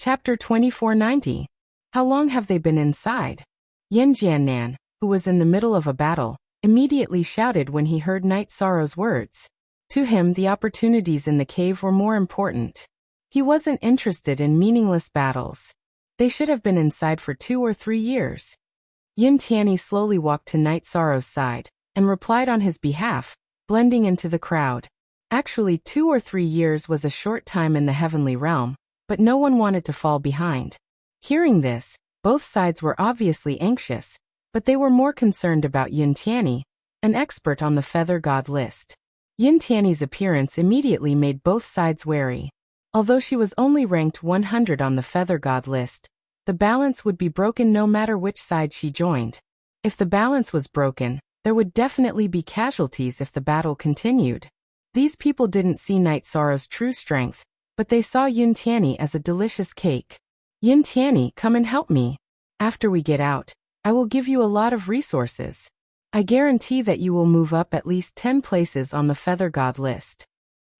Chapter 2490. How long have they been inside? Yin Jiannan, who was in the middle of a battle, immediately shouted when he heard Night Sorrow's words. To him, the opportunities in the cave were more important. He wasn't interested in meaningless battles. They should have been inside for 2 or 3 years. Yin Tianyi slowly walked to Night Sorrow's side and replied on his behalf, blending into the crowd. Actually, 2 or 3 years was a short time in the heavenly realm, but no one wanted to fall behind. Hearing this, both sides were obviously anxious, but they were more concerned about Yin Tianyi, an expert on the Feather God list. Yin Tianyi's appearance immediately made both sides wary. Although she was only ranked 100 on the Feather God list, the balance would be broken no matter which side she joined. If the balance was broken, there would definitely be casualties if the battle continued. These people didn't see Night Sorrow's true strength, but they saw Yin Tianyi as a delicious cake. Yin Tianyi, come and help me. After we get out, I will give you a lot of resources. I guarantee that you will move up at least 10 places on the Feather God list.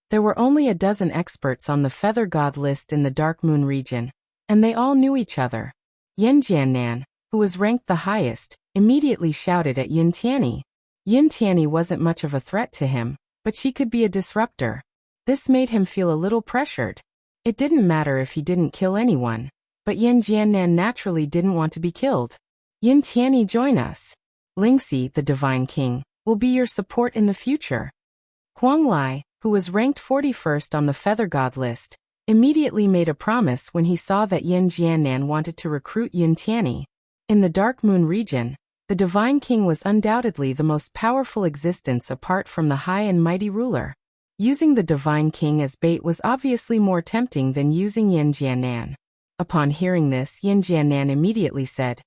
There were only a dozen experts on the Feather God list in the Dark Moon region, and they all knew each other. Yin Jiannan, who was ranked the highest, immediately shouted at Yin Tianyi. Yin Tianyi wasn't much of a threat to him, but she could be a disruptor. This made him feel a little pressured. It didn't matter if he didn't kill anyone, but Yin Jiannan naturally didn't want to be killed. Yin Tianyi, join us. Lingxi, the Divine King, will be your support in the future. Huang Lai, who was ranked 41st on the Feather God list, immediately made a promise when he saw that Yin Jiannan wanted to recruit Yin Tianyi. In the Dark Moon region, the Divine King was undoubtedly the most powerful existence apart from the high and mighty ruler. Using the Divine King as bait was obviously more tempting than using Yin Jiannan. Upon hearing this, Yin Jiannan immediately said,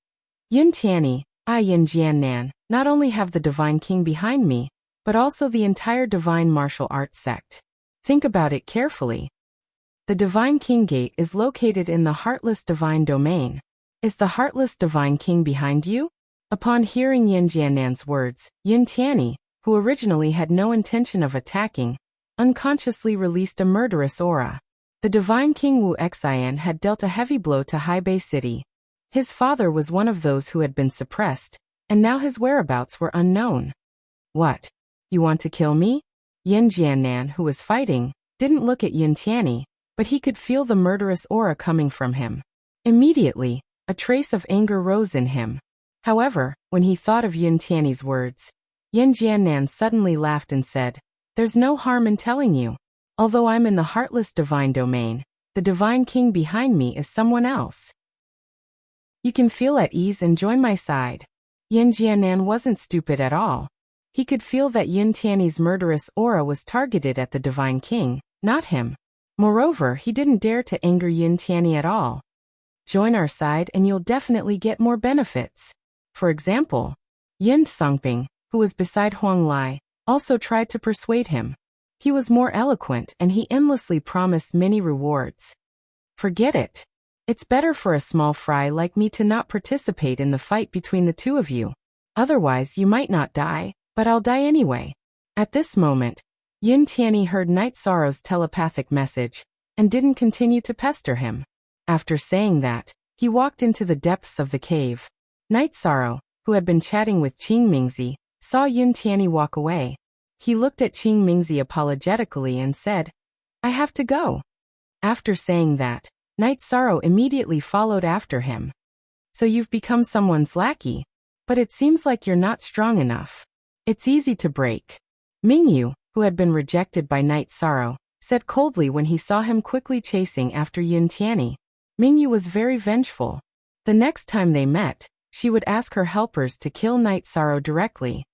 Yin Tianyi, I Yin Jiannan, not only have the Divine King behind me, but also the entire Divine Martial Arts sect. Think about it carefully. The Divine King Gate is located in the Heartless Divine Domain. Is the Heartless Divine King behind you? Upon hearing Yin Jiannan's words, Yin Tianyi, who originally had no intention of attacking, unconsciously released a murderous aura. The Divine King Wu Xian had dealt a heavy blow to Hebei City. His father was one of those who had been suppressed, and now his whereabouts were unknown. What? You want to kill me? Yin Jiannan, who was fighting, didn't look at Yin Tianyi, but he could feel the murderous aura coming from him. Immediately, a trace of anger rose in him. However, when he thought of Yin Tianyi's words, Yin Jiannan suddenly laughed and said, There's no harm in telling you. Although I'm in the Heartless Divine Domain, the Divine King behind me is someone else. You can feel at ease and join my side. Yin Jiannan wasn't stupid at all. He could feel that Yin Tianyi's murderous aura was targeted at the Divine King, not him. Moreover, he didn't dare to anger Yin Tianyi at all. Join our side and you'll definitely get more benefits. For example, Yin Songping, who was beside Huang Lai, also tried to persuade him. He was more eloquent and he endlessly promised many rewards. Forget it. It's better for a small fry like me to not participate in the fight between the two of you. Otherwise you might not die, but I'll die anyway. At this moment, Yin Tianyi heard Night Sorrow's telepathic message, and didn't continue to pester him. After saying that, he walked into the depths of the cave. Night Sorrow, who had been chatting with Qing Mingzi, saw Yin Tianyi walk away. He looked at Qing Mingzi apologetically and said, I have to go. After saying that, Night Sorrow immediately followed after him. So you've become someone's lackey, but it seems like you're not strong enough. It's easy to break. Mingyu, who had been rejected by Night Sorrow, said coldly when he saw him quickly chasing after Yin Tianyi. Mingyu was very vengeful. The next time they met, she would ask her helpers to kill Night Sorrow directly.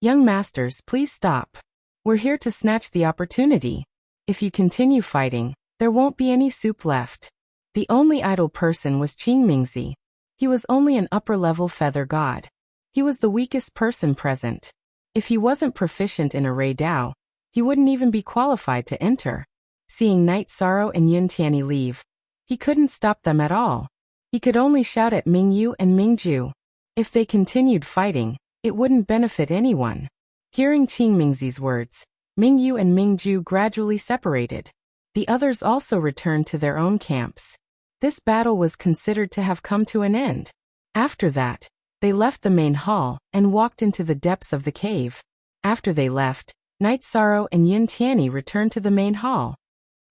Young masters, please stop. We're here to snatch the opportunity. If you continue fighting, there won't be any soup left. The only idle person was Qing Mingzi. He was only an upper-level feather god. He was the weakest person present. If he wasn't proficient in Array Dao, he wouldn't even be qualified to enter. Seeing Night Sorrow and Yin Tianyi leave, he couldn't stop them at all. He could only shout at Mingyu and Mingju. If they continued fighting, it wouldn't benefit anyone. Hearing Qing Mingzi's words, Mingyu and Mingju gradually separated. The others also returned to their own camps. This battle was considered to have come to an end. After that, they left the main hall and walked into the depths of the cave. After they left, Night Sorrow and Yin Tianyi returned to the main hall.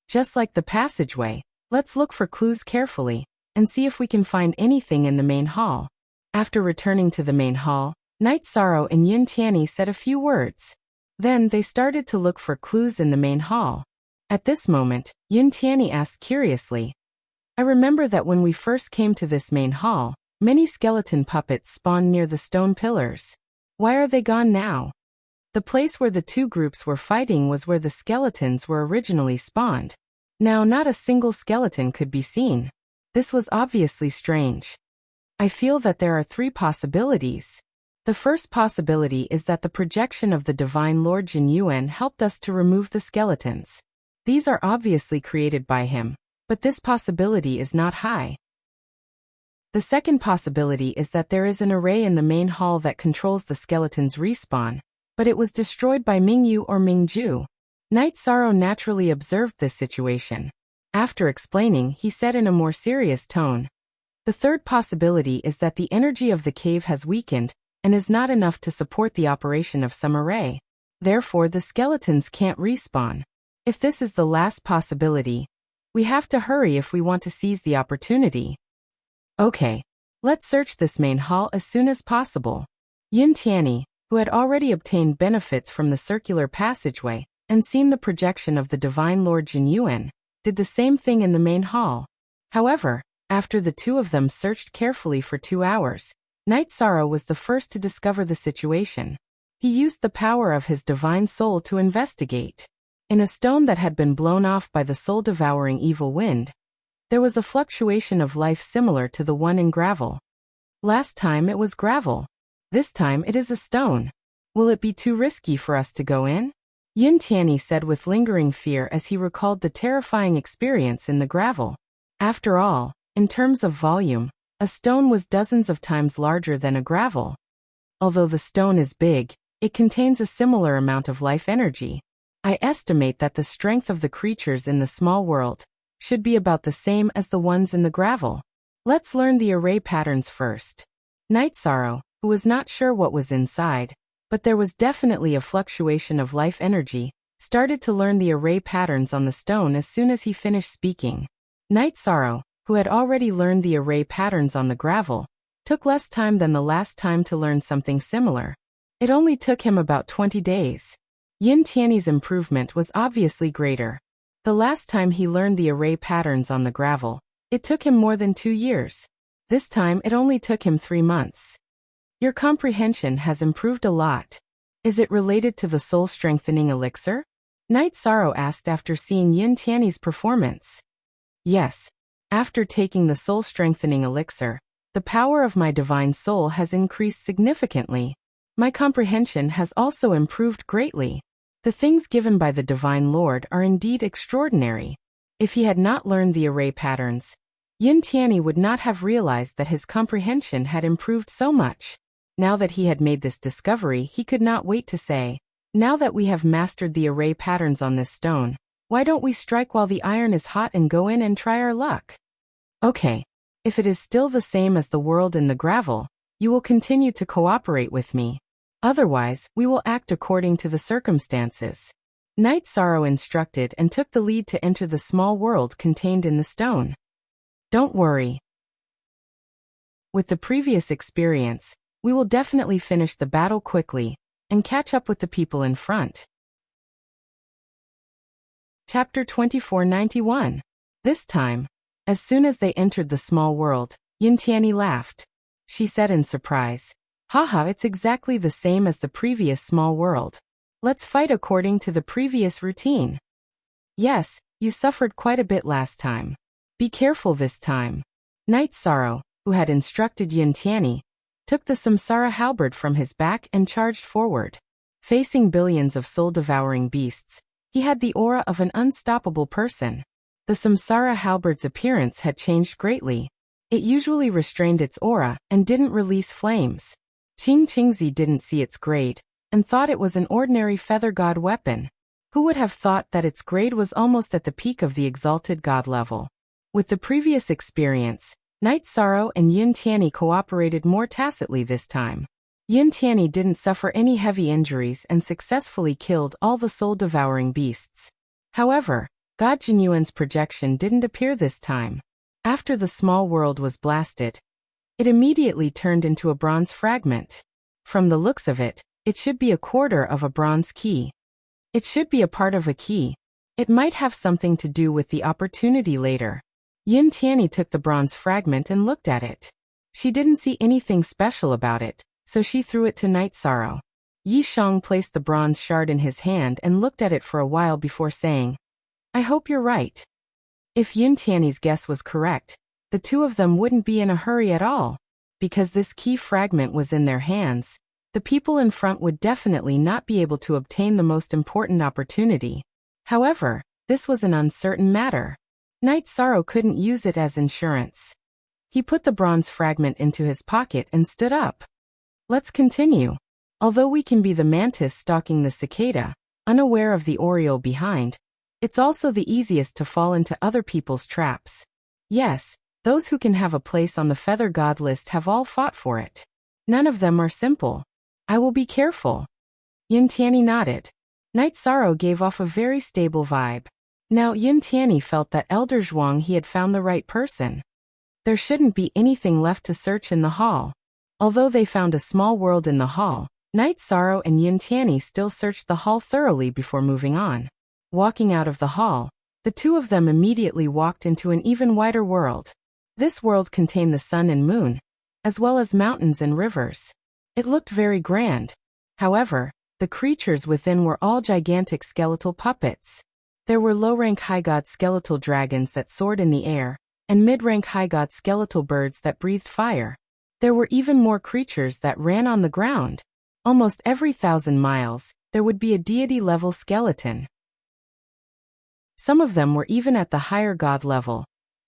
Just like the passageway, let's look for clues carefully and see if we can find anything in the main hall. After returning to the main hall, Night Sorrow and Yin Tianyi said a few words. Then they started to look for clues in the main hall. At this moment, Yin Tianyi asked curiously, I remember that when we first came to this main hall, many skeleton puppets spawned near the stone pillars. Why are they gone now? The place where the two groups were fighting was where the skeletons were originally spawned. Now not a single skeleton could be seen. This was obviously strange. I feel that there are three possibilities. The first possibility is that the projection of the Divine Lord Jin Yuan helped us to remove the skeletons. These are obviously created by him, but this possibility is not high. The second possibility is that there is an array in the main hall that controls the skeleton's respawn, but it was destroyed by Mingyu or Mingju. Night Sorrow naturally observed this situation. After explaining, he said in a more serious tone, the third possibility is that the energy of the cave has weakened and is not enough to support the operation of some array. Therefore, the skeletons can't respawn. If this is the last possibility, we have to hurry if we want to seize the opportunity. Okay, let's search this main hall as soon as possible. Yin Tianyi, who had already obtained benefits from the circular passageway and seen the projection of the Divine Lord Jin Yuan, did the same thing in the main hall. However, after the two of them searched carefully for 2 hours, Night Sorrow was the first to discover the situation. He used the power of his divine soul to investigate. In a stone that had been blown off by the soul-devouring evil wind, there was a fluctuation of life similar to the one in gravel. Last time it was gravel. This time it is a stone. Will it be too risky for us to go in? Yin Tianyi said with lingering fear as he recalled the terrifying experience in the gravel. After all, in terms of volume, a stone was dozens of times larger than a gravel. Although the stone is big, it contains a similar amount of life energy. I estimate that the strength of the creatures in the small world should be about the same as the ones in the gravel. Let's learn the array patterns first. Night Sorrow, who was not sure what was inside, but there was definitely a fluctuation of life energy, started to learn the array patterns on the stone as soon as he finished speaking. Night Sorrow, who had already learned the array patterns on the gravel, took less time than the last time to learn something similar. It only took him about 20 days. Yin Tianyi's improvement was obviously greater. The last time he learned the array patterns on the gravel, it took him more than 2 years. This time it only took him 3 months. Your comprehension has improved a lot. Is it related to the soul-strengthening elixir? Night Sorrow asked after seeing Yin Tianyi's performance. Yes. After taking the soul-strengthening elixir, the power of my divine soul has increased significantly. My comprehension has also improved greatly. The things given by the Divine Lord are indeed extraordinary. If he had not learned the array patterns, Yin Tianyi would not have realized that his comprehension had improved so much. Now that he had made this discovery, he could not wait to say, now that we have mastered the array patterns on this stone, why don't we strike while the iron is hot and go in and try our luck? Okay. If it is still the same as the world in the gravel, you will continue to cooperate with me. Otherwise, we will act according to the circumstances. Night Sorrow instructed and took the lead to enter the small world contained in the stone. Don't worry. With the previous experience, we will definitely finish the battle quickly and catch up with the people in front. Chapter 2491. This time, as soon as they entered the small world, Yin Tianyi laughed. She said in surprise, Haha, it's exactly the same as the previous small world. Let's fight according to the previous routine. Yes, you suffered quite a bit last time. Be careful this time. Night Sorrow, who had instructed Yin Tianyi, took the Samsara halberd from his back and charged forward. Facing billions of soul-devouring beasts, he had the aura of an unstoppable person. The Samsara halberd's appearance had changed greatly. It usually restrained its aura and didn't release flames. Qing Qingzi didn't see its grade and thought it was an ordinary feather god weapon. Who would have thought that its grade was almost at the peak of the exalted god level? With the previous experience, Night Sorrow and Yin Tianyi cooperated more tacitly this time. Yin Tianyi didn't suffer any heavy injuries and successfully killed all the soul-devouring beasts. However, God Jinyuan's projection didn't appear this time. After the small world was blasted, it immediately turned into a bronze fragment. From the looks of it, it should be a quarter of a bronze key. It should be a part of a key. It might have something to do with the opportunity later. Yin Tianyi took the bronze fragment and looked at it. She didn't see anything special about it, so she threw it to Night Sorrow. Yi Shang placed the bronze shard in his hand and looked at it for a while before saying, "I hope you're right." If Yin Tianyi's guess was correct, the two of them wouldn't be in a hurry at all. Because this key fragment was in their hands, the people in front would definitely not be able to obtain the most important opportunity. However, this was an uncertain matter. Night Sorrow couldn't use it as insurance. He put the bronze fragment into his pocket and stood up. Let's continue. Although we can be the mantis stalking the cicada, unaware of the oriole behind, it's also the easiest to fall into other people's traps. Yes, those who can have a place on the feather god list have all fought for it. None of them are simple. I will be careful. Yin Tianyi nodded. Night Sorrow gave off a very stable vibe. Now Yin Tianyi felt that Elder Zhuang he had found the right person. There shouldn't be anything left to search in the hall. Although they found a small world in the hall, Night Sorrow and Yin Tianyi still searched the hall thoroughly before moving on. Walking out of the hall, the two of them immediately walked into an even wider world. This world contained the sun and moon, as well as mountains and rivers. It looked very grand. However, the creatures within were all gigantic skeletal puppets. There were low-rank high-god skeletal dragons that soared in the air, and mid-rank high-god skeletal birds that breathed fire. There were even more creatures that ran on the ground. Almost every 1,000 miles, there would be a deity-level skeleton. Some of them were even at the higher god level,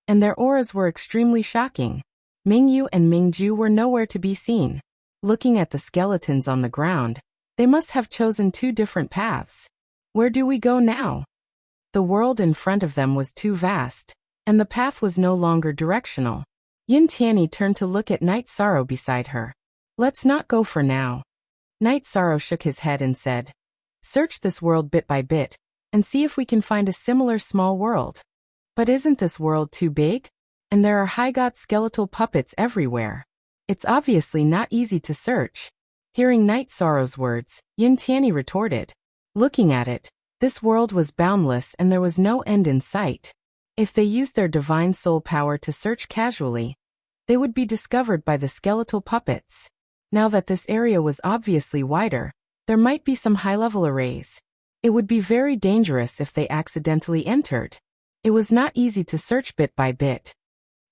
and their auras were extremely shocking. Mingyu and Mingju were nowhere to be seen. Looking at the skeletons on the ground, they must have chosen two different paths. Where do we go now? The world in front of them was too vast, and the path was no longer directional. Yin Tianyi turned to look at Night Sorrow beside her. Let's not go for now. Night Sorrow shook his head and said, search this world bit by bit, and see if we can find a similar small world. But isn't this world too big? And there are high-god skeletal puppets everywhere. It's obviously not easy to search. Hearing Night Sorrow's words, Yin Tianyi retorted. Looking at it, this world was boundless and there was no end in sight. If they used their divine soul power to search casually, they would be discovered by the skeletal puppets. Now that this area was obviously wider, there might be some high-level arrays. It would be very dangerous if they accidentally entered. It was not easy to search bit by bit.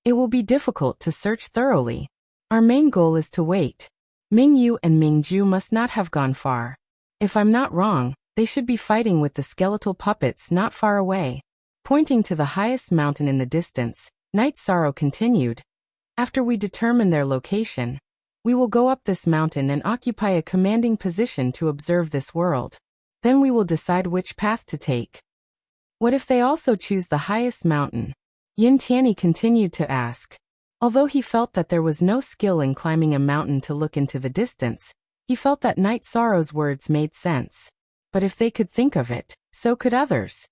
It will be difficult to search thoroughly. Our main goal is to wait. Mingyu and Mingju must not have gone far. If I'm not wrong, they should be fighting with the skeletal puppets not far away. Pointing to the highest mountain in the distance, Night Sorrow continued. After we determine their location, we will go up this mountain and occupy a commanding position to observe this world. Then we will decide which path to take. What if they also choose the highest mountain? Yin Tianyi continued to ask. Although he felt that there was no skill in climbing a mountain to look into the distance, he felt that Night Sorrow's words made sense. But if they could think of it, so could others.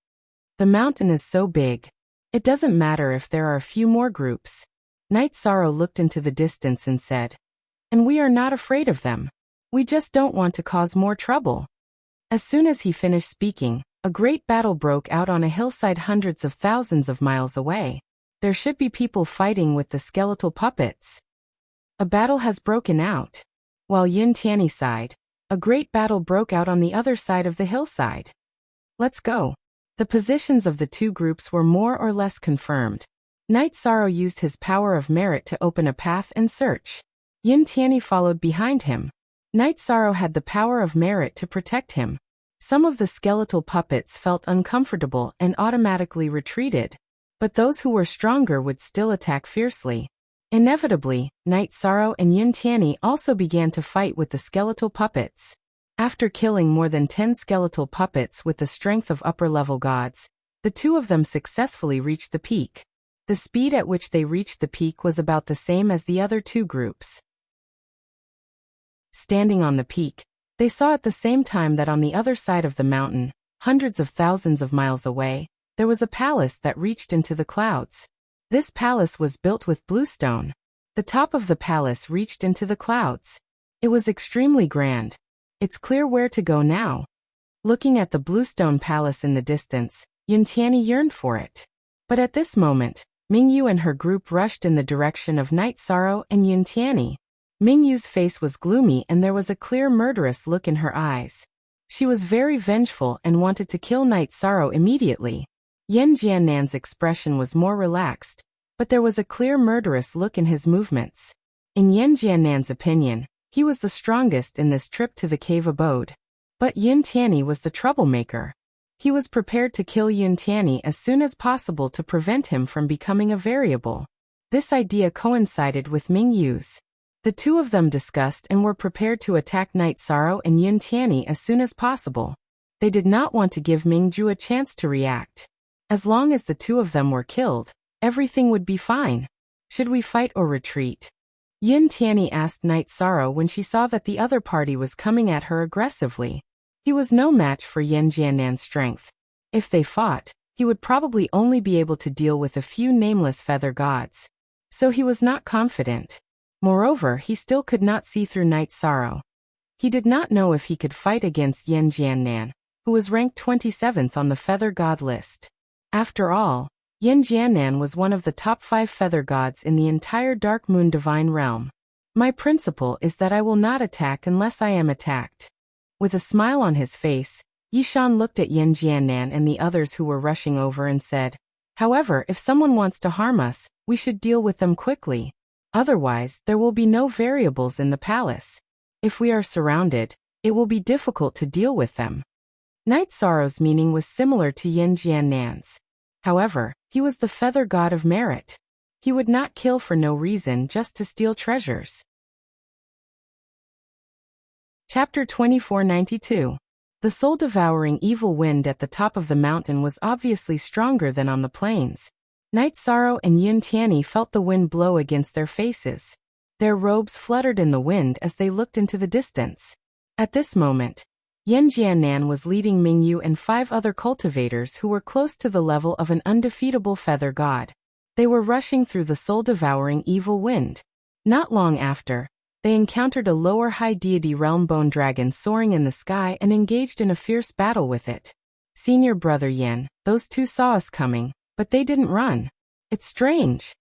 The mountain is so big. It doesn't matter if there are a few more groups. Night Sorrow looked into the distance and said, and we are not afraid of them. We just don't want to cause more trouble. As soon as he finished speaking, a great battle broke out on a hillside hundreds of thousands of miles away. There should be people fighting with the skeletal puppets. A battle has broken out. While Yin Tianyi sighed, a great battle broke out on the other side of the hillside. Let's go. The positions of the two groups were more or less confirmed. Night Sorrow used his power of merit to open a path and search. Yin Tianyi followed behind him. Night Sorrow had the power of merit to protect him. Some of the skeletal puppets felt uncomfortable and automatically retreated, but those who were stronger would still attack fiercely. Inevitably, Night Sorrow and Yin Tianyi also began to fight with the skeletal puppets. After killing more than 10 skeletal puppets with the strength of upper-level gods, the two of them successfully reached the peak. The speed at which they reached the peak was about the same as the other two groups. Standing on the peak, they saw at the same time that on the other side of the mountain, hundreds of thousands of miles away, there was a palace that reached into the clouds. This palace was built with bluestone. The top of the palace reached into the clouds. It was extremely grand. It's clear where to go now. Looking at the bluestone palace in the distance, Yuntiani yearned for it. But at this moment, Mingyu and her group rushed in the direction of Night Sorrow and Yuntiani. Mingyu's face was gloomy and there was a clear murderous look in her eyes. She was very vengeful and wanted to kill Night Sorrow immediately. Yan Jiannan's expression was more relaxed, but there was a clear murderous look in his movements. In Yan Jiannan's opinion, he was the strongest in this trip to the cave abode. But Yuntiani was the troublemaker. He was prepared to kill Yuntiani as soon as possible to prevent him from becoming a variable. This idea coincided with Mingyu's. The two of them discussed and were prepared to attack Night Sorrow and Yuntiani as soon as possible. They did not want to give Mingju a chance to react. As long as the two of them were killed, everything would be fine. Should we fight or retreat? Yuntiani asked Night Sorrow when she saw that the other party was coming at her aggressively. He was no match for Yan Jiannan's strength. If they fought, he would probably only be able to deal with a few nameless feather gods. So he was not confident. Moreover, he still could not see through Night Sorrow. He did not know if he could fight against Yan Jiannan, who was ranked 27th on the feather god list. After all, Yan Jiannan was one of the top 5 feather gods in the entire Dark Moon Divine Realm. My principle is that I will not attack unless I am attacked. With a smile on his face, Yishan looked at Yan Jiannan and the others who were rushing over and said, "However, if someone wants to harm us, we should deal with them quickly. Otherwise, there will be no variables in the palace. If we are surrounded, it will be difficult to deal with them." Night Sorrow's meaning was similar to Yan Jiannan's. However, he was the feather god of merit. He would not kill for no reason just to steal treasures. Chapter 2492. The soul-devouring evil wind at the top of the mountain was obviously stronger than on the plains. Night Sorrow and Yuntiani felt the wind blow against their faces. Their robes fluttered in the wind as they looked into the distance. At this moment, Yan Jiannan was leading Mingyu and 5 other cultivators who were close to the level of an undefeatable feather god. They were rushing through the soul-devouring evil wind. Not long after, they encountered a lower high deity realm bone dragon soaring in the sky and engaged in a fierce battle with it. "Senior brother Yan, those two saw us coming, but they didn't run. It's strange."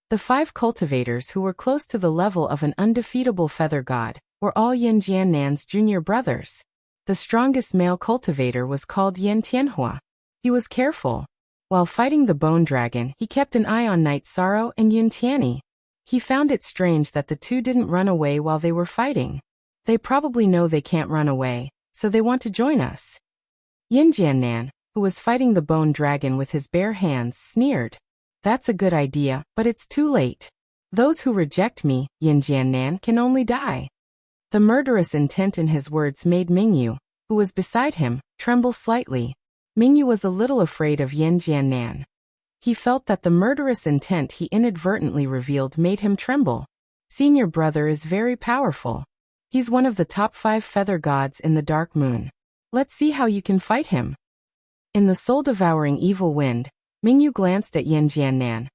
The 5 cultivators who were close to the level of an undefeatable feather god were all Yan Jiannan's junior brothers. The strongest male cultivator was called Yan Tianhua. He was careful. While fighting the bone dragon, he kept an eye on Night Sorrow and Yuntiani. He found it strange that the two didn't run away while they were fighting. They probably know they can't run away, so they want to join us. Yan Jiannan, who was fighting the bone dragon with his bare hands, sneered. "That's a good idea, but it's too late. Those who reject me, Yan Jiannan, can only die." The murderous intent in his words made Mingyu, who was beside him, tremble slightly. Mingyu was a little afraid of Yan Jiannan. He felt that the murderous intent he inadvertently revealed made him tremble. Senior brother is very powerful. He's one of the top 5 feather gods in the Dark Moon. Let's see how you can fight him. In the soul-devouring evil wind, Mingyu glanced at Yan Jiannan,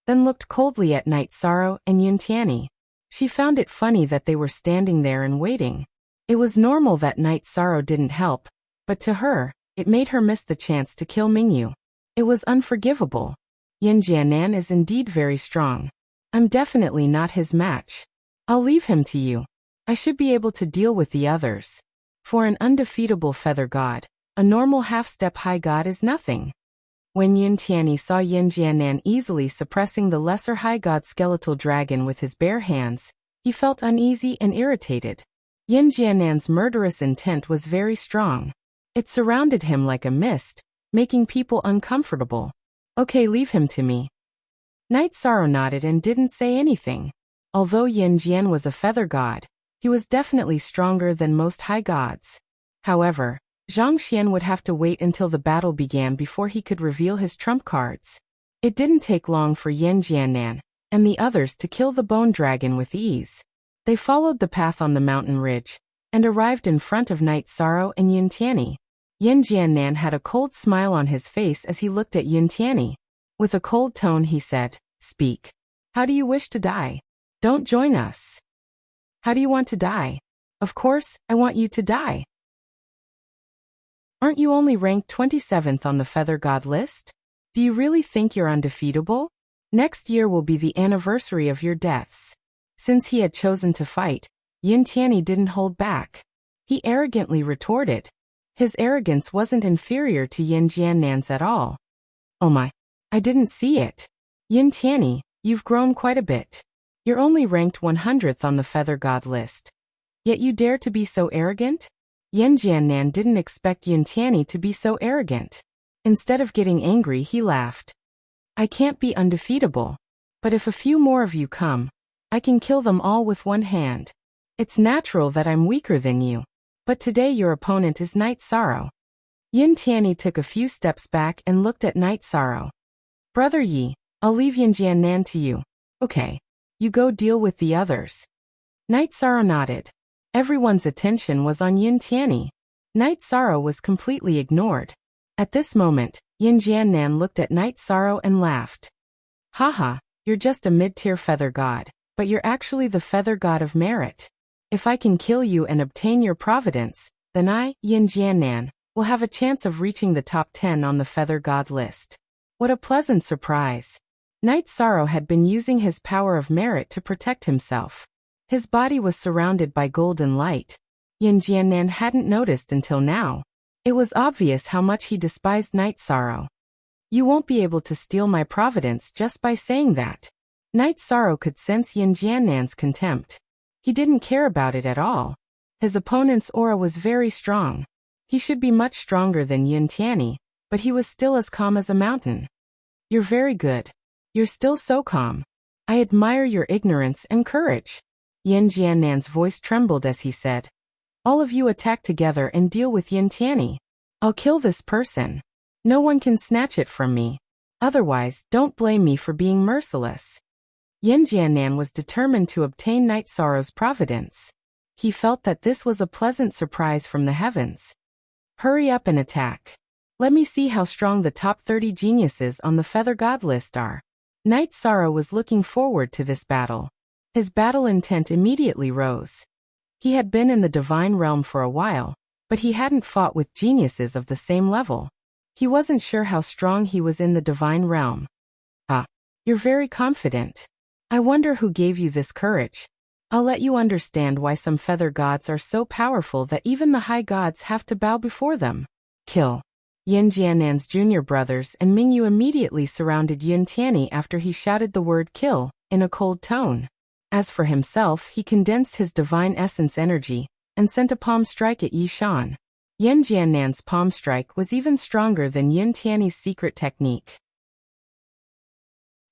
then looked coldly at Night Sorrow and Yuntiani. She found it funny that they were standing there and waiting. It was normal that Night Sorrow didn't help, but to her, it made her miss the chance to kill Mingyu. It was unforgivable. Yan Jiannan is indeed very strong. I'm definitely not his match. I'll leave him to you. I should be able to deal with the others. For an undefeatable feather god, a normal half-step high god is nothing. When Yuntiani saw Yan Jiannan easily suppressing the lesser high god skeletal dragon with his bare hands, he felt uneasy and irritated. Yan Jiannan's murderous intent was very strong. It surrounded him like a mist, making people uncomfortable. "Okay, leave him to me." Night Sorrow nodded and didn't say anything. Although Yan Jian was a feather god, he was definitely stronger than most high gods. However, Zhang Xian would have to wait until the battle began before he could reveal his trump cards. It didn't take long for Yin Jiannan and the others to kill the bone dragon with ease. They followed the path on the mountain ridge and arrived in front of Night Sorrow and Yin Tianyi. Yin Jiannan had a cold smile on his face as he looked at Yin Tianyi. With a cold tone he said, "Speak. How do you wish to die? Don't join us. How do you want to die?" "Of course, I want you to die. Aren't you only ranked 27th on the Feather God list? Do you really think you're undefeatable? Next year will be the anniversary of your deaths." Since he had chosen to fight, Yin Tianyi didn't hold back. He arrogantly retorted. His arrogance wasn't inferior to Yin Jiannan's at all. "Oh my, I didn't see it. Yin Tianyi, you've grown quite a bit. You're only ranked 100th on the Feather God list. Yet you dare to be so arrogant?" Yin Jiannan didn't expect Yin Tianyi to be so arrogant. Instead of getting angry, he laughed. "I can't be undefeatable. But if a few more of you come, I can kill them all with one hand. It's natural that I'm weaker than you. But today your opponent is Night Sorrow." Yin Tianyi took a few steps back and looked at Night Sorrow. "Brother Yi, I'll leave Yin Jiannan to you. Okay. You go deal with the others." Night Sorrow nodded. Everyone's attention was on Yin Tianyi. Night Sorrow was completely ignored. At this moment, Yin Jiannan looked at Night Sorrow and laughed. "Haha, you're just a mid-tier feather god, but you're actually the feather god of merit. If I can kill you and obtain your providence, then I, Yin Jiannan, will have a chance of reaching the top 10 on the feather god list." What a pleasant surprise. Night Sorrow had been using his power of merit to protect himself. His body was surrounded by golden light. Yin Jiannan hadn't noticed until now. It was obvious how much he despised Night Sorrow. "You won't be able to steal my providence just by saying that." Night Sorrow could sense Yin Jiannan's contempt. He didn't care about it at all. His opponent's aura was very strong. He should be much stronger than Yin Tianyi, but he was still as calm as a mountain. "You're very good. You're still so calm. I admire your ignorance and courage." Yin Jiannan's voice trembled as he said, "All of you attack together and deal with Yin Tianyi. I'll kill this person. No one can snatch it from me. Otherwise, don't blame me for being merciless." Yin Jiannan was determined to obtain Night Sorrow's providence. He felt that this was a pleasant surprise from the heavens. "Hurry up and attack. Let me see how strong the top 30 geniuses on the Feather God list are." Night Sorrow was looking forward to this battle. His battle intent immediately rose. He had been in the divine realm for a while, but he hadn't fought with geniuses of the same level. He wasn't sure how strong he was in the divine realm. "Ah, you're very confident. I wonder who gave you this courage. I'll let you understand why some feather gods are so powerful that even the high gods have to bow before them." "Kill." Yin Jiannan's junior brothers and Mingyu immediately surrounded Yin Tianyi after he shouted the word "kill" in a cold tone. As for himself, he condensed his divine essence energy and sent a palm strike at Yi Shan. Yin Jiannan's palm strike was even stronger than Yin Tianyi's secret technique.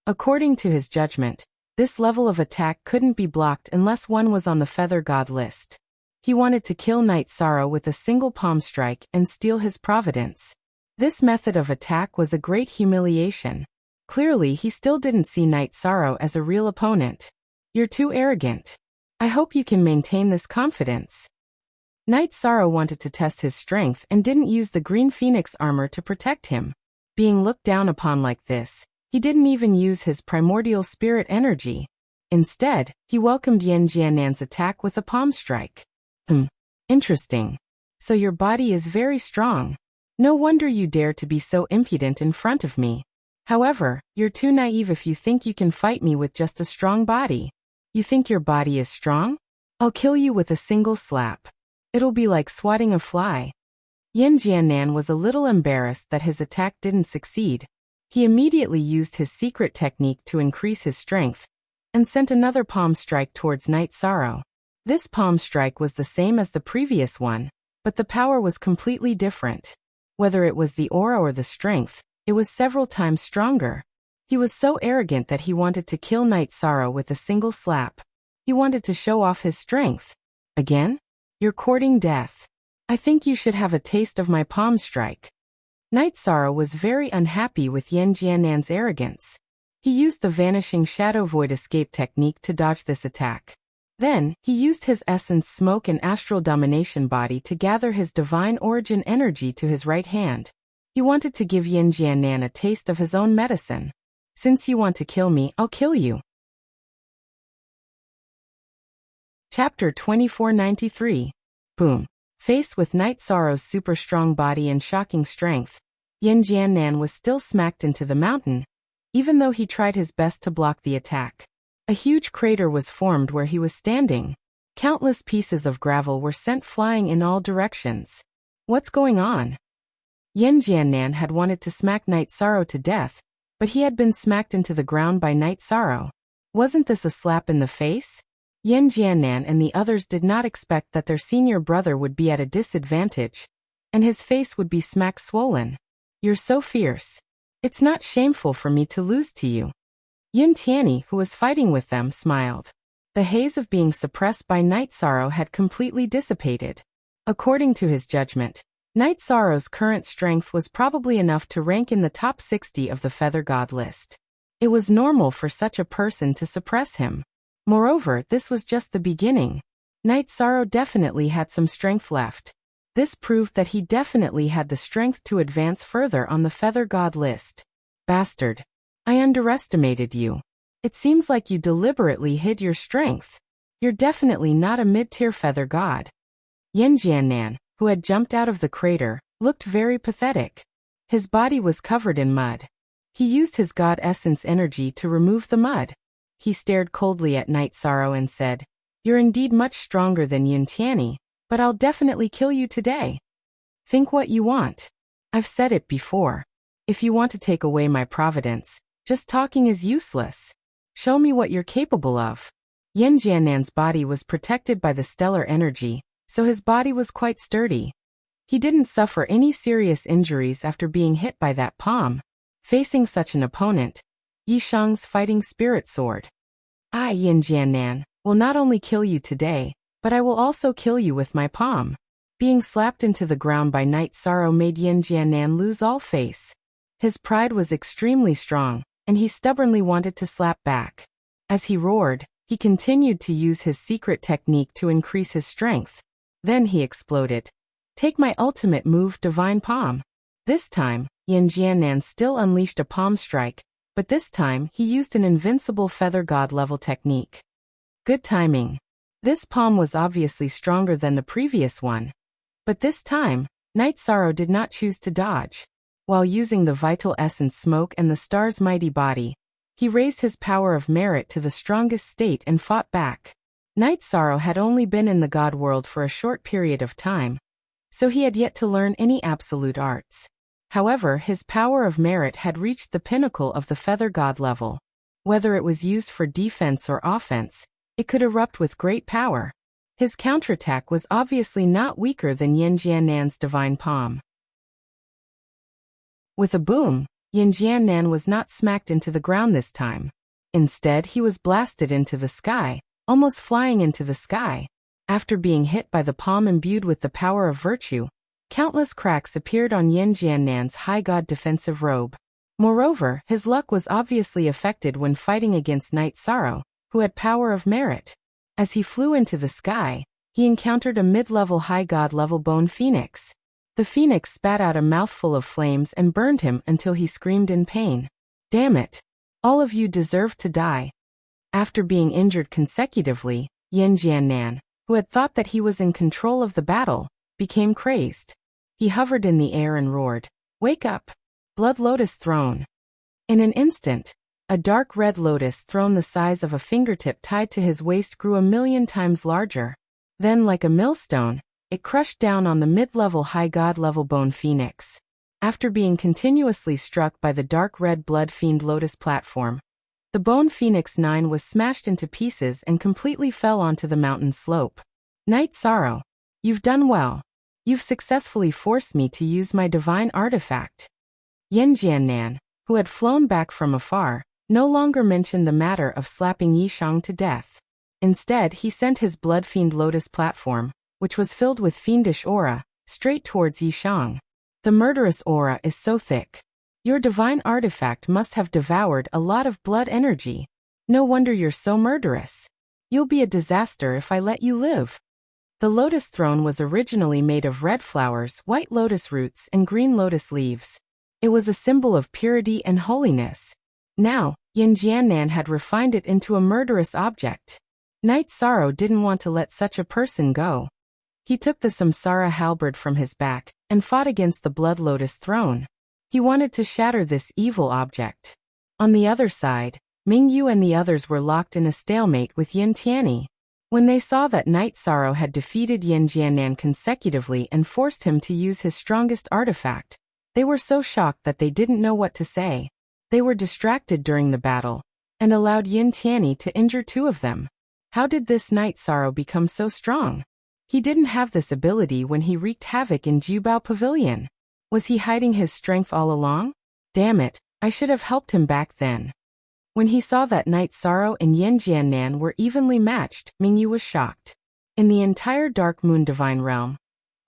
According to his judgment, this level of attack couldn't be blocked unless one was on the Feather God list. He wanted to kill Night Sorrow with a single palm strike and steal his providence. This method of attack was a great humiliation. Clearly, he still didn't see Night Sorrow as a real opponent. "You're too arrogant. I hope you can maintain this confidence." Night Sorrow wanted to test his strength and didn't use the Green Phoenix armor to protect him. Being looked down upon like this, he didn't even use his primordial spirit energy. Instead, he welcomed Yin Jiannan's attack with a palm strike. Interesting. So your body is very strong. No wonder you dare to be so impudent in front of me. However, you're too naive if you think you can fight me with just a strong body. You think your body is strong? I'll kill you with a single slap. It'll be like swatting a fly." Yin Jiannan was a little embarrassed that his attack didn't succeed. He immediately used his secret technique to increase his strength and sent another palm strike towards Night Sorrow. This palm strike was the same as the previous one, but the power was completely different. Whether it was the aura or the strength, it was several times stronger. He was so arrogant that he wanted to kill Night Sorrow with a single slap. He wanted to show off his strength. "Again? You're courting death. I think you should have a taste of my palm strike." Night Sorrow was very unhappy with Yin Jiannan's arrogance. He used the Vanishing Shadow Void escape technique to dodge this attack. Then, he used his essence smoke and astral domination body to gather his divine origin energy to his right hand. He wanted to give Yin Jiannan a taste of his own medicine. Since you want to kill me, I'll kill you. Chapter 2493. Boom. Faced with Night Sorrow's super strong body and shocking strength, Yin Jiannan was still smacked into the mountain, even though he tried his best to block the attack. A huge crater was formed where he was standing. Countless pieces of gravel were sent flying in all directions. What's going on? Yin Jiannan had wanted to smack Night Sorrow to death, but he had been smacked into the ground by Night Sorrow. Wasn't this a slap in the face? Yin Jiannan and the others did not expect that their senior brother would be at a disadvantage, and his face would be smack swollen. You're so fierce. It's not shameful for me to lose to you. Yin Tianyi, who was fighting with them, smiled. The haze of being suppressed by Night Sorrow had completely dissipated. According to his judgment, Night Sorrow's current strength was probably enough to rank in the top 60 of the Feather God list. It was normal for such a person to suppress him. Moreover, this was just the beginning. Night Sorrow definitely had some strength left. This proved that he definitely had the strength to advance further on the Feather God list. Bastard. I underestimated you. It seems like you deliberately hid your strength. You're definitely not a mid-tier Feather God. Yin Jiannan, who had jumped out of the crater, looked very pathetic. His body was covered in mud. He used his God Essence energy to remove the mud. He stared coldly at Night Sorrow and said, "You're indeed much stronger than Yin Tianyi, but I'll definitely kill you today. Think what you want. I've said it before. If you want to take away my providence, just talking is useless. Show me what you're capable of." Yin Jiannan's body was protected by the stellar energy, so his body was quite sturdy. He didn't suffer any serious injuries after being hit by that palm. Facing such an opponent, Yishang's fighting spirit sword. I, Yin Jiannan, will not only kill you today, but I will also kill you with my palm. Being slapped into the ground by Night Sorrow made Yin Jiannan lose all face. His pride was extremely strong, and he stubbornly wanted to slap back. As he roared, he continued to use his secret technique to increase his strength. Then he exploded. Take my ultimate move, Divine Palm. This time, Yin Jiannan still unleashed a palm strike, but this time he used an invincible Feather God level technique. Good timing. This palm was obviously stronger than the previous one. But this time, Night Sorrow did not choose to dodge. While using the Vital Essence Smoke and the Star's mighty body, he raised his power of merit to the strongest state and fought back. Night Sorrow had only been in the God world for a short period of time, so he had yet to learn any absolute arts. However, his power of merit had reached the pinnacle of the Feather God level. Whether it was used for defense or offense, it could erupt with great power. His counterattack was obviously not weaker than Yin Jiannan's Divine Palm. With a boom, Yin Jiannan was not smacked into the ground this time. Instead, he was blasted into the sky, almost flying into the sky. After being hit by the palm imbued with the power of virtue, countless cracks appeared on Yin Jiannan's high god defensive robe. Moreover, his luck was obviously affected when fighting against Night Sorrow, who had power of merit. As he flew into the sky, he encountered a mid-level high god level bone phoenix. The phoenix spat out a mouthful of flames and burned him until he screamed in pain. Damn it! All of you deserve to die. After being injured consecutively, Yin Jiannan, who had thought that he was in control of the battle, became crazed. He hovered in the air and roared, "Wake up! Blood Lotus Throne!" In an instant, a dark red lotus throne the size of a fingertip tied to his waist grew 1,000,000 times larger. Then, like a millstone, it crushed down on the mid-level high god level bone phoenix. After being continuously struck by the dark red blood fiend lotus platform, the bone phoenix 9 was smashed into pieces and completely fell onto the mountain slope. Night Sorrow, you've done well. You've successfully forced me to use my divine artifact. Yin Jiannan, who had flown back from afar, no longer mentioned the matter of slapping Yishang to death. Instead, he sent his blood fiend lotus platform, which was filled with fiendish aura, straight towards Yishang. The murderous aura is so thick. Your divine artifact must have devoured a lot of blood energy. No wonder you're so murderous. You'll be a disaster if I let you live. The lotus throne was originally made of red flowers, white lotus roots, and green lotus leaves. It was a symbol of purity and holiness. Now, Yin Jiannan had refined it into a murderous object. Knight Sorrow didn't want to let such a person go. He took the samsara halberd from his back and fought against the blood lotus throne. He wanted to shatter this evil object. On the other side, Mingyu and the others were locked in a stalemate with Yin Tianyi. When they saw that Knight Sorrow had defeated Yin Jiannan consecutively and forced him to use his strongest artifact, they were so shocked that they didn't know what to say. They were distracted during the battle and allowed Yin Tianyi to injure two of them. How did this Knight Sorrow become so strong? He didn't have this ability when he wreaked havoc in Jubao Pavilion. Was he hiding his strength all along? Damn it, I should have helped him back then. When he saw that Knight Sorrow and Yin Jiannan were evenly matched, Mingyu was shocked. In the entire Dark Moon Divine Realm,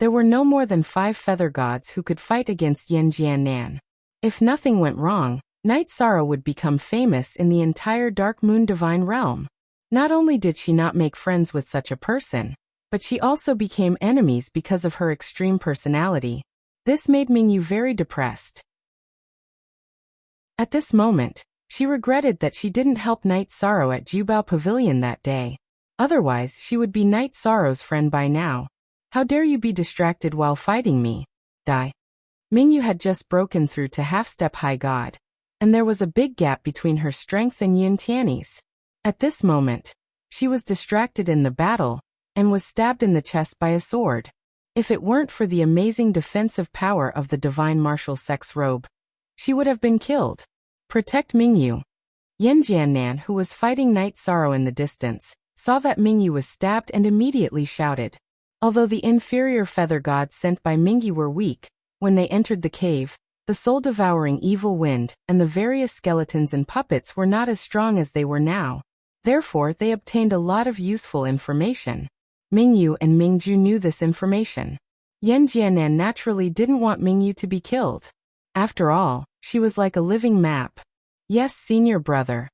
there were no more than 5 feather gods who could fight against Yin Jiannan. If nothing went wrong, Knight Sorrow would become famous in the entire Dark Moon Divine Realm. Not only did she not make friends with such a person, but she also became enemies because of her extreme personality. This made Mingyu very depressed. At this moment, she regretted that she didn't help Knight Sorrow at Jubao Pavilion that day. Otherwise, she would be Knight Sorrow's friend by now. How dare you be distracted while fighting me? Die. Mingyu had just broken through to half-step high god, and there was a big gap between her strength and Yin Tianyi's. At this moment, she was distracted in the battle and was stabbed in the chest by a sword. If it weren't for the amazing defensive power of the divine martial sex robe, she would have been killed. Protect Mingyu. Yin Jiannan, who was fighting Knight Sorrow in the distance, saw that Mingyu was stabbed and immediately shouted. Although the inferior feather gods sent by Mingyu were weak, when they entered the cave, the soul-devouring evil wind and the various skeletons and puppets were not as strong as they were now. Therefore, they obtained a lot of useful information. Mingyu and Mingju knew this information. Yin Jiannan naturally didn't want Mingyu to be killed. After all, she was like a living map. Yes, senior brother.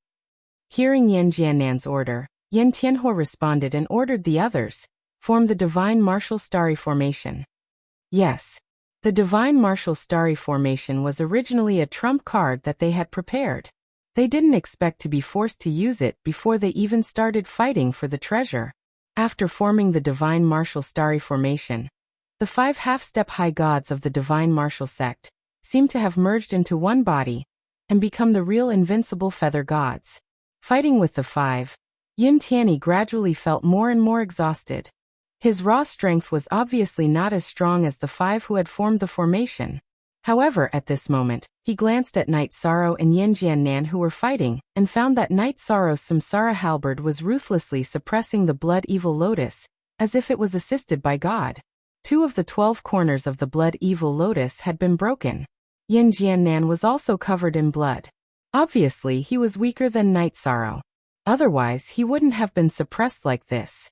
Hearing Yin Jiannan's order, Yin Tianhua responded and ordered the others, form the Divine Martial Starry Formation. Yes. The Divine Martial Starry Formation was originally a trump card that they had prepared. They didn't expect to be forced to use it before they even started fighting for the treasure. After forming the Divine Martial Starry Formation, the 5 half-step high gods of the Divine Martial Sect seemed to have merged into one body and become the real invincible feather gods. Fighting with the 5, Yin Tianyi gradually felt more and more exhausted. His raw strength was obviously not as strong as the 5 who had formed the formation. However, at this moment, he glanced at Knight Sorrow and Yin Jiannan who were fighting, and found that Knight Sorrow's samsara halberd was ruthlessly suppressing the blood evil lotus, as if it was assisted by God. 2 of the 12 corners of the blood evil lotus had been broken. Yin Jiannan was also covered in blood. Obviously, he was weaker than Knight Sorrow. Otherwise, he wouldn't have been suppressed like this.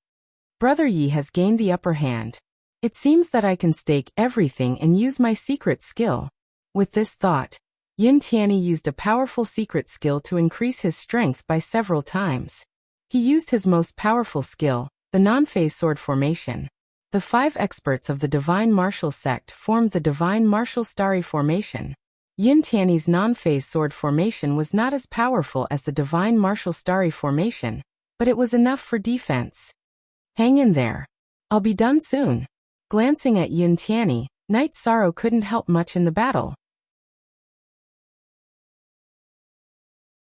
Brother Yi has gained the upper hand. It seems that I can stake everything and use my secret skill. With this thought, Yin Tianyi used a powerful secret skill to increase his strength by several times. He used his most powerful skill, the non-phase sword formation. The 5 experts of the Divine Martial Sect formed the Divine Martial Starry Formation. Yin Tianyi's non-phase sword formation was not as powerful as the Divine Martial Starry Formation, but it was enough for defense. Hang in there. I'll be done soon. Glancing at Yin Tianyi, Knight Sorrow couldn't help much in the battle.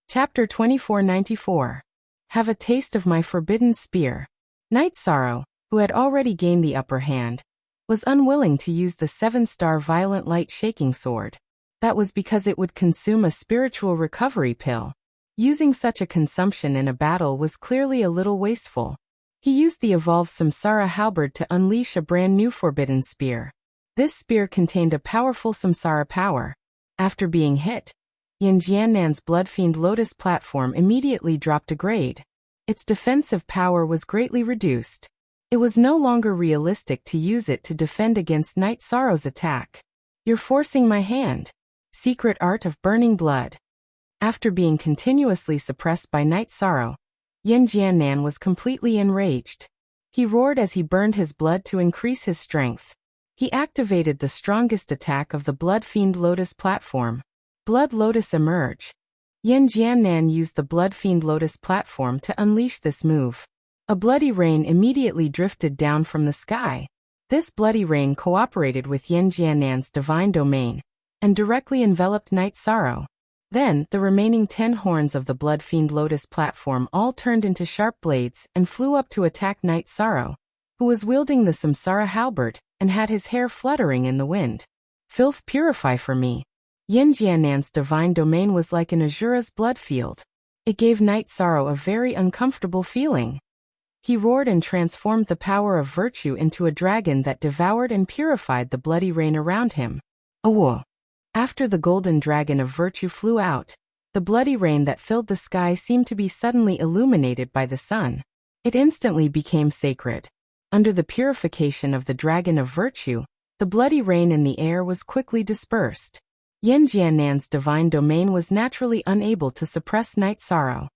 Chapter 2494. Have a taste of my forbidden spear. Knight Sorrow, who had already gained the upper hand, was unwilling to use the 7-star violent light shaking sword. That was because it would consume a spiritual recovery pill. Using such a consumption in a battle was clearly a little wasteful. He used the evolved samsara halberd to unleash a brand new forbidden spear. This spear contained a powerful samsara power. After being hit, Yin Jiannan's blood-fiend lotus platform immediately dropped a grade. Its defensive power was greatly reduced. It was no longer realistic to use it to defend against Knight Sorrow's attack. You're forcing my hand. Secret art of burning blood. After being continuously suppressed by night sorrow, Yin Jiannan was completely enraged. He roared as he burned his blood to increase his strength. He activated the strongest attack of the Blood Fiend Lotus platform. Blood Lotus Emerge. Yin Jiannan used the Blood Fiend Lotus platform to unleash this move. A bloody rain immediately drifted down from the sky. This bloody rain cooperated with Yin Jiannan's divine domain and directly enveloped Night Sorrow. Then, the remaining 10 horns of the Blood Fiend Lotus platform all turned into sharp blades and flew up to attack Night Sorrow, who was wielding the Samsara halberd and had his hair fluttering in the wind. Filth, purify for me. Yin Jiannan's divine domain was like an Azura's blood field. It gave Night Sorrow a very uncomfortable feeling. He roared and transformed the power of virtue into a dragon that devoured and purified the bloody rain around him. Awo! After the golden dragon of virtue flew out, the bloody rain that filled the sky seemed to be suddenly illuminated by the sun. It instantly became sacred. Under the purification of the dragon of virtue, the bloody rain in the air was quickly dispersed. Yin Jiannan's divine domain was naturally unable to suppress Night Sorrow.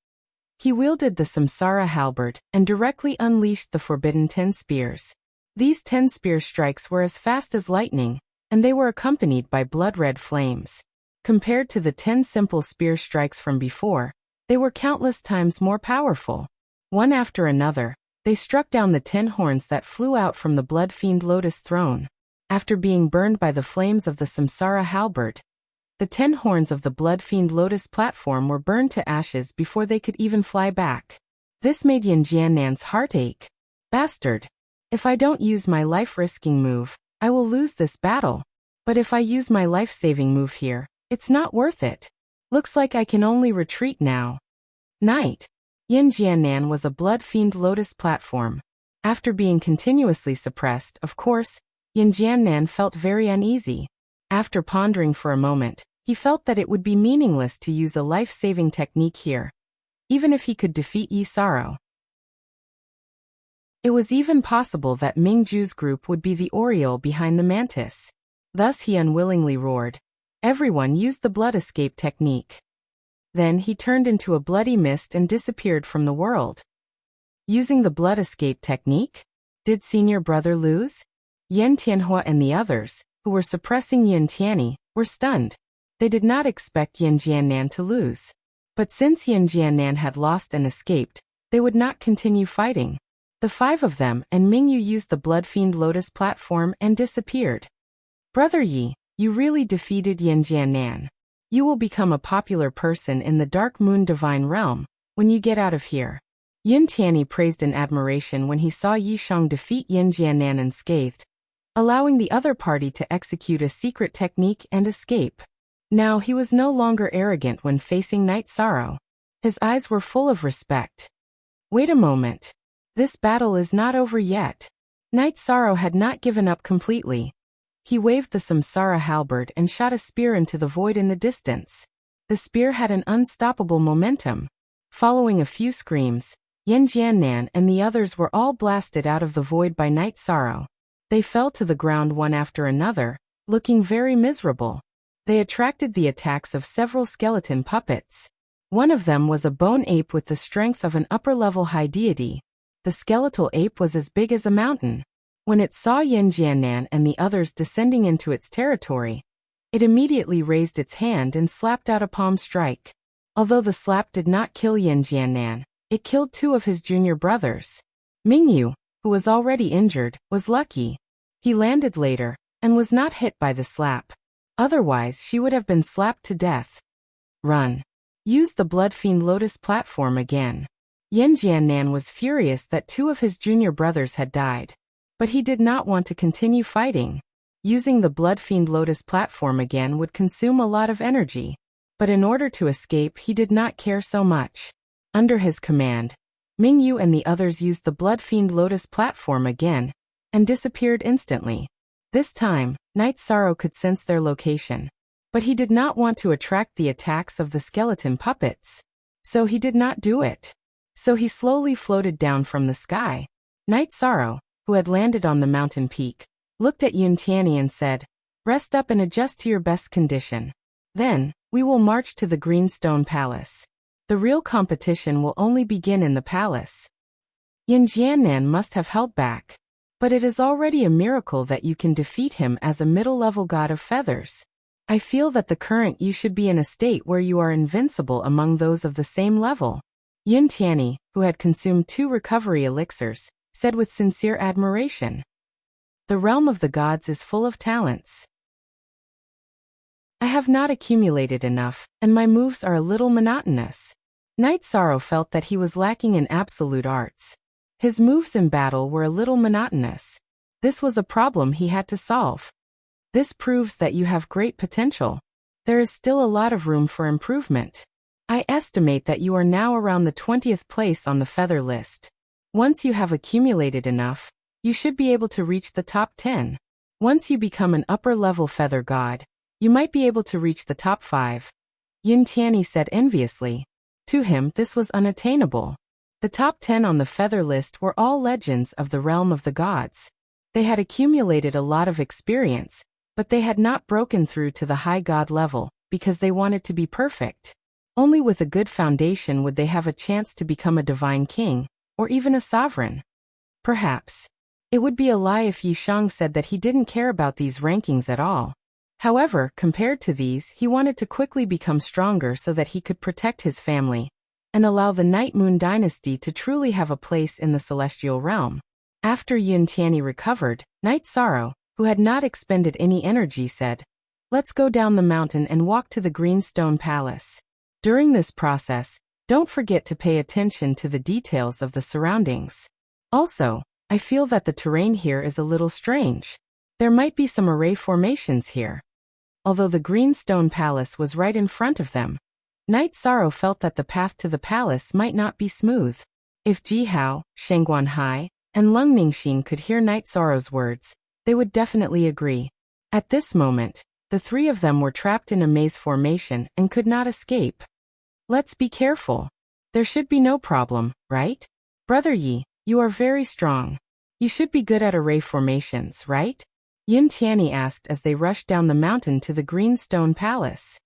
He wielded the Samsara halberd and directly unleashed the forbidden 10 spears. These 10 spear strikes were as fast as lightning, and they were accompanied by blood-red flames. Compared to the 10 simple spear strikes from before, they were countless times more powerful. One after another, they struck down the 10 horns that flew out from the Blood Fiend Lotus throne. After being burned by the flames of the Samsara halberd, the 10 horns of the Blood Fiend Lotus platform were burned to ashes before they could even fly back. This made Yin Jiannan's heart ache. Bastard! If I don't use my life-risking move, I will lose this battle. But if I use my life-saving move here, it's not worth it. Looks like I can only retreat now. Night. Yin Jiannan was a Blood Fiend Lotus platform. After being continuously suppressed, of course, Yin Jiannan felt very uneasy. After pondering for a moment, he felt that it would be meaningless to use a life-saving technique here, even if he could defeat Yi Sorrow. It was even possible that Ming Ju's group would be the aureole behind the mantis. Thus he unwillingly roared. Everyone used the blood escape technique. Then he turned into a bloody mist and disappeared from the world. Using the blood escape technique? Did senior brother lose? Yin Tianhua and the others, who were suppressing Yin Tianyi, were stunned. They did not expect Yin Jiannan to lose. But since Yin Jiannan had lost and escaped, they would not continue fighting. The 5 of them and Ming Yu used the Blood Fiend Lotus platform and disappeared. Brother Yi, you really defeated Yin Jiannan. You will become a popular person in the Dark Moon Divine Realm when you get out of here. Yin Tianyi praised in admiration when he saw Yi Shang defeat Yin Jiannan unscathed, allowing the other party to execute a secret technique and escape. Now he was no longer arrogant when facing Night Sorrow. His eyes were full of respect. Wait a moment. This battle is not over yet. Night Sorrow had not given up completely. He waved the Samsara halberd and shot a spear into the void in the distance. The spear had an unstoppable momentum. Following a few screams, Yin Jiannan and the others were all blasted out of the void by Night Sorrow. They fell to the ground one after another, looking very miserable. They attracted the attacks of several skeleton puppets. One of them was a bone ape with the strength of an upper-level high deity. The skeletal ape was as big as a mountain. When it saw Yin Jiannan and the others descending into its territory, it immediately raised its hand and slapped out a palm strike. Although the slap did not kill Yin Jiannan, it killed 2 of his junior brothers. Ming Yu, who was already injured, was lucky. He landed later and was not hit by the slap. Otherwise, she would have been slapped to death. Run. Use the Blood Fiend Lotus platform again. Yin Jiannan was furious that 2 of his junior brothers had died. But he did not want to continue fighting. Using the Blood Fiend Lotus platform again would consume a lot of energy. But in order to escape, he did not care so much. Under his command, Ming Yu and the others used the Blood Fiend Lotus platform again and disappeared instantly. This time, Night Sorrow could sense their location. But he did not want to attract the attacks of the skeleton puppets. So he did not do it. So he slowly floated down from the sky. Night Sorrow, who had landed on the mountain peak, looked at Yin Tianyi and said, Rest up and adjust to your best condition. Then, we will march to the Greenstone Palace. The real competition will only begin in the palace. Yin Jiannan must have held back. But it is already a miracle that you can defeat him as a middle-level god of feathers. I feel that the current you should be in a state where you are invincible among those of the same level. Yin Tianyi, who had consumed 2 recovery elixirs, said with sincere admiration. The realm of the gods is full of talents. I have not accumulated enough, and my moves are a little monotonous. Knight Sorrow felt that he was lacking in absolute arts. His moves in battle were a little monotonous. This was a problem he had to solve. This proves that you have great potential. There is still a lot of room for improvement. I estimate that you are now around the 20th place on the feather list. Once you have accumulated enough, you should be able to reach the top 10. Once you become an upper-level feather god, you might be able to reach the top 5. Yin Tianyi said enviously. To him, this was unattainable. The top 10 on the feather list were all legends of the realm of the gods. They had accumulated a lot of experience, but they had not broken through to the high god level, because they wanted to be perfect. Only with a good foundation would they have a chance to become a divine king, or even a sovereign. Perhaps. It would be a lie if Yi Shang said that he didn't care about these rankings at all. However, compared to these, he wanted to quickly become stronger so that he could protect his family and allow the Night Moon dynasty to truly have a place in the celestial realm. After Yin Tianyi recovered, Knight Sorrow, who had not expended any energy, said, "Let's go down the mountain and walk to the Greenstone Palace. During this process, don't forget to pay attention to the details of the surroundings. Also, I feel that the terrain here is a little strange. There might be some array formations here." Although the Greenstone Palace was right in front of them, Knight Sorrow felt that the path to the palace might not be smooth. If Ji Hao, Sheng Guanhai, and Lung Ningxin could hear Knight Sorrow's words, they would definitely agree. At this moment, the 3 of them were trapped in a maze formation and could not escape. Let's be careful. There should be no problem, right? Brother Yi, you are very strong. You should be good at array formations, right? Yin Tianyi asked as they rushed down the mountain to the Greenstone Palace.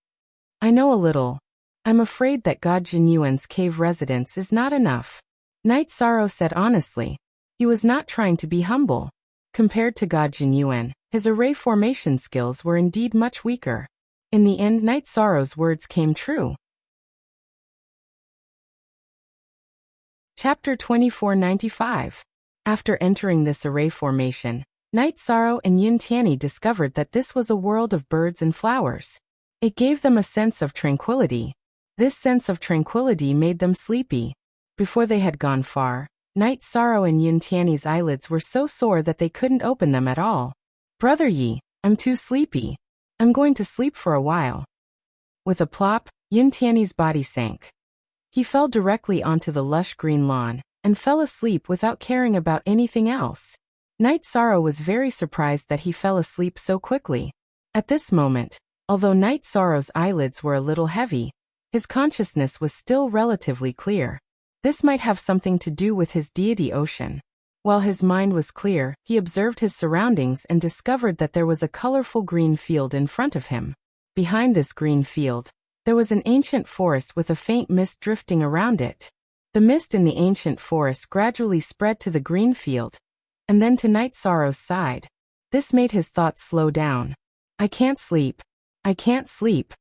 I know a little. I'm afraid that God Jinyuan's cave residence is not enough. Knight Sorrow said honestly. He was not trying to be humble. Compared to God Jinyuan, his array formation skills were indeed much weaker. In the end, Knight Sorrow's words came true. Chapter 2495. After entering this array formation, Knight Sorrow and Yin Tianyi discovered that this was a world of birds and flowers. It gave them a sense of tranquility. This sense of tranquility made them sleepy. Before they had gone far, Knight Sorrow and Yin Tianyi's eyelids were so sore that they couldn't open them at all. Brother Yi, I'm too sleepy. I'm going to sleep for a while. With a plop, Yin Tianyi's body sank. He fell directly onto the lush green lawn and fell asleep without caring about anything else. Knight Sorrow was very surprised that he fell asleep so quickly. At this moment, although Knight Sorrow's eyelids were a little heavy, his consciousness was still relatively clear. This might have something to do with his deity ocean. While his mind was clear, he observed his surroundings and discovered that there was a colorful green field in front of him. Behind this green field, there was an ancient forest with a faint mist drifting around it. The mist in the ancient forest gradually spread to the green field, and then to Knight Sorrow's side. This made his thoughts slow down. I can't sleep. I can't sleep.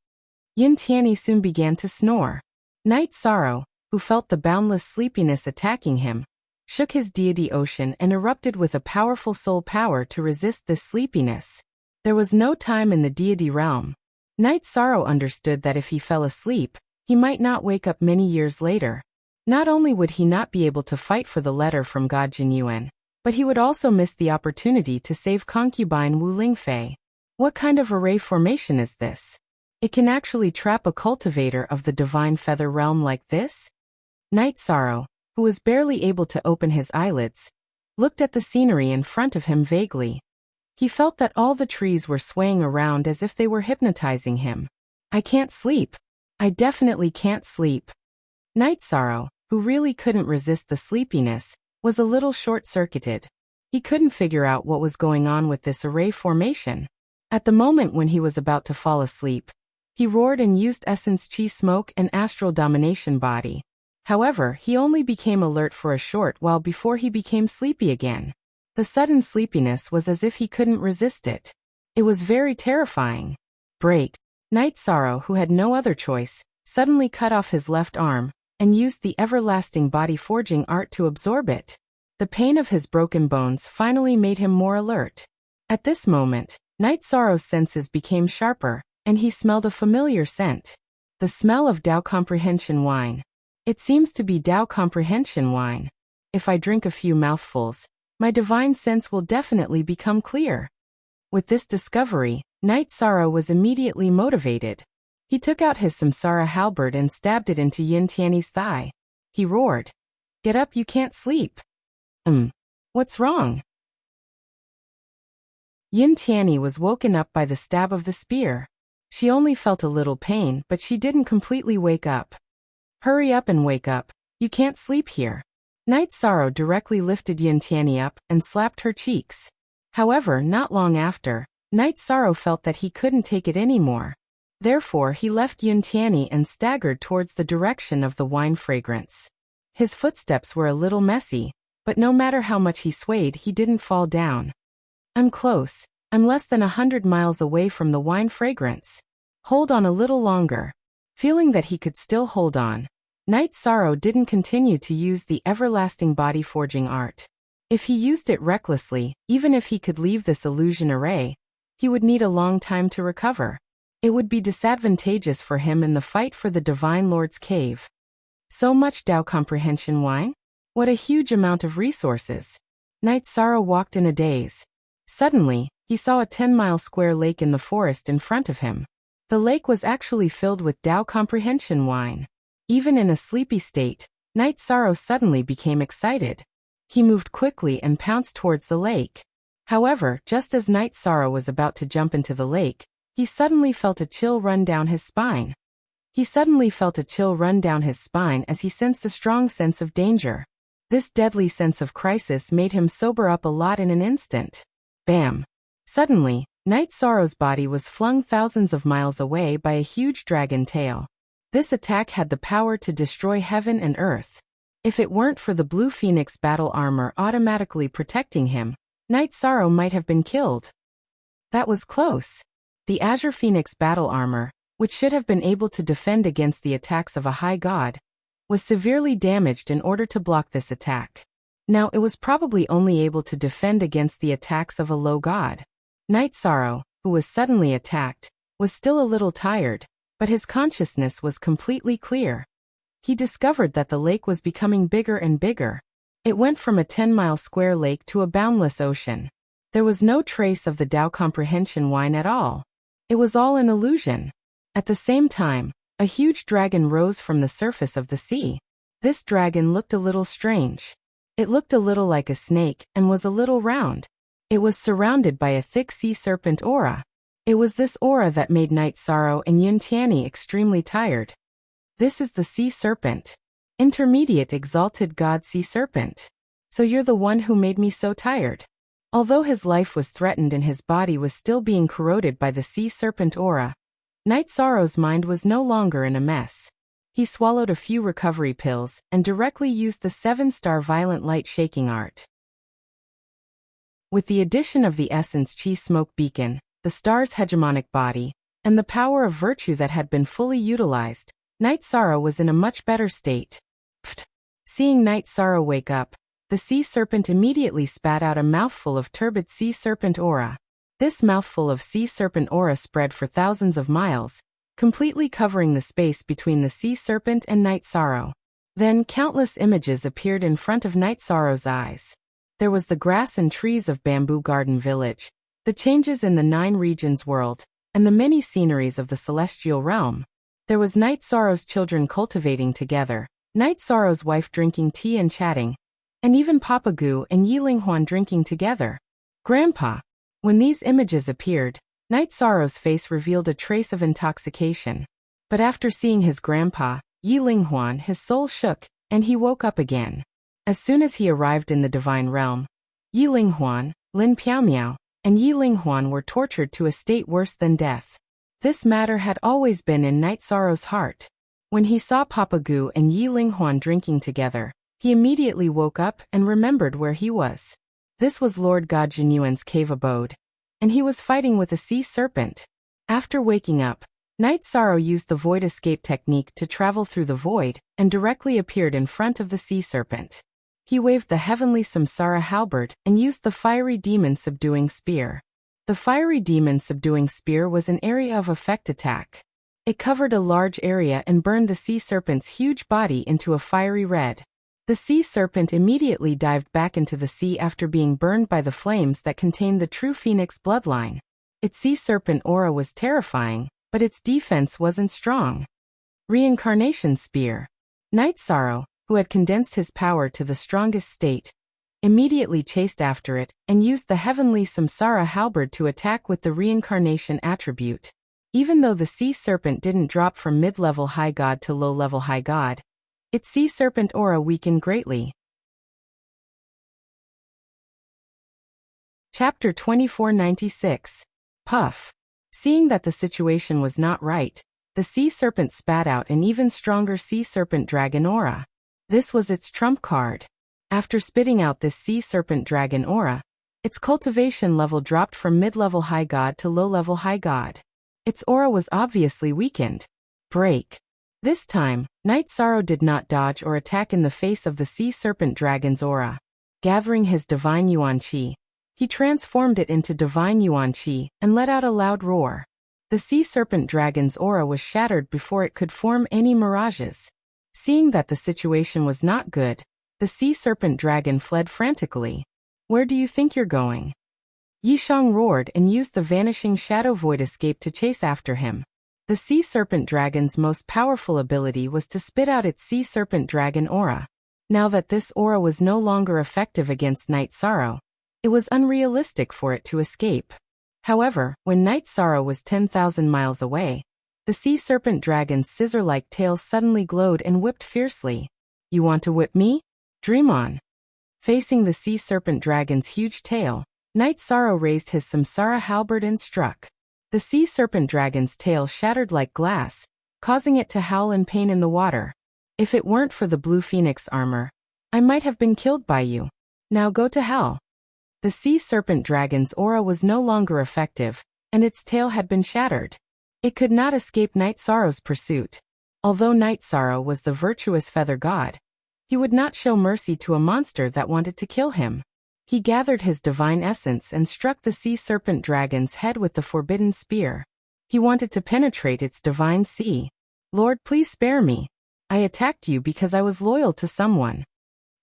Yin Tianyi soon began to snore. Knight Sorrow, who felt the boundless sleepiness attacking him, shook his deity ocean and erupted with a powerful soul power to resist this sleepiness. There was no time in the deity realm. Knight Sorrow understood that if he fell asleep, he might not wake up many years later. Not only would he not be able to fight for the letter from God Jinyuan, but he would also miss the opportunity to save concubine Wu Lingfei. What kind of array formation is this? It can actually trap a cultivator of the divine feather realm like this? Knight Sorrow, who was barely able to open his eyelids, looked at the scenery in front of him vaguely. He felt that all the trees were swaying around as if they were hypnotizing him. I can't sleep. I definitely can't sleep. Knight Sorrow, who really couldn't resist the sleepiness, was a little short-circuited. He couldn't figure out what was going on with this array formation. At the moment when he was about to fall asleep, he roared and used essence chi smoke and astral domination body. However, he only became alert for a short while before he became sleepy again. The sudden sleepiness was as if he couldn't resist it. It was very terrifying. Break. Night Sorrow, who had no other choice, suddenly cut off his left arm and used the everlasting body forging art to absorb it. The pain of his broken bones finally made him more alert. At this moment, Night Sorrow's senses became sharper, and he smelled a familiar scent. The smell of Tao Comprehension wine. It seems to be Tao Comprehension wine. If I drink a few mouthfuls, my divine sense will definitely become clear. With this discovery, Night Sorrow was immediately motivated. He took out his samsara halberd and stabbed it into Yin Tiany's thigh. He roared, "Get up, you can't sleep." What's wrong? Yin Tiany was woken up by the stab of the spear. She only felt a little pain, but she didn't completely wake up. "Hurry up and wake up, you can't sleep here." Night Sorrow directly lifted Yin Tiany up and slapped her cheeks. However, not long after, Night Sorrow felt that he couldn't take it anymore. Therefore, he left Yin Tiany and staggered towards the direction of the wine fragrance. His footsteps were a little messy, but no matter how much he swayed, he didn't fall down. "I'm close. I'm less than 100 miles away from the wine fragrance. Hold on a little longer." Feeling that he could still hold on, Night Sorrow didn't continue to use the everlasting body forging art. If he used it recklessly, even if he could leave this illusion array, he would need a long time to recover. It would be disadvantageous for him in the fight for the Divine Lord's cave. So much Tao Comprehension wine? What a huge amount of resources. Night Sorrow walked in a daze. Suddenly, he saw a 10-mile square lake in the forest in front of him. The lake was actually filled with Tao Comprehension wine. Even in a sleepy state, Night Sorrow suddenly became excited. He moved quickly and pounced towards the lake. However, just as Night Sorrow was about to jump into the lake, he suddenly felt a chill run down his spine. As he sensed a strong sense of danger. This deadly sense of crisis made him sober up a lot in an instant. Bam! Suddenly, Night Sorrow's body was flung thousands of miles away by a huge dragon tail. This attack had the power to destroy heaven and earth. If it weren't for the Blue Phoenix battle armor automatically protecting him, Night Sorrow might have been killed. That was close. The Azure Phoenix battle armor, which should have been able to defend against the attacks of a high god, was severely damaged in order to block this attack. Now it was probably only able to defend against the attacks of a low god. Night Sorrow, who was suddenly attacked, was still a little tired, but his consciousness was completely clear. He discovered that the lake was becoming bigger and bigger. It went from a 10-mile square lake to a boundless ocean. There was no trace of the Tao Comprehension wine at all. It was all an illusion. At the same time, a huge dragon rose from the surface of the sea. This dragon looked a little strange. It looked a little like a snake and was a little round. It was surrounded by a thick sea serpent aura. It was this aura that made Night Sorrow and Yin Tiany extremely tired. "This is the sea serpent. Intermediate exalted god sea serpent. So you're the one who made me so tired." Although his life was threatened and his body was still being corroded by the sea serpent aura, Night Sorrow's mind was no longer in a mess. He swallowed a few recovery pills and directly used the 7-star violent light shaking art. With the addition of the essence chi smoke beacon, the star's hegemonic body, and the power of virtue that had been fully utilized, Night Sorrow was in a much better state. Pfft! Seeing Night Sorrow wake up, the sea serpent immediately spat out a mouthful of turbid sea serpent aura. This mouthful of sea serpent aura spread for thousands of miles, completely covering the space between the sea serpent and Night Sorrow. Then countless images appeared in front of Night Sorrow's eyes. There was the grass and trees of Bamboo Garden Village, the changes in the 9 regions world, and the many sceneries of the celestial realm. There was Night Sorrow's children cultivating together, Night Sorrow's wife drinking tea and chatting, and even Papa Gu and Yiling Huan drinking together. Grandpa! When these images appeared, Night Sorrow's face revealed a trace of intoxication. But after seeing his grandpa, Yiling Huan, his soul shook, and he woke up again. As soon as he arrived in the divine realm, Yiling Huan, Lin Piaomiao, and Yi Linghuan were tortured to a state worse than death. This matter had always been in Night Sorrow's heart. When he saw Papa Gu and Yi Linghuan drinking together, he immediately woke up and remembered where he was. This was Lord God Jinyuan's cave abode, and he was fighting with a sea serpent. After waking up, Night Sorrow used the void escape technique to travel through the void and directly appeared in front of the sea serpent. He waved the heavenly Samsara halberd and used the fiery demon subduing spear. The fiery demon subduing spear was an area of effect attack. It covered a large area and burned the sea serpent's huge body into a fiery red. The sea serpent immediately dived back into the sea after being burned by the flames that contained the true phoenix bloodline. Its sea serpent aura was terrifying, but its defense wasn't strong. Reincarnation Spear. Night Sorrow, who had condensed his power to the strongest state, immediately chased after it and used the heavenly Samsara halberd to attack with the reincarnation attribute. Even though the sea serpent didn't drop from mid-level high god to low-level high god, its sea serpent aura weakened greatly. Chapter 2496. Puff. Seeing that the situation was not right, the sea serpent spat out an even stronger sea serpent dragon aura. This was its trump card. After spitting out this sea serpent dragon aura, its cultivation level dropped from mid-level high god to low-level high god. Its aura was obviously weakened. Break. This time, Night Sorrow did not dodge or attack in the face of the sea serpent dragon's aura. Gathering his divine Yuan Qi, he transformed it into divine Yuan Qi and let out a loud roar. The sea serpent dragon's aura was shattered before it could form any mirages. Seeing that the situation was not good, the sea serpent dragon fled frantically. Where do you think you're going? Yishang roared and used the vanishing shadow void escape to chase after him. The sea serpent dragon's most powerful ability was to spit out its sea serpent dragon aura. Now that this aura was no longer effective against Night Sorrow, it was unrealistic for it to escape. However, when Night Sorrow was 10,000 miles away, the sea serpent dragon's scissor-like tail suddenly glowed and whipped fiercely. You want to whip me? Dream on. Facing the sea serpent dragon's huge tail, Night Sorrow raised his Samsara halberd and struck. The sea serpent dragon's tail shattered like glass, causing it to howl in pain in the water. If it weren't for the blue phoenix armor, I might have been killed by you. Now go to hell. The sea serpent dragon's aura was no longer effective, and its tail had been shattered. It could not escape Night Sorrow's pursuit. Although Night Sorrow was the virtuous feather god, he would not show mercy to a monster that wanted to kill him. He gathered his divine essence and struck the sea serpent dragon's head with the forbidden spear. He wanted to penetrate its divine sea. Lord, please spare me. I attacked you because I was loyal to someone.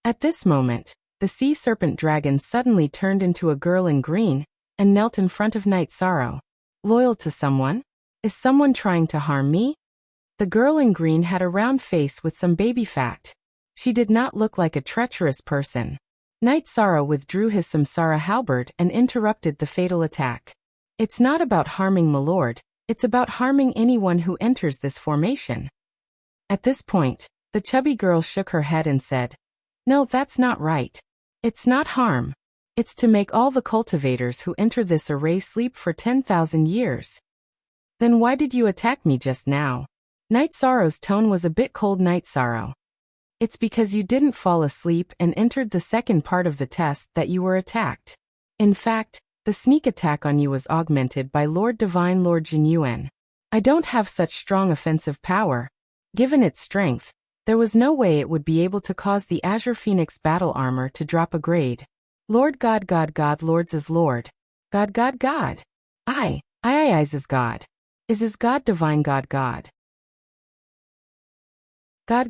At this moment, the sea serpent dragon suddenly turned into a girl in green and knelt in front of Night Sorrow. Loyal to someone? Is someone trying to harm me? The girl in green had a round face with some baby fat. She did not look like a treacherous person. Night Sorrow withdrew his Samsara halberd and interrupted the fatal attack. It's not about harming Milord, it's about harming anyone who enters this formation. At this point, the chubby girl shook her head and said, No, that's not right. It's not harm. It's to make all the cultivators who enter this array sleep for 10,000 years. Then why did you attack me just now? Night Sorrow's tone was a bit cold. Night Sorrow. It's because you didn't fall asleep and entered the second part of the test that you were attacked. In fact, the sneak attack on you was augmented by Lord Divine Lord Jinyuan. I don't have such strong offensive power. Given its strength, there was no way it would be able to cause the Azure Phoenix battle armor to drop a grade. Lord God Lords is Lord. God I is God. Is God Divine God. God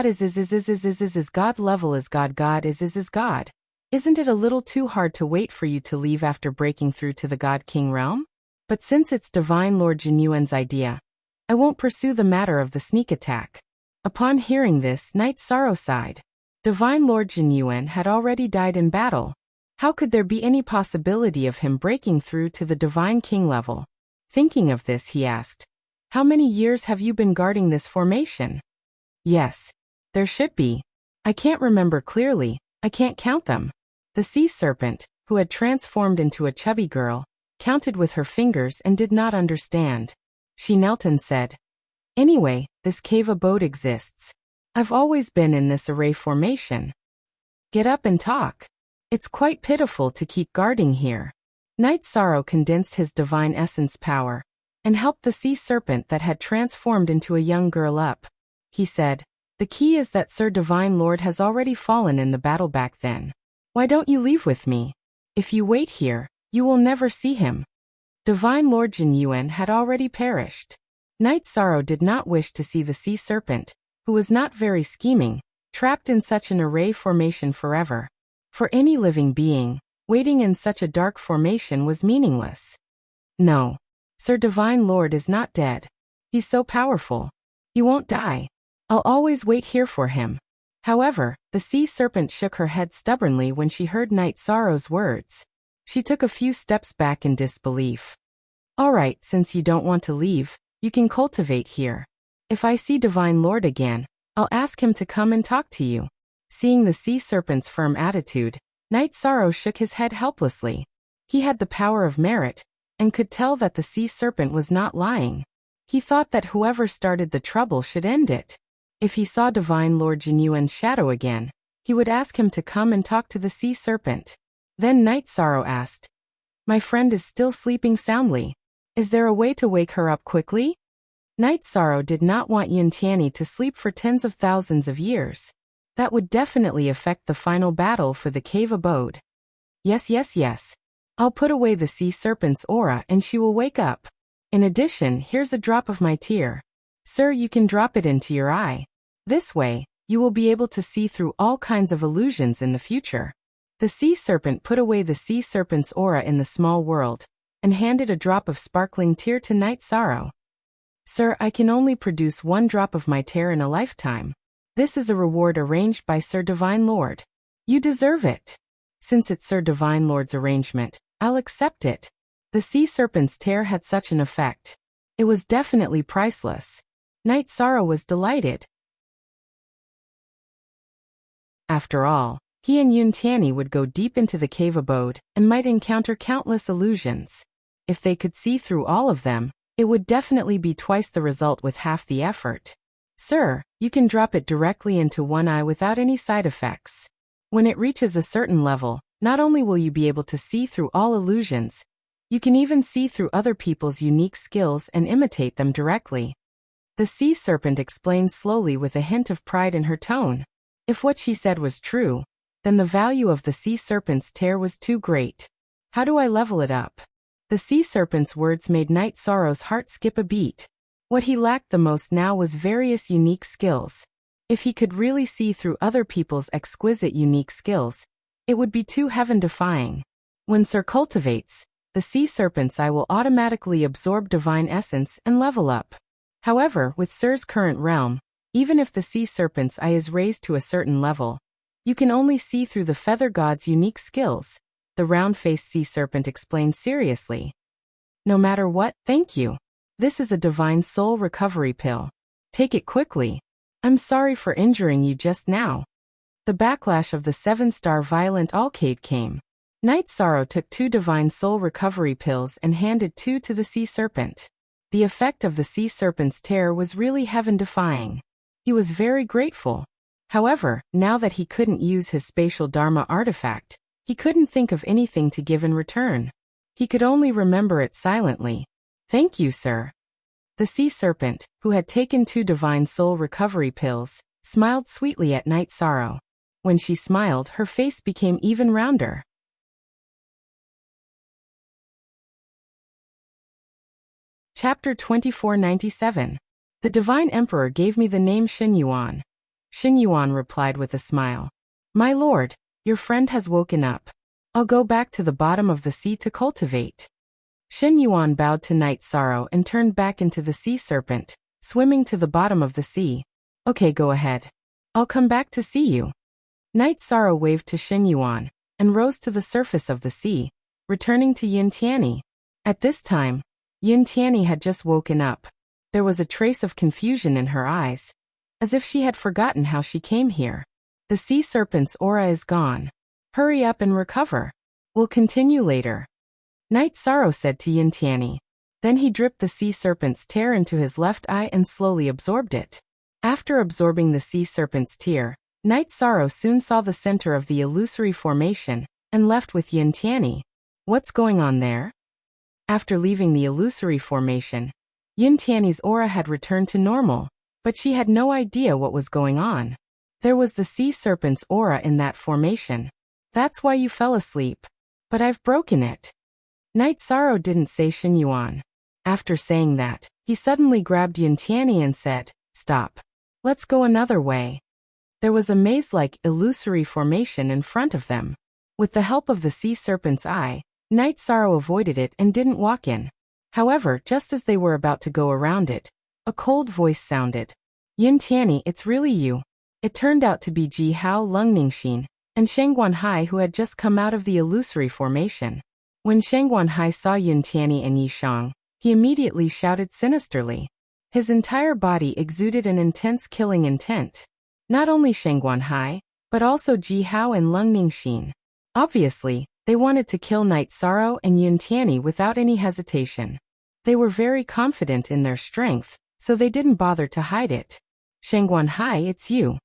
is God level is God is God. Isn't it a little too hard to wait for you to leave after breaking through to the God King realm? But since it's Divine Lord Jinyuan's idea, I won't pursue the matter of the sneak attack. Upon hearing this, Night Sorrow sighed. Divine Lord Jinyuan had already died in battle. How could there be any possibility of him breaking through to the Divine King level? Thinking of this, he asked, How many years have you been guarding this formation? Yes. There should be. I can't remember clearly, I can't count them. The sea serpent, who had transformed into a chubby girl, counted with her fingers and did not understand. She knelt and said, "Anyway, this cave abode exists. I've always been in this array formation. Get up and talk. It's quite pitiful to keep guarding here." Night Sorrow condensed his divine essence power and helped the sea serpent that had transformed into a young girl up. He said, "The key is that Sir Divine Lord has already fallen in the battle back then. Why don't you leave with me? If you wait here, you will never see him." Divine Lord Jin Yuan had already perished. Night Sorrow did not wish to see the sea serpent, who was not very scheming, trapped in such an array formation forever. For any living being, waiting in such a dark formation was meaningless. No. Sir Divine Lord is not dead. He's so powerful. He won't die. I'll always wait here for him. However, the sea serpent shook her head stubbornly when she heard Night Sorrow's words. She took a few steps back in disbelief. "All right, since you don't want to leave, you can cultivate here. If I see Divine Lord again, I'll ask him to come and talk to you." Seeing the sea serpent's firm attitude, Night Sorrow shook his head helplessly. He had the power of merit, and could tell that the sea serpent was not lying. He thought that whoever started the trouble should end it. If he saw Divine Lord Jin Yuan's shadow again, he would ask him to come and talk to the sea serpent. Then Night Sorrow asked, "My friend is still sleeping soundly. Is there a way to wake her up quickly?" Night Sorrow did not want Yun Tianyi to sleep for tens of thousands of years. That would definitely affect the final battle for the cave abode. Yes. I'll put away the sea serpent's aura and she will wake up. In addition, here's a drop of my tear. Sir, you can drop it into your eye. This way, you will be able to see through all kinds of illusions in the future." The sea serpent put away the sea serpent's aura in the small world, and handed a drop of sparkling tear to Night Sorrow. "Sir, I can only produce one drop of my tear in a lifetime. This is a reward arranged by Sir Divine Lord. You deserve it. Since it's Sir Divine Lord's arrangement, I'll accept it." The sea serpent's tear had such an effect. It was definitely priceless. Night Sorrow was delighted. After all, he and Yun Tianyi would go deep into the cave abode and might encounter countless illusions. If they could see through all of them, it would definitely be twice the result with half the effort. "Sir, you can drop it directly into one eye without any side effects. When it reaches a certain level, not only will you be able to see through all illusions, you can even see through other people's unique skills and imitate them directly." The sea serpent explained slowly with a hint of pride in her tone. If what she said was true, then the value of the sea serpent's tear was too great. "How do I level it up?" The sea serpent's words made Night Sorrow's heart skip a beat. What he lacked the most now was various unique skills. If he could really see through other people's exquisite unique skills, it would be too heaven-defying. When Sir cultivates, the sea serpent's eye will automatically absorb divine essence and level up. However, with Sir's current realm, even if the sea serpent's eye is raised to a certain level, you can only see through the feather god's unique skills, the round-faced sea serpent explained seriously. "No matter what, thank you. This is a divine soul recovery pill. Take it quickly. I'm sorry for injuring you just now." The backlash of the 7-star violent alcade came. Night Sorrow took 2 divine soul recovery pills and handed 2 to the sea serpent. The effect of the sea serpent's tear was really heaven-defying. He was very grateful. However, now that he couldn't use his spatial Dharma artifact, he couldn't think of anything to give in return. He could only remember it silently. "Thank you, sir." The sea serpent, who had taken 2 divine soul recovery pills, smiled sweetly at Night Sorrow. When she smiled, her face became even rounder. Chapter 2497. The Divine Emperor gave me the name Xin Yuan. Xin Yuan replied with a smile. "My lord, your friend has woken up. I'll go back to the bottom of the sea to cultivate." Xin Yuan bowed to Night Sorrow and turned back into the sea serpent, swimming to the bottom of the sea. "Okay, go ahead. I'll come back to see you." Night Sorrow waved to Xin Yuan and rose to the surface of the sea, returning to Yun Tianyi. At this time, Yun Tianyi had just woken up. There was a trace of confusion in her eyes, as if she had forgotten how she came here. "The sea serpent's aura is gone. Hurry up and recover." We'll continue later. Night Sorrow said to Yin Tianyi. Then he dripped the sea serpent's tear into his left eye and slowly absorbed it. After absorbing the sea serpent's tear, Night Sorrow soon saw the center of the illusory formation and left with Yin Tianyi. What's going on there? After leaving the illusory formation, Yin Tianyi's aura had returned to normal, but she had no idea what was going on. There was the sea serpent's aura in that formation. That's why you fell asleep. But I've broken it. Night Sorrow didn't say Shen Yuan. After saying that, he suddenly grabbed Yin Tianyi and said, "Stop. Let's go another way." There was a maze-like illusory formation in front of them. With the help of the sea serpent's eye, Night Sorrow avoided it and didn't walk in. However, just as they were about to go around it, a cold voice sounded. "Yin Tianyi, it's really you." It turned out to be Ji Hao, Lung Ningxin, and Sheng Guanhai, who had just come out of the illusory formation. When Sheng Guanhai saw Yin Tianyi and Yi Shang, he immediately shouted sinisterly. His entire body exuded an intense killing intent. Not only Sheng Guanhai, but also Ji Hao and Lung Ningxin. Obviously, they wanted to kill Night Sorrow and Yin Tianyi without any hesitation. They were very confident in their strength, so they didn't bother to hide it. "Sheng Guanhai, it's you."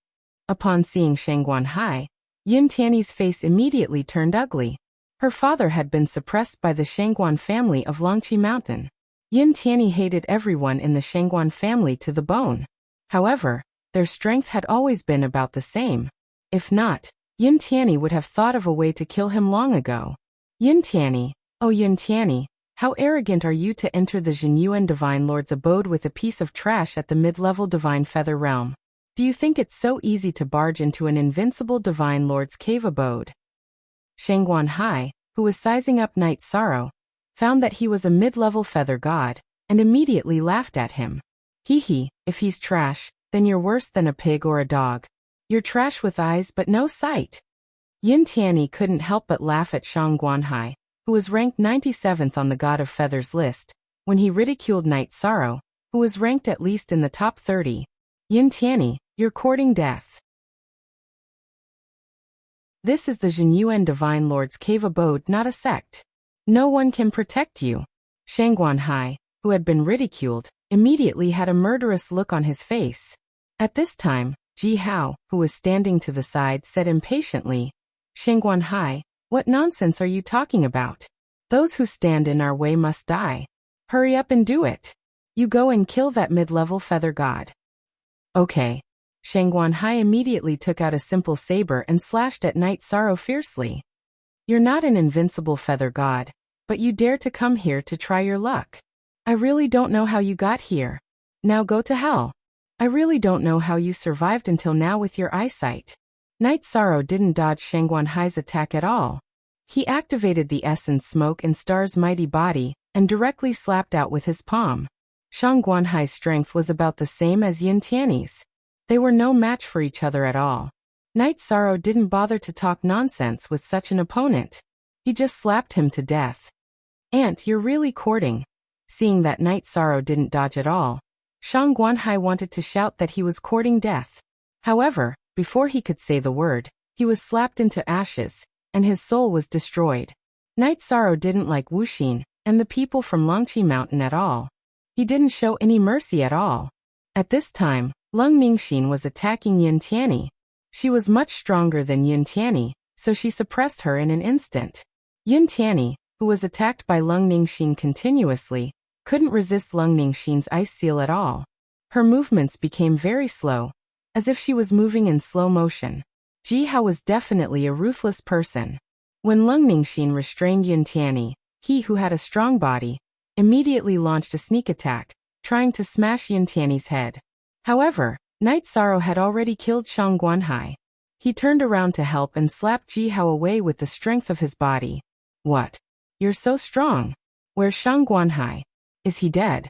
Upon seeing Sheng Guanhai, Yin Tianyi's face immediately turned ugly. Her father had been suppressed by the Shengguan family of Longqi Mountain. Yin Tianyi hated everyone in the Shengguan family to the bone. However, their strength had always been about the same. If not, Yin Tianyi would have thought of a way to kill him long ago. Yin Tianyi, oh Yin Tianyi, how arrogant are you to enter the Zhenyuan Divine Lord's abode with a piece of trash at the mid-level Divine Feather Realm? Do you think it's so easy to barge into an invincible Divine Lord's cave abode? Sheng Guanhai, who was sizing up Night Sorrow, found that he was a mid-level feather god, and immediately laughed at him. Hee, if he's trash, then you're worse than a pig or a dog. You're trash with eyes but no sight. Yin Tianyi couldn't help but laugh at Sheng Guanhai, who was ranked 97th on the God of Feathers list, when he ridiculed Night Sorrow, who was ranked at least in the top 30. Yin Tianyi, you're courting death. This is the Zhenyuan Divine Lord's cave abode, not a sect. No one can protect you. Sheng Guanhai, who had been ridiculed, immediately had a murderous look on his face. At this time, Ji Hao, who was standing to the side, said impatiently, "Sheng Guanhai, what nonsense are you talking about? Those who stand in our way must die. Hurry up and do it. You go and kill that mid-level feather god." Okay. Sheng Guanhai immediately took out a simple saber and slashed at Night Sorrow fiercely. "You're not an invincible feather god, but you dare to come here to try your luck. I really don't know how you got here. Now go to hell. I really don't know how you survived until now with your eyesight." Night Sorrow didn't dodge Sheng Guanhai's attack at all. He activated the essence smoke in Star's mighty body and directly slapped out with his palm. Sheng Guanhai's strength was about the same as Yin Tianyi's. They were no match for each other at all. Night Sorrow didn't bother to talk nonsense with such an opponent. He just slapped him to death. "Aunt, you're really courting." Seeing that Night Sorrow didn't dodge at all, Sheng Guanhai wanted to shout that he was courting death. However, before he could say the word, he was slapped into ashes, and his soul was destroyed. Night Sorrow didn't like Wu Xin and the people from Longqi Mountain at all. He didn't show any mercy at all. At this time, Lung Ningxin was attacking Yin Tianyi. She was much stronger than Yin Tianyi, so she suppressed her in an instant. Yin Tianyi, who was attacked by Lung Ningxin continuously, couldn't resist Lung Ningxin's ice seal at all. Her movements became very slow, as if she was moving in slow motion. Ji Hao was definitely a ruthless person. When Lung Ningxin restrained Yin Tianyi, he, who had a strong body, immediately launched a sneak attack, trying to smash Yin Tianyi's head. However, Night Sorrow had already killed Sheng Guanhai. He turned around to help and slapped Ji Hao away with the strength of his body. "What? You're so strong. Where's Sheng Guanhai? Is he dead?"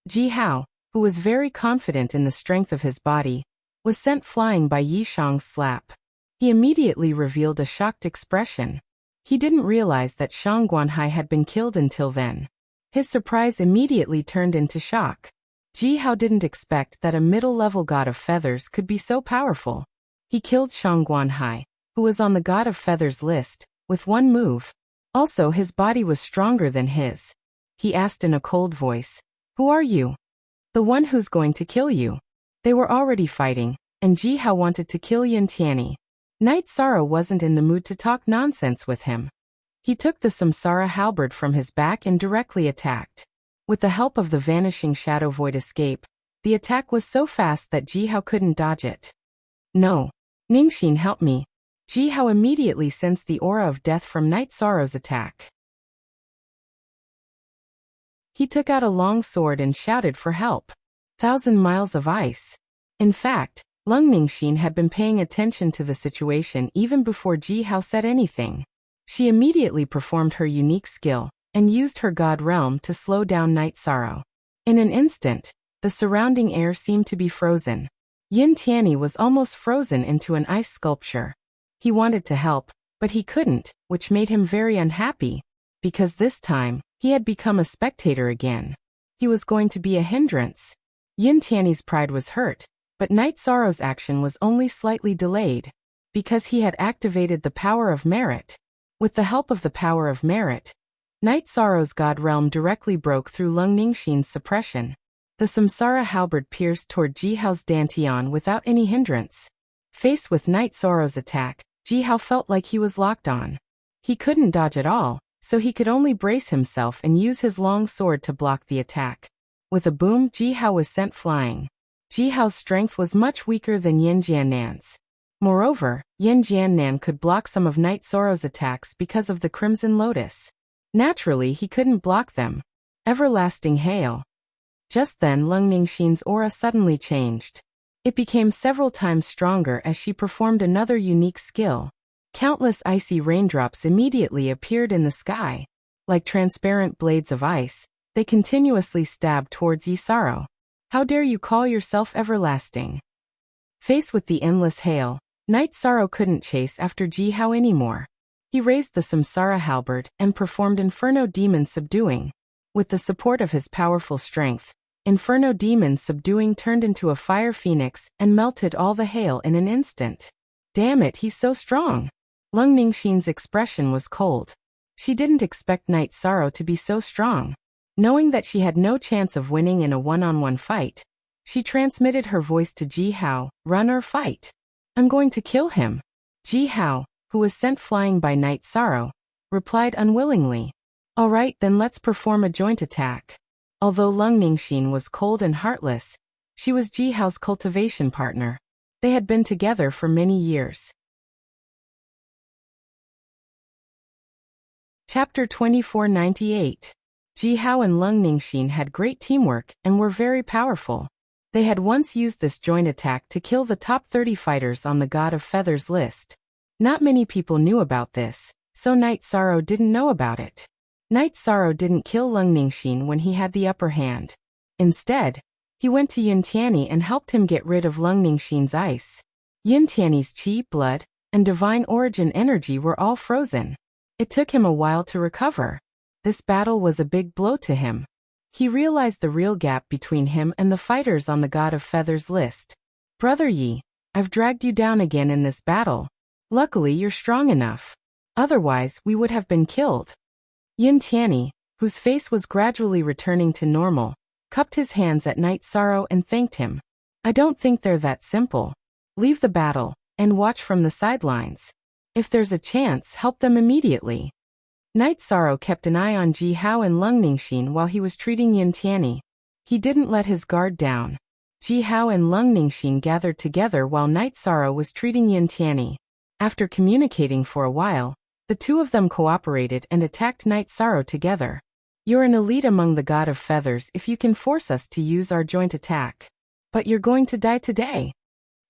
Ji Hao, who was very confident in the strength of his body, was sent flying by Yi Shang's slap. He immediately revealed a shocked expression. He didn't realize that Sheng Guanhai had been killed until then. His surprise immediately turned into shock. Ji Hao didn't expect that a middle-level god of feathers could be so powerful. He killed Sheng Guanhai, who was on the god of feathers list, with one move. Also, his body was stronger than his. He asked in a cold voice, "Who are you?" "The one who's going to kill you." They were already fighting, and Ji Hao wanted to kill Yin Tianyi. Night Sorrow wasn't in the mood to talk nonsense with him. He took the Samsara halberd from his back and directly attacked. With the help of the vanishing shadow void escape, the attack was so fast that Ji Hao couldn't dodge it. "No. Ningxin, help me." Ji Hao immediately sensed the aura of death from Night Sorrow's attack. He took out a long sword and shouted for help. 1,000 miles of ice. In fact, Lung Ningxin had been paying attention to the situation even before Ji Hao said anything. She immediately performed her unique skill and used her god realm to slow down Night Sorrow. In an instant, the surrounding air seemed to be frozen. Yin Tianyi was almost frozen into an ice sculpture. He wanted to help, but he couldn't, which made him very unhappy, because this time, he had become a spectator again. He was going to be a hindrance. Yin Tianyi's pride was hurt, but Night Sorrow's action was only slightly delayed, because he had activated the power of merit. With the help of the power of merit, Night Sorrow's god realm directly broke through Lung Ningxin's suppression. The Samsara halberd pierced toward Ji Hao's dantian without any hindrance. Faced with Night Sorrow's attack, Ji Hao felt like he was locked on. He couldn't dodge at all, so he could only brace himself and use his long sword to block the attack. With a boom, Ji Hao was sent flying. Ji Hao's strength was much weaker than Yin Jiannan's. Moreover, Yin Jiannan could block some of Night Sorrow's attacks because of the Crimson Lotus. Naturally, he couldn't block them. Everlasting Hail. Just then Lung Ningxin's aura suddenly changed. It became several times stronger as she performed another unique skill. Countless icy raindrops immediately appeared in the sky. Like transparent blades of ice, they continuously stabbed towards Yi Sorrow. "How dare you call yourself everlasting?" Faced with the endless hail, Night Sorrow couldn't chase after Ji Hao anymore. He raised the Samsara halberd and performed Inferno Demon Subduing. With the support of his powerful strength, Inferno Demon Subduing turned into a fire phoenix and melted all the hail in an instant. "Damn it, he's so strong." Lung Ningxin's expression was cold. She didn't expect Night Sorrow to be so strong. Knowing that she had no chance of winning in a one-on-one fight, she transmitted her voice to Ji Hao, "Run or fight. I'm going to kill him." Ji Hao, who was sent flying by Night Sorrow, replied unwillingly. "All right, then let's perform a joint attack." Although Lung Ningxin was cold and heartless, she was Ji Hao's cultivation partner. They had been together for many years. Chapter 2498. Ji Hao and Lung Ningxin had great teamwork and were very powerful. They had once used this joint attack to kill the top 30 fighters on the God of Feathers list. Not many people knew about this, so Night Sorrow didn't know about it. Night Sorrow didn't kill Lung Ningxin when he had the upper hand. Instead, he went to Yin Tianyi and helped him get rid of Lung Ningxin's ice. Yin Tianyi's qi, blood, and divine origin energy were all frozen. It took him a while to recover. This battle was a big blow to him. He realized the real gap between him and the fighters on the God of Feathers list. "Brother Yi, I've dragged you down again in this battle. Luckily you're strong enough. Otherwise, we would have been killed." Yin Tianyi, whose face was gradually returning to normal, cupped his hands at Night Sorrow and thanked him. "I don't think they're that simple. Leave the battle, and watch from the sidelines. If there's a chance, help them immediately." Night Sorrow kept an eye on Ji Hao and Lung Ningxin while he was treating Yin Tianyi. He didn't let his guard down. Ji Hao and Lung Ningxin gathered together while Night Sorrow was treating Yin Tianyi. After communicating for a while, the two of them cooperated and attacked Night Sorrow together. "You're an elite among the God of Feathers if you can force us to use our joint attack. But you're going to die today."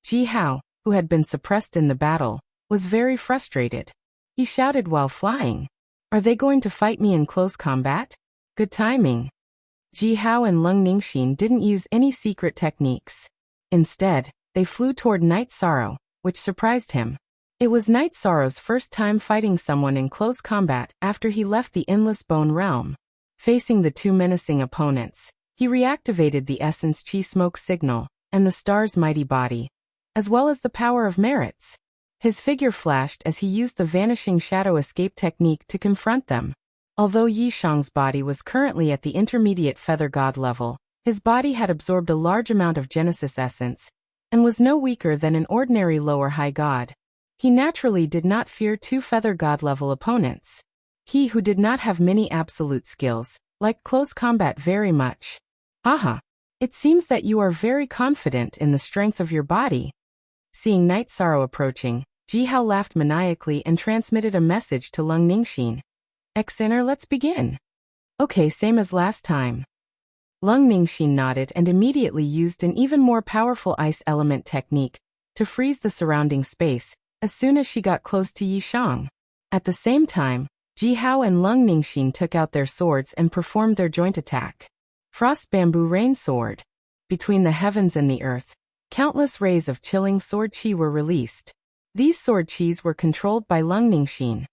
Ji Hao, who had been suppressed in the battle, was very frustrated. He shouted while flying, "Are they going to fight me in close combat? Good timing." Ji Hao and Lung Ningxin didn't use any secret techniques. Instead, they flew toward Night Sorrow, which surprised him. It was Night Sorrow's first time fighting someone in close combat after he left the Endless Bone Realm. Facing the two menacing opponents, he reactivated the Essence Chi Smoke Signal and the Star's Mighty Body, as well as the power of merits. His figure flashed as he used the vanishing shadow escape technique to confront them. Although Yi Shang's body was currently at the intermediate feather god level, his body had absorbed a large amount of Genesis essence, and was no weaker than an ordinary lower high god. He naturally did not fear two feather god level opponents. He who did not have many absolute skills, liked close combat very much. Aha! It seems that you are very confident in the strength of your body. Seeing Night Sorrow approaching, Ji Hao laughed maniacally and transmitted a message to Lung Ningxin. "Ex-inner, let's begin." "Okay, same as last time." Lung Ningxin nodded and immediately used an even more powerful ice element technique to freeze the surrounding space as soon as she got close to Yi Shang. At the same time, Ji Hao and Lung Ningxin took out their swords and performed their joint attack. Frost Bamboo Rain Sword. Between the heavens and the earth, countless rays of chilling sword chi were released. These sword chis were controlled by Lung Ningxin.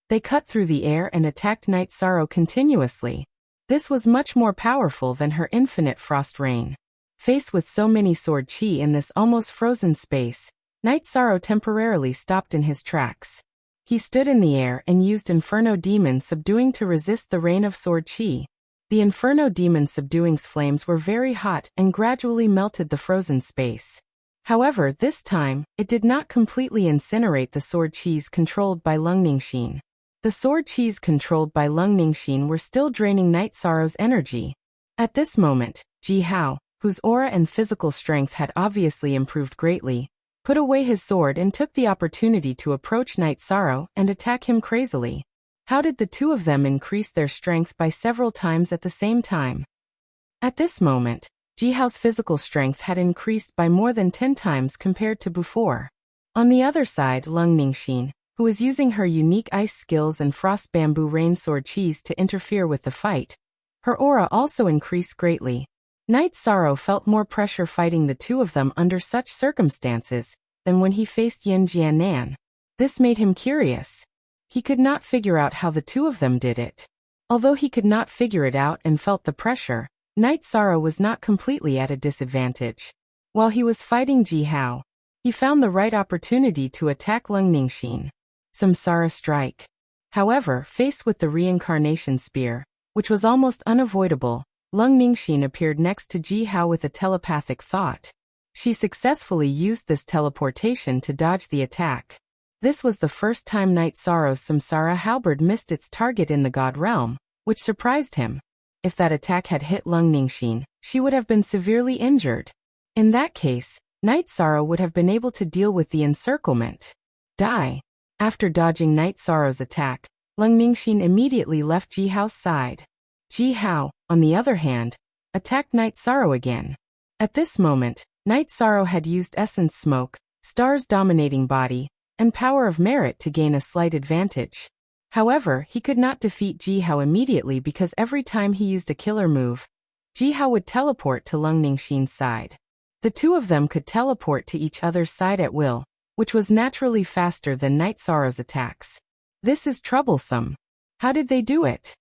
They cut through the air and attacked Night Sorrow continuously. This was much more powerful than her infinite frost rain. Faced with so many sword chi in this almost frozen space, Night Sorrow temporarily stopped in his tracks. He stood in the air and used Inferno Demon Subduing to resist the rain of sword chi. The Inferno Demon Subduing's flames were very hot and gradually melted the frozen space. However, this time, it did not completely incinerate the sword chis controlled by Lung Ningxin. The sword chis controlled by Lung Ningxin were still draining Night Sorrow's energy. At this moment, Ji Hao, whose aura and physical strength had obviously improved greatly, put away his sword and took the opportunity to approach Night Sorrow and attack him crazily. How did the two of them increase their strength by several times at the same time? At this moment, Ji Hao's physical strength had increased by more than 10 times compared to before. On the other side, Lung Ningxin, who was using her unique ice skills and Frost Bamboo Rain Sword chis to interfere with the fight, her aura also increased greatly. Night Sorrow felt more pressure fighting the two of them under such circumstances than when he faced Yin Jiannan. This made him curious. He could not figure out how the two of them did it. Although he could not figure it out and felt the pressure, Night Sorrow was not completely at a disadvantage. While he was fighting Ji Hao, he found the right opportunity to attack Lung Ningxin. Samsara Strike. However, faced with the Reincarnation Spear, which was almost unavoidable, Lung Ningxin appeared next to Ji Hao with a telepathic thought. She successfully used this teleportation to dodge the attack. This was the first time Night Sorrow's Samsara Halberd missed its target in the God Realm, which surprised him. If that attack had hit Lung Ningxin, she would have been severely injured. In that case, Night Sorrow would have been able to deal with the encirclement. Die. After dodging Night Sorrow's attack, Lung Ningxin immediately left Ji Hao's side. Ji Hao, on the other hand, attacked Night Sorrow again. At this moment, Night Sorrow had used Essence Smoke, Star's dominating body, and Power of Merit to gain a slight advantage. However, he could not defeat Ji Hao immediately because every time he used a killer move, Ji Hao would teleport to Lung Ningxin's side. The two of them could teleport to each other's side at will, which was naturally faster than Night Sorrow's attacks. This is troublesome. How did they do it?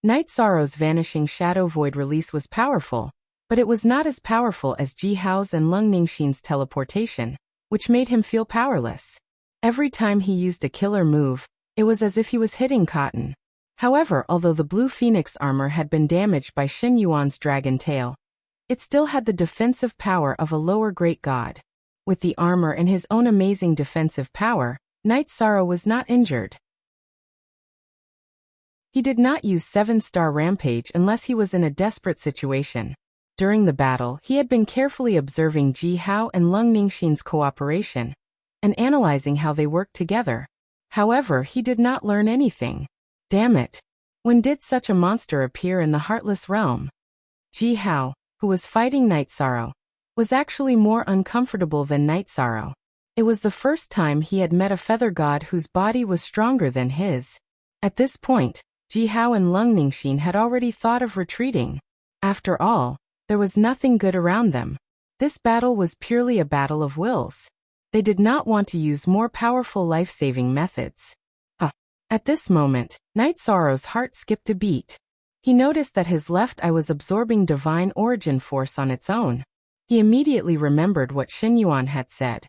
Night Sorrow's Vanishing Shadow Void release was powerful, but it was not as powerful as Ji Hao's and Lung Ningxin's teleportation, which made him feel powerless. Every time he used a killer move, it was as if he was hitting cotton. However, although the Blue Phoenix armor had been damaged by Xin Yuan's dragon tail, it still had the defensive power of a lower great god. With the armor and his own amazing defensive power, Night Sorrow was not injured. He did not use 7-star Rampage unless he was in a desperate situation. During the battle, he had been carefully observing Ji Hao and Lung Ningxin's cooperation, and analyzing how they worked together. However, he did not learn anything. Damn it. When did such a monster appear in the Heartless Realm? Ji Hao, who was fighting Night Sorrow, was actually more uncomfortable than Night Sorrow. It was the first time he had met a feather god whose body was stronger than his. At this point, Ji Hao and Lung Ningxin had already thought of retreating. After all, there was nothing good around them. This battle was purely a battle of wills. They did not want to use more powerful life-saving methods. At this moment, Night Sorrow's heart skipped a beat. He noticed that his left eye was absorbing divine origin force on its own. He immediately remembered what Xin Yuan had said.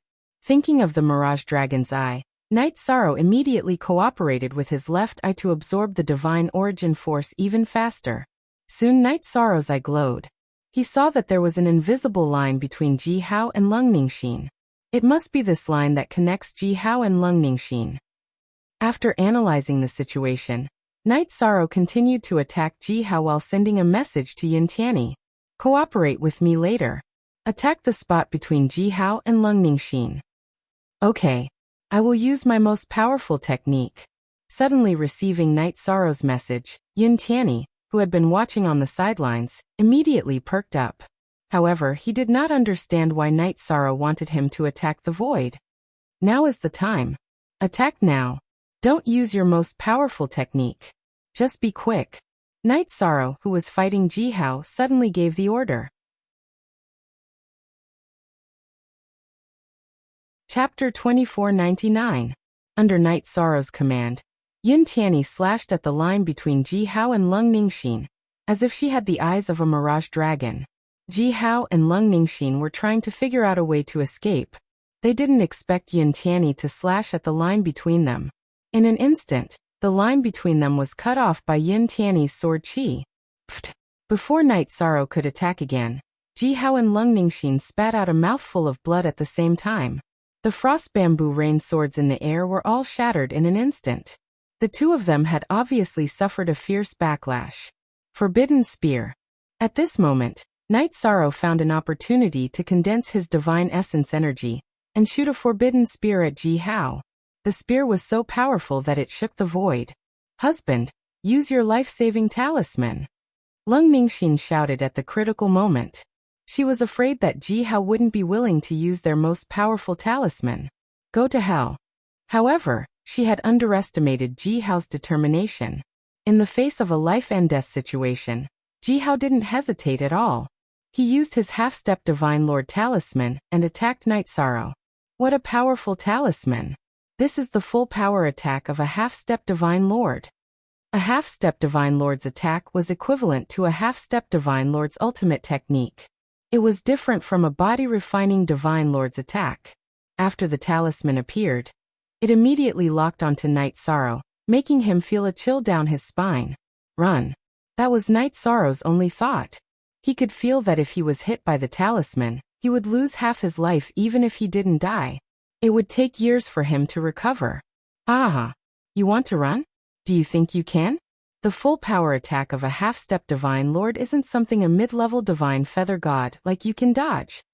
Thinking of the Mirage Dragon's eye, Night Sorrow immediately cooperated with his left eye to absorb the divine origin force even faster. Soon Night Sorrow's eye glowed. He saw that there was an invisible line between Ji Hao and Lung Ningxin. It must be this line that connects Ji Hao and Lung Ningxin. After analyzing the situation, Night Sorrow continued to attack Ji Hao while sending a message to Yin Tianyi. Cooperate with me later. Attack the spot between Ji Hao and Lung Ningxin. Okay. I will use my most powerful technique. Suddenly receiving Night Sorrow's message, Yin Tianyi, who had been watching on the sidelines, immediately perked up. However, he did not understand why Night Sorrow wanted him to attack the void. Now is the time. Attack now. Don't use your most powerful technique. Just be quick. Night Sorrow, who was fighting Ji Hao, suddenly gave the order. Chapter 2499. Under Night Sorrow's command, Yin Tianyi slashed at the line between Ji Hao and Lung Ningxin, as if she had the eyes of a mirage dragon. Ji Hao and Lung Ningxin were trying to figure out a way to escape. They didn't expect Yin Tianyi to slash at the line between them. In an instant, the line between them was cut off by Yin Tianyi's sword qi. Pfft. Before Night Sorrow could attack again, Ji Hao and Lung Ningxin spat out a mouthful of blood at the same time. The frost bamboo rain swords in the air were all shattered in an instant. The two of them had obviously suffered a fierce backlash. Forbidden Spear. At this moment, Night Sorrow found an opportunity to condense his divine essence energy and shoot a forbidden spear at Ji Hao. The spear was so powerful that it shook the void. Husband, use your life-saving talisman. Lung Ningxin shouted at the critical moment. She was afraid that Ji Hao wouldn't be willing to use their most powerful talisman. Go to hell. However, she had underestimated Ji Hao's determination. In the face of a life-and-death situation, Ji Hao didn't hesitate at all. He used his half-step Divine Lord talisman and attacked Night Sorrow. What a powerful talisman! This is the full power attack of a half-step Divine Lord. A half-step Divine Lord's attack was equivalent to a half-step Divine Lord's ultimate technique. It was different from a body-refining Divine Lord's attack. After the talisman appeared, it immediately locked onto Night Sorrow, making him feel a chill down his spine. Run. That was Night Sorrow's only thought. He could feel that if he was hit by the talisman, he would lose half his life even if he didn't die. It would take years for him to recover. Aha! You want to run? Do you think you can? The full power attack of a half-step Divine Lord isn't something a mid-level Divine Feather God like you can dodge.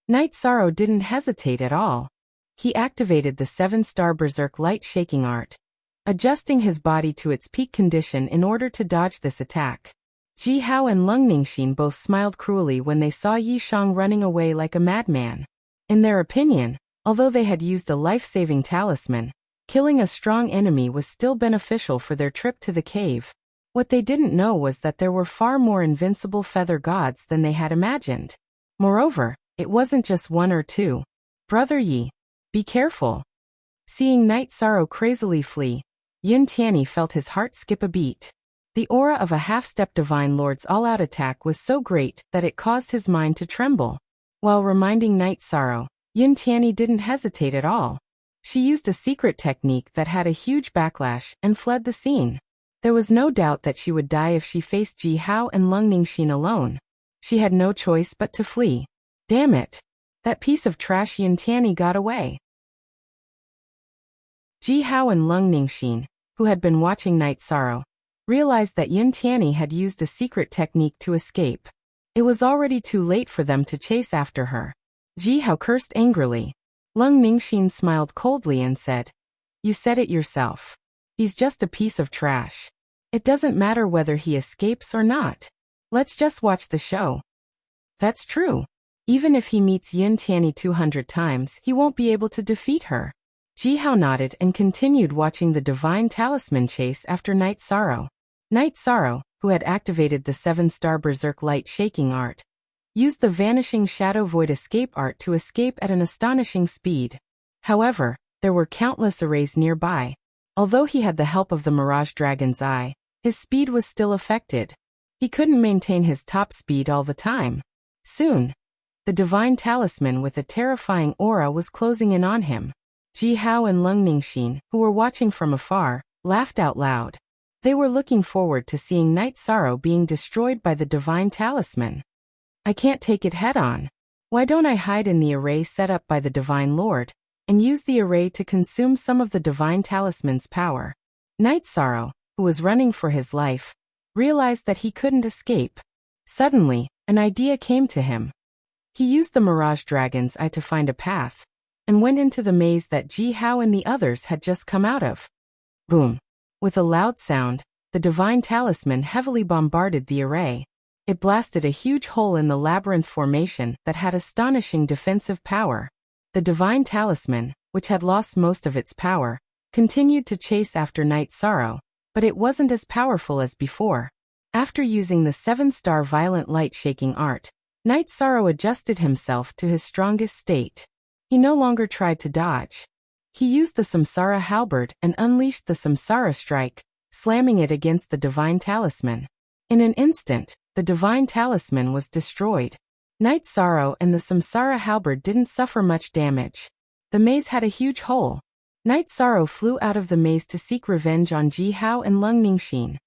Night Sorrow didn't hesitate at all. He activated the 7-star Berserk Light Shaking Art, adjusting his body to its peak condition in order to dodge this attack. Ji Hao and Lung Ningxin both smiled cruelly when they saw Yi Shang running away like a madman. In their opinion, although they had used a life-saving talisman, killing a strong enemy was still beneficial for their trip to the cave. What they didn't know was that there were far more invincible feather gods than they had imagined. Moreover, it wasn't just one or two. Brother Yi, be careful. Seeing Night Sorrow crazily flee, Yin Tianyi felt his heart skip a beat. The aura of a half-step Divine Lord's all-out attack was so great that it caused his mind to tremble. While reminding Night Sorrow, Yin Tianyi didn't hesitate at all. She used a secret technique that had a huge backlash and fled the scene. There was no doubt that she would die if she faced Ji Hao and Lung Ningxin alone. She had no choice but to flee. Damn it! That piece of trash Yin Tianyi got away. Ji Hao and Lung Ningxin, who had been watching Night Sorrow, realized that Yin Tianyi had used a secret technique to escape. It was already too late for them to chase after her. Ji Hao cursed angrily. Lung Ningxin smiled coldly and said, "You said it yourself. He's just a piece of trash. It doesn't matter whether he escapes or not. Let's just watch the show." That's true. Even if he meets Yin Tianyi 200 times, he won't be able to defeat her. Ji Hao nodded and continued watching the divine talisman chase after Night Sorrow. Night Sorrow, who had activated the 7-star Berserk Light Shaking Art, used the Vanishing Shadow Void Escape Art to escape at an astonishing speed. However, there were countless arrays nearby. Although he had the help of the Mirage Dragon's Eye, his speed was still affected. He couldn't maintain his top speed all the time. Soon, The divine talisman with a terrifying aura was closing in on him. Ji Hao and Lung Ningxin, who were watching from afar, laughed out loud. They were looking forward to seeing Night Sorrow being destroyed by the divine talisman. I can't take it head-on. Why don't I hide in the array set up by the Divine Lord, and use the array to consume some of the divine talisman's power? Night Sorrow, who was running for his life, realized that he couldn't escape. Suddenly, an idea came to him. He used the Mirage Dragon's Eye to find a path, and went into the maze that Ji Hao and the others had just come out of. Boom! With a loud sound, the divine talisman heavily bombarded the array. It blasted a huge hole in the labyrinth formation that had astonishing defensive power. The divine talisman, which had lost most of its power, continued to chase after Night Sorrow, but it wasn't as powerful as before. After using the 7-star violent light-shaking art, Night Sorrow adjusted himself to his strongest state. He no longer tried to dodge. He used the Samsara halberd and unleashed the Samsara strike, slamming it against the divine talisman. In an instant, the divine talisman was destroyed. Night Sorrow and the Samsara halberd didn't suffer much damage. The maze had a huge hole. Night Sorrow flew out of the maze to seek revenge on Ji Hao and Lung Ningxin.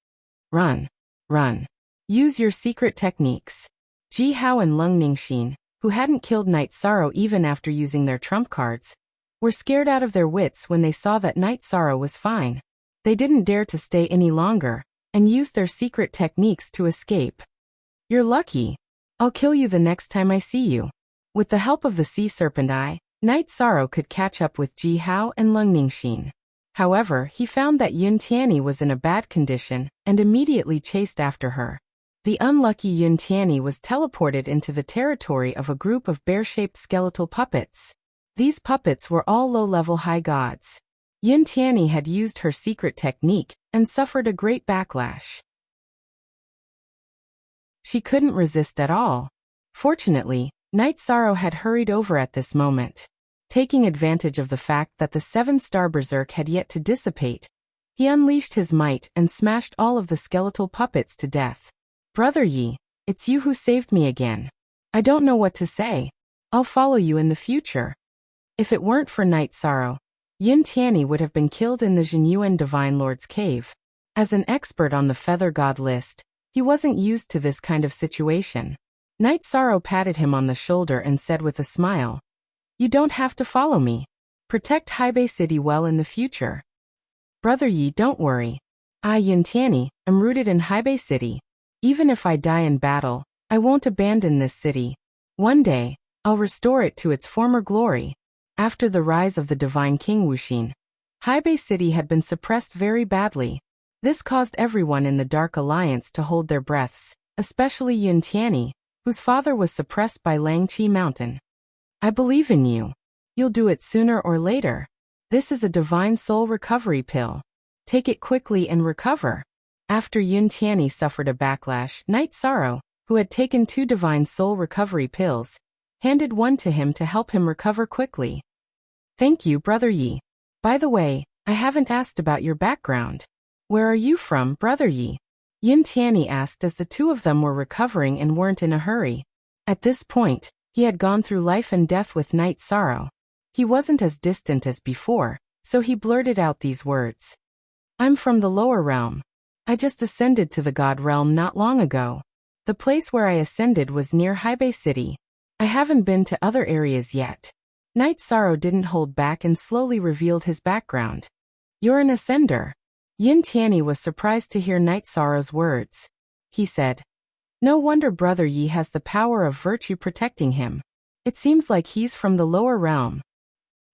Run. Run. Use your secret techniques. Ji Hao and Lung Ningxin, who hadn't killed Night Sorrow even after using their trump cards, were scared out of their wits when they saw that Night Sorrow was fine. They didn't dare to stay any longer, and used their secret techniques to escape. You're lucky. I'll kill you the next time I see you. With the help of the Sea Serpent Eye, Night Sorrow could catch up with Ji Hao and Lung Ningxin. However, he found that Yun Tianyi was in a bad condition, and immediately chased after her. The unlucky Yun Tianyi was teleported into the territory of a group of bear-shaped skeletal puppets. These puppets were all low-level high gods. Yun Tianyi had used her secret technique, and suffered a great backlash. She couldn't resist at all. Fortunately, Night Sorrow had hurried over at this moment. Taking advantage of the fact that the 7-star berserk had yet to dissipate, he unleashed his might and smashed all of the skeletal puppets to death. Brother Yi, it's you who saved me again. I don't know what to say. I'll follow you in the future. If it weren't for Night Sorrow, Yun Tianyi would have been killed in the Zhenyuan Divine Lord's cave. As an expert on the Feather God list, he wasn't used to this kind of situation. Night Sorrow patted him on the shoulder and said with a smile, "You don't have to follow me. Protect Haibei City well in the future." Brother Yi, don't worry. I, Yun Tianyi, am rooted in Haibei City. Even if I die in battle, I won't abandon this city. One day, I'll restore it to its former glory. After the rise of the Divine King Wuxin, Haibei City had been suppressed very badly. This caused everyone in the Dark Alliance to hold their breaths, especially Yun Tianyi, whose father was suppressed by Langqi Mountain. I believe in you. You'll do it sooner or later. This is a divine soul recovery pill. Take it quickly and recover. After Yun Tianyi suffered a backlash, Night Sorrow, who had taken 2 divine soul recovery pills, handed one to him to help him recover quickly. Thank you, Brother Yi. By the way, I haven't asked about your background. Where are you from, Brother Yi? Yun Tianyi asked as the two of them were recovering and weren't in a hurry. At this point, he had gone through life and death with Night Sorrow. He wasn't as distant as before, so he blurted out these words. I'm from the lower realm. I just ascended to the God realm not long ago. The place where I ascended was near Haibei City. I haven't been to other areas yet. Night Sorrow didn't hold back and slowly revealed his background. You're an ascender. Yun Tianyi was surprised to hear Night Sorrow's words. He said, no wonder Brother Yi has the power of virtue protecting him. It seems like he's from the lower realm.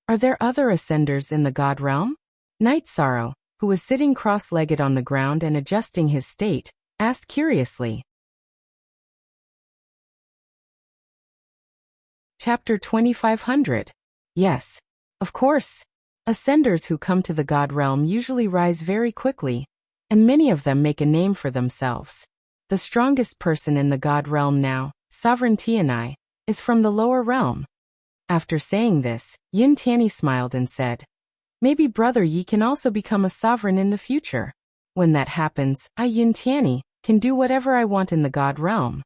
Are there other ascenders in the God realm? Night Sorrow, who was sitting cross-legged on the ground and adjusting his state, asked curiously. Chapter 2500. Yes. Of course. Ascenders who come to the God realm usually rise very quickly, and many of them make a name for themselves. The strongest person in the God realm now, Sovereign Tianyi, is from the lower realm. After saying this, Yun Tianyi smiled and said, maybe Brother Yi can also become a sovereign in the future. When that happens, I, Yun Tianyi, can do whatever I want in the God realm.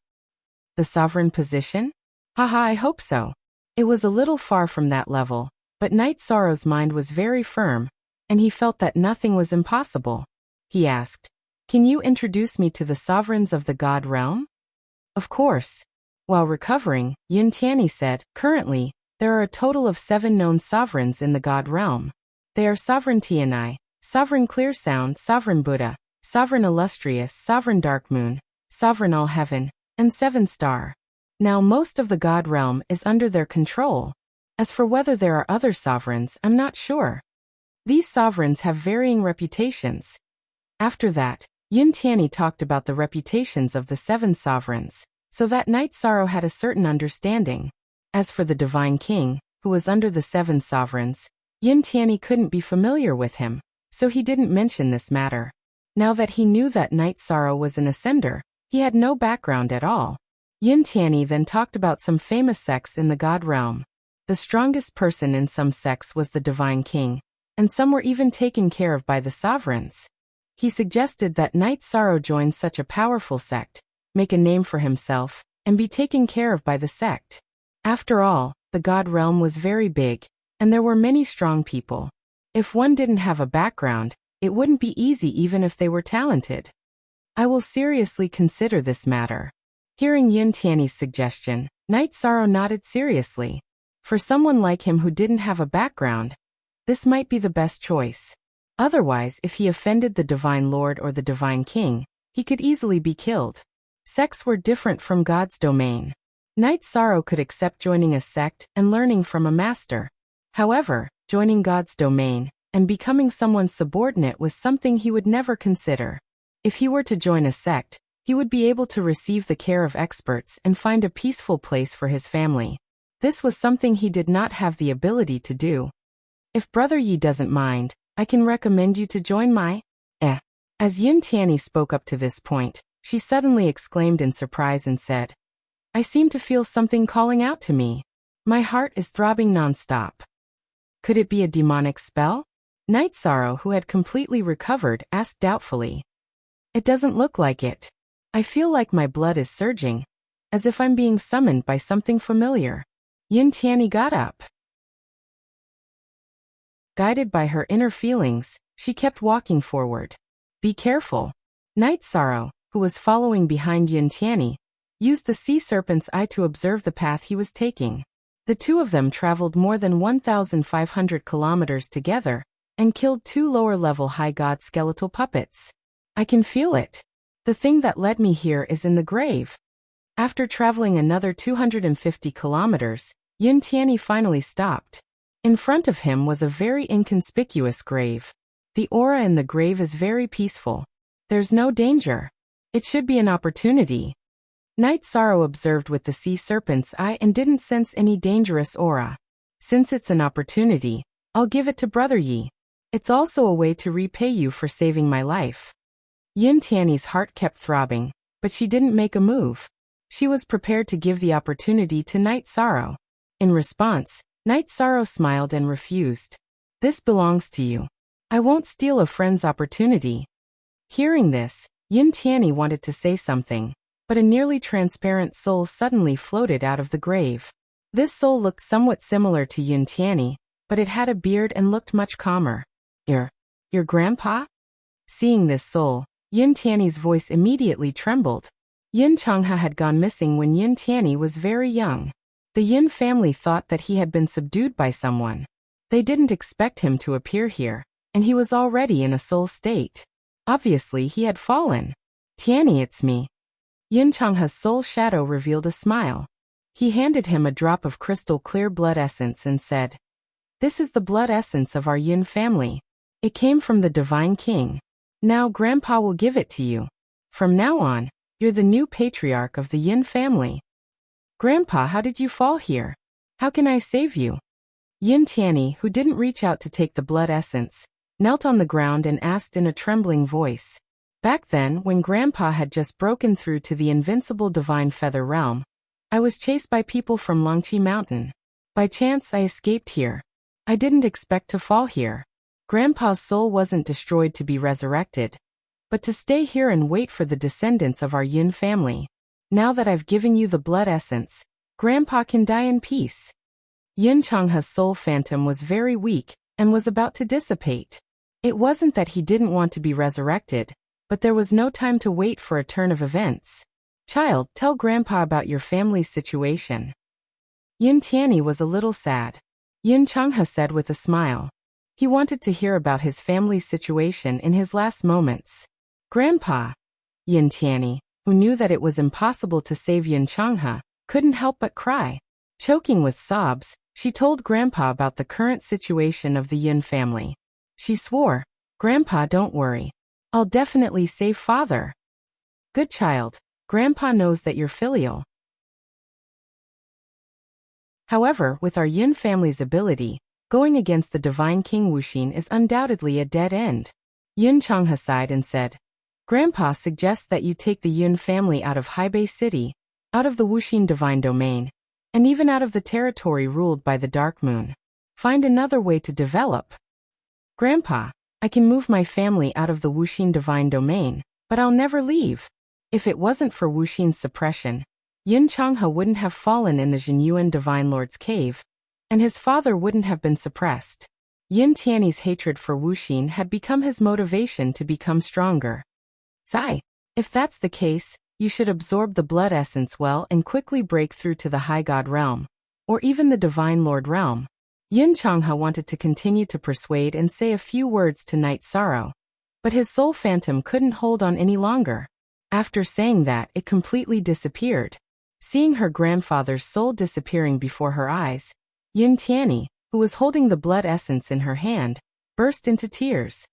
The sovereign position? Haha, I hope so. It was a little far from that level, but Night Sorrow's mind was very firm, and he felt that nothing was impossible. He asked, "Can you introduce me to the sovereigns of the God realm?" Of course. While recovering, Yin Tianyi said, "Currently, there are a total of 7 known sovereigns in the God realm. They are Sovereign Tianyi, Sovereign Clear Sound, Sovereign Buddha, Sovereign Illustrious, Sovereign Dark Moon, Sovereign All Heaven, and 7 Star. Now most of the God realm is under their control. As for whether there are other sovereigns, I'm not sure. These sovereigns have varying reputations." After that, Yin Tianyi talked about the reputations of the 7 sovereigns, so that Night Sorrow had a certain understanding. As for the Divine King, who was under the 7 sovereigns, Yin Tianyi couldn't be familiar with him, so he didn't mention this matter. Now that he knew that Night Sorrow was an ascender, he had no background at all. Yin Tianyi then talked about some famous sects in the God realm. The strongest person in some sects was the Divine King, and some were even taken care of by the sovereigns. He suggested that Night Sorrow join such a powerful sect, make a name for himself, and be taken care of by the sect. After all, the God realm was very big, and there were many strong people. If one didn't have a background, it wouldn't be easy even if they were talented. I will seriously consider this matter. Hearing Yin Tianyi's suggestion, Night Sorrow nodded seriously. For someone like him who didn't have a background, this might be the best choice. Otherwise, if he offended the Divine Lord or the Divine King, he could easily be killed. Sects were different from God's domain. Night Sorrow could accept joining a sect and learning from a master. However, joining God's domain and becoming someone's subordinate was something he would never consider. If he were to join a sect, he would be able to receive the care of experts and find a peaceful place for his family. This was something he did not have the ability to do. If Brother Yi doesn't mind, I can recommend you to join my. As Yin Tianyi spoke up to this point, she suddenly exclaimed in surprise and said, "I seem to feel something calling out to me. My heart is throbbing non-stop. Could it be a demonic spell?" Night Sorrow, who had completely recovered, asked doubtfully. "It doesn't look like it. I feel like my blood is surging, as if I'm being summoned by something familiar." Yin Tianyi got up. Guided by her inner feelings, she kept walking forward. "Be careful." Night Sorrow, who was following behind Yin Tianyi, used the sea serpent's eye to observe the path he was taking. The two of them traveled more than 1,500 kilometers together and killed 2 lower-level high god skeletal puppets. "I can feel it. The thing that led me here is in the grave." After traveling another 250 kilometers, Yin Tianyi finally stopped. In front of him was a very inconspicuous grave. The aura in the grave is very peaceful. There's no danger. It should be an opportunity. Night Sorrow observed with the sea serpent's eye and didn't sense any dangerous aura. "Since it's an opportunity, I'll give it to Brother Yi. It's also a way to repay you for saving my life." Yin Tianyi's heart kept throbbing, but she didn't make a move. She was prepared to give the opportunity to Night Sorrow. In response, Night Sorrow smiled and refused. "This belongs to you. I won't steal a friend's opportunity." Hearing this, Yin Tianyi wanted to say something, but a nearly transparent soul suddenly floated out of the grave. This soul looked somewhat similar to Yin Tianyi, but it had a beard and looked much calmer. Your grandpa?" Seeing this soul, Yin Tianyi's voice immediately trembled. Yin Changhe had gone missing when Yin Tianyi was very young. The Yin family thought that he had been subdued by someone. They didn't expect him to appear here, and he was already in a soul state. Obviously, he had fallen. "Tianyi, it's me." Yin Changhe's soul shadow revealed a smile. He handed him a drop of crystal clear blood essence and said, "This is the blood essence of our Yin family. It came from the Divine King. Now Grandpa will give it to you. From now on, you're the new patriarch of the Yin family." "Grandpa, how did you fall here? How can I save you?" Yin Tianyi, who didn't reach out to take the blood essence, knelt on the ground and asked in a trembling voice. "Back then, when Grandpa had just broken through to the invincible divine feather realm, I was chased by people from Longqi Mountain. By chance, I escaped here. I didn't expect to fall here. Grandpa's soul wasn't destroyed to be resurrected, but to stay here and wait for the descendants of our Yin family. Now that I've given you the blood essence, Grandpa can die in peace. Yin Changha's soul phantom was very weak and was about to dissipate. It wasn't that he didn't want to be resurrected, but there was no time to wait for a turn of events. Child, tell Grandpa about your family's situation. Yin Tianyi was a little sad. Yin Changha said with a smile. He wanted to hear about his family's situation in his last moments. Grandpa. Yin Tianyi, who knew that it was impossible to save Yin Changha, couldn't help but cry. Choking with sobs, she told Grandpa about the current situation of the Yin family. She swore, Grandpa, don't worry. I'll definitely save Father. Good child. Grandpa knows that you're filial. However, with our Yin family's ability, going against the Divine King Wuxin is undoubtedly a dead end. Yin Changha sighed and said, Grandpa suggests that you take the Yin family out of Haibei City, out of the Wuxin Divine Domain, and even out of the territory ruled by the Dark Moon. Find another way to develop. Grandpa, I can move my family out of the Wuxin Divine Domain, but I'll never leave. If it wasn't for Wuxin's suppression, Yin Changha wouldn't have fallen in the Zhenyuan Divine Lord's cave, and his father wouldn't have been suppressed. Yin Tianyi's hatred for Wuxin had become his motivation to become stronger. Zai, if that's the case, you should absorb the blood essence well and quickly break through to the High God realm, or even the Divine Lord realm. Yin Changha wanted to continue to persuade and say a few words to Night Sorrow, but his soul phantom couldn't hold on any longer. After saying that, it completely disappeared. Seeing her grandfather's soul disappearing before her eyes, Yin Tianyi, who was holding the blood essence in her hand, burst into tears.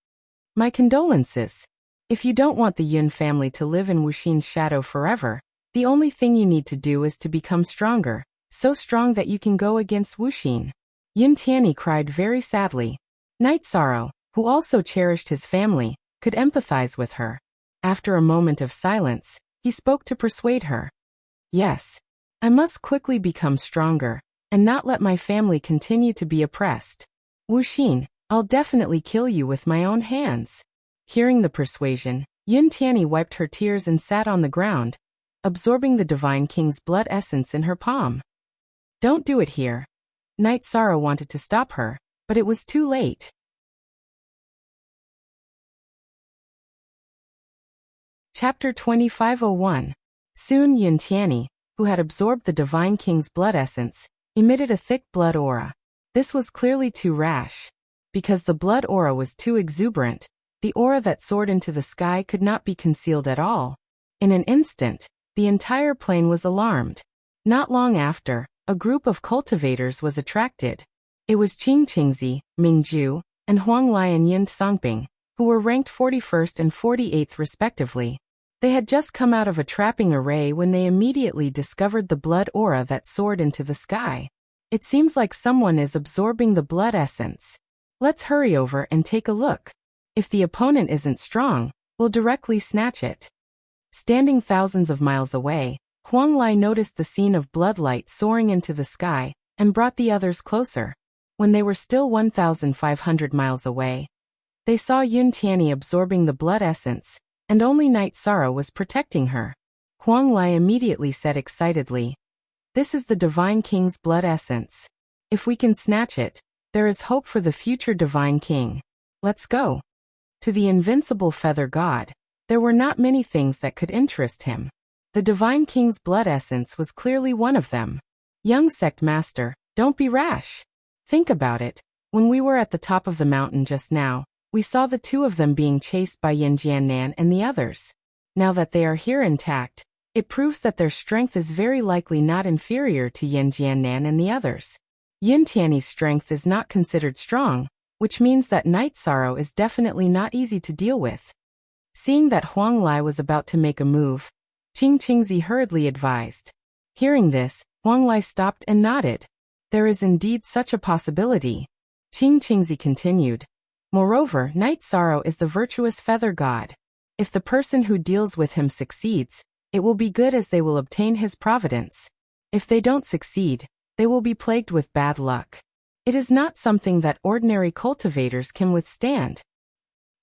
My condolences. If you don't want the Yin family to live in Wuxin's shadow forever, the only thing you need to do is to become stronger, so strong that you can go against Wuxin. Yin Tianyi cried very sadly. Night Sorrow, who also cherished his family, could empathize with her. After a moment of silence, he spoke to persuade her. Yes. I must quickly become stronger, and not let my family continue to be oppressed. Wuxin, I'll definitely kill you with my own hands. Hearing the persuasion, Yin Tianyi wiped her tears and sat on the ground, absorbing the Divine King's blood essence in her palm. Don't do it here. Night Sorrow wanted to stop her, but it was too late. Chapter 2501. Soon Yin Tianyi, who had absorbed the Divine King's blood essence, emitted a thick blood aura. This was clearly too rash. Because the blood aura was too exuberant, the aura that soared into the sky could not be concealed at all. In an instant, the entire plain was alarmed. Not long after, a group of cultivators was attracted. It was Qing Qingzi, Mingzhu, and Huang Lai and Yin Songping, who were ranked 41st and 48th respectively. They had just come out of a trapping array when they immediately discovered the blood aura that soared into the sky. It seems like someone is absorbing the blood essence. Let's hurry over and take a look. If the opponent isn't strong, we'll directly snatch it. Standing thousands of miles away, Huang Lai noticed the scene of blood light soaring into the sky and brought the others closer. When they were still 1,500 miles away, they saw Yin Tianyi absorbing the blood essence, and only Night Sorrow was protecting her. Huang Lai immediately said excitedly, This is the Divine King's blood essence. If we can snatch it, there is hope for the future Divine King. Let's go. To the invincible feather god, there were not many things that could interest him. The Divine King's blood essence was clearly one of them. Young sect master, don't be rash. Think about it. When we were at the top of the mountain just now, we saw the two of them being chased by Yin Jiannan and the others. Now that they are here intact, it proves that their strength is very likely not inferior to Yin Jiannan and the others. Yin Tianyi's strength is not considered strong, which means that Night Sorrow is definitely not easy to deal with. Seeing that Huang Lai was about to make a move, Qing Qingzi hurriedly advised. Hearing this, Huang Lai stopped and nodded. There is indeed such a possibility. Qing Qingzi continued. Moreover, Night Sorrow is the virtuous feather god. If the person who deals with him succeeds, it will be good as they will obtain his providence. If they don't succeed, they will be plagued with bad luck. It is not something that ordinary cultivators can withstand.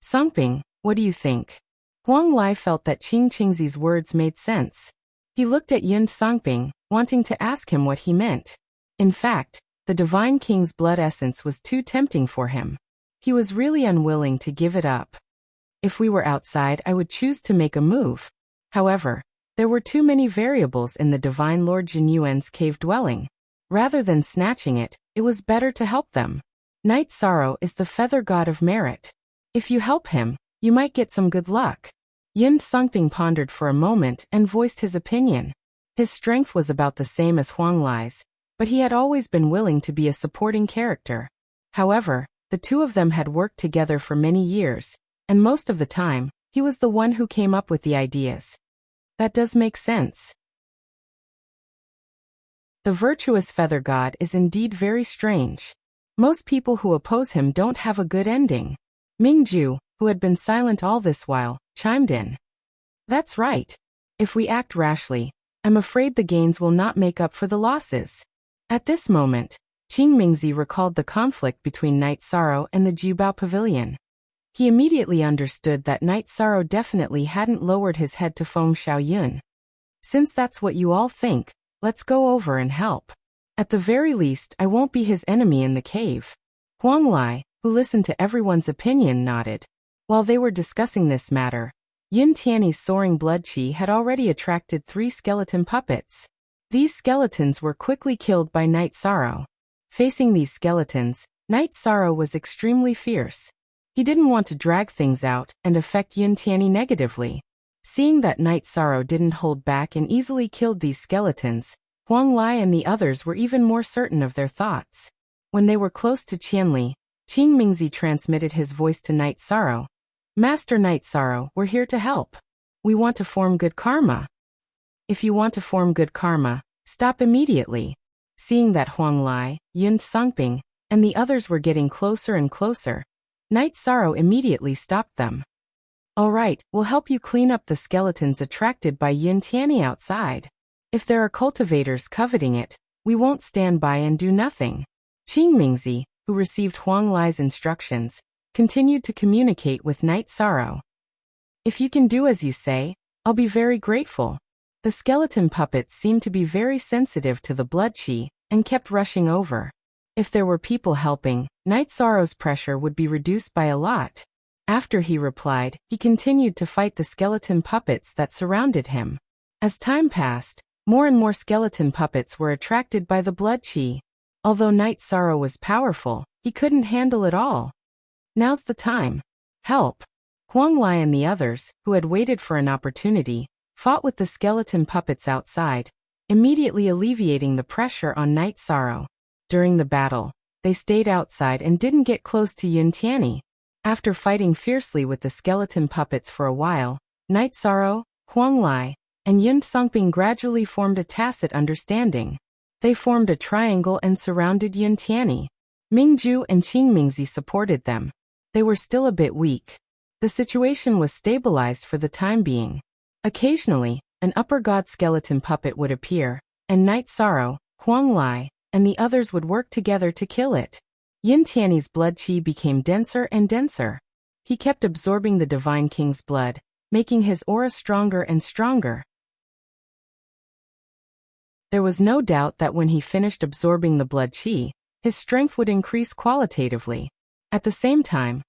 Songping, what do you think? Huang Lai felt that Qing Qingzi's words made sense. He looked at Yin Songping, wanting to ask him what he meant. In fact, the Divine King's blood essence was too tempting for him. He was really unwilling to give it up. If we were outside, I would choose to make a move. However, there were too many variables in the Divine Lord Jinyuan's cave dwelling. Rather than snatching it, it was better to help them. Night Sorrow is the feather god of merit. If you help him, you might get some good luck. Yin Songping pondered for a moment and voiced his opinion. His strength was about the same as Huang Lai's, but he had always been willing to be a supporting character. However, the two of them had worked together for many years, and most of the time, he was the one who came up with the ideas. That does make sense. The virtuous feather god is indeed very strange. Most people who oppose him don't have a good ending. Mingju, who had been silent all this while, chimed in. That's right. If we act rashly, I'm afraid the gains will not make up for the losses. At this moment, Qing Mingzi recalled the conflict between Night Sorrow and the Jubao Pavilion. He immediately understood that Night Sorrow definitely hadn't lowered his head to Feng Xiaoyun. Since that's what you all think, let's go over and help. At the very least, I won't be his enemy in the cave. Huang Lai, who listened to everyone's opinion, nodded. While they were discussing this matter, Yin Tianyi's soaring blood qi had already attracted 3 skeleton puppets. These skeletons were quickly killed by Night Sorrow. Facing these skeletons, Night Sorrow was extremely fierce. He didn't want to drag things out and affect Yin Tianyi negatively. Seeing that Night Sorrow didn't hold back and easily killed these skeletons, Huang Lai and the others were even more certain of their thoughts. When they were close to Qianli, Qing Mingzi transmitted his voice to Night Sorrow. Master Night Sorrow, we're here to help. We want to form good karma. If you want to form good karma, stop immediately. Seeing that Huang Lai, Yin Songping, and the others were getting closer and closer, Night Sorrow immediately stopped them. All right, we'll help you clean up the skeletons attracted by Yin Tianyi outside. If there are cultivators coveting it, we won't stand by and do nothing. Qing Mingzi, who received Huang Lai's instructions, continued to communicate with Night Sorrow. If you can do as you say, I'll be very grateful. The skeleton puppets seemed to be very sensitive to the blood qi and kept rushing over. If there were people helping, Night Sorrow's pressure would be reduced by a lot. After he replied, he continued to fight the skeleton puppets that surrounded him. As time passed, more and more skeleton puppets were attracted by the blood qi. Although Night Sorrow was powerful, he couldn't handle it all. Now's the time. Help! Huang Lai and the others, who had waited for an opportunity, fought with the skeleton puppets outside, immediately alleviating the pressure on Night Sorrow. During the battle, they stayed outside and didn't get close to Yin Tianyi. After fighting fiercely with the skeleton puppets for a while, Night Sorrow, Huang Lai, and Yin Songping gradually formed a tacit understanding. They formed a triangle and surrounded Yin Tianyi. Mingju and Qing Mingzi supported them. They were still a bit weak. The situation was stabilized for the time being. Occasionally, an upper god skeleton puppet would appear, and Night Sorrow, Huang Lai, and the others would work together to kill it. Yin Tianyi's blood qi became denser and denser. He kept absorbing the Divine King's blood, making his aura stronger and stronger. There was no doubt that when he finished absorbing the blood qi, his strength would increase qualitatively. At the same time,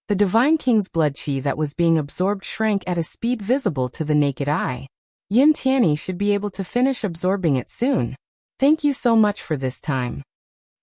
the Divine King's blood qi that was being absorbed shrank at a speed visible to the naked eye. Yin Tianyi should be able to finish absorbing it soon. Thank you so much for this time.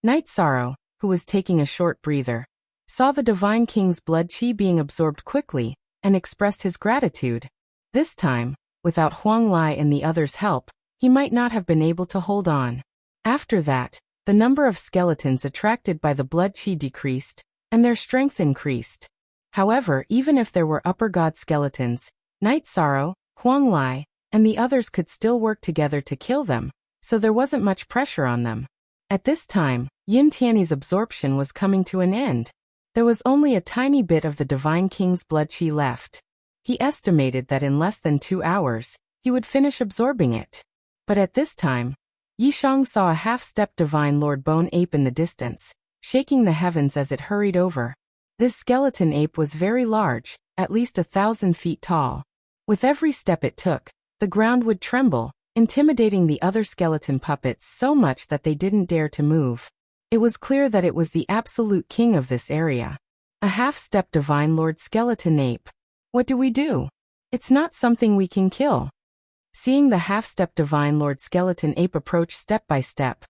Night Sorrow, who was taking a short breather, saw the Divine King's blood qi being absorbed quickly, and expressed his gratitude. This time, without Huang Lai and the others' help, he might not have been able to hold on. After that, the number of skeletons attracted by the blood qi decreased, and their strength increased. However, even if there were upper god skeletons, Night Sorrow, Huang Lai, and the others could still work together to kill them, so there wasn't much pressure on them. At this time, Yin Tianyi's absorption was coming to an end. There was only a tiny bit of the Divine King's blood qi left. He estimated that in less than 2 hours, he would finish absorbing it. But at this time, Yishang saw a half-stepped Divine Lord Bone Ape in the distance, shaking the heavens as it hurried over. This skeleton ape was very large, at least 1,000 feet tall. With every step it took, the ground would tremble, intimidating the other skeleton puppets so much that they didn't dare to move. It was clear that it was the absolute king of this area. A half-step Divine Lord Skeleton Ape. What do we do? It's not something we can kill. Seeing the half-step Divine Lord Skeleton Ape approach step by step,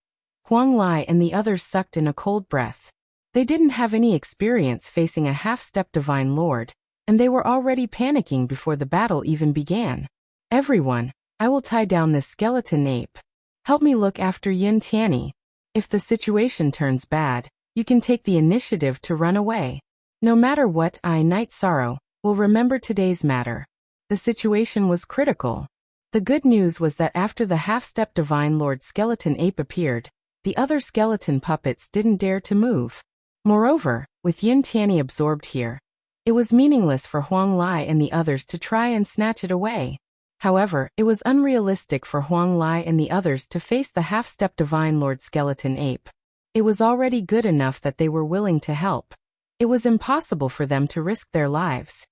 Huang Lai and the others sucked in a cold breath. They didn't have any experience facing a half-step Divine Lord, and they were already panicking before the battle even began. Everyone, I will tie down this skeleton ape. Help me look after Yin Tianyi. If the situation turns bad, you can take the initiative to run away. No matter what, Night Sorrow, will remember today's matter. The situation was critical. The good news was that after the half-step Divine Lord Skeleton Ape appeared, the other skeleton puppets didn't dare to move. Moreover, with Yin Tianyi absorbed here, it was meaningless for Huang Lai and the others to try and snatch it away. However, it was unrealistic for Huang Lai and the others to face the half-step Divine Lord Skeleton Ape. It was already good enough that they were willing to help. It was impossible for them to risk their lives.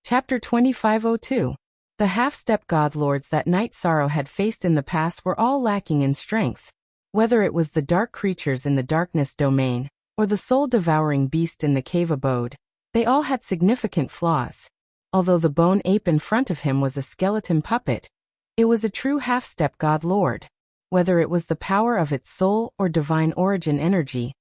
Chapter 2502. The half-step god lords that Night Sorrow had faced in the past were all lacking in strength. Whether it was the dark creatures in the darkness domain, or the soul-devouring beast in the cave abode, they all had significant flaws. Although the bone ape in front of him was a skeleton puppet, it was a true half-step god lord. Whether it was the power of its soul or divine origin energy,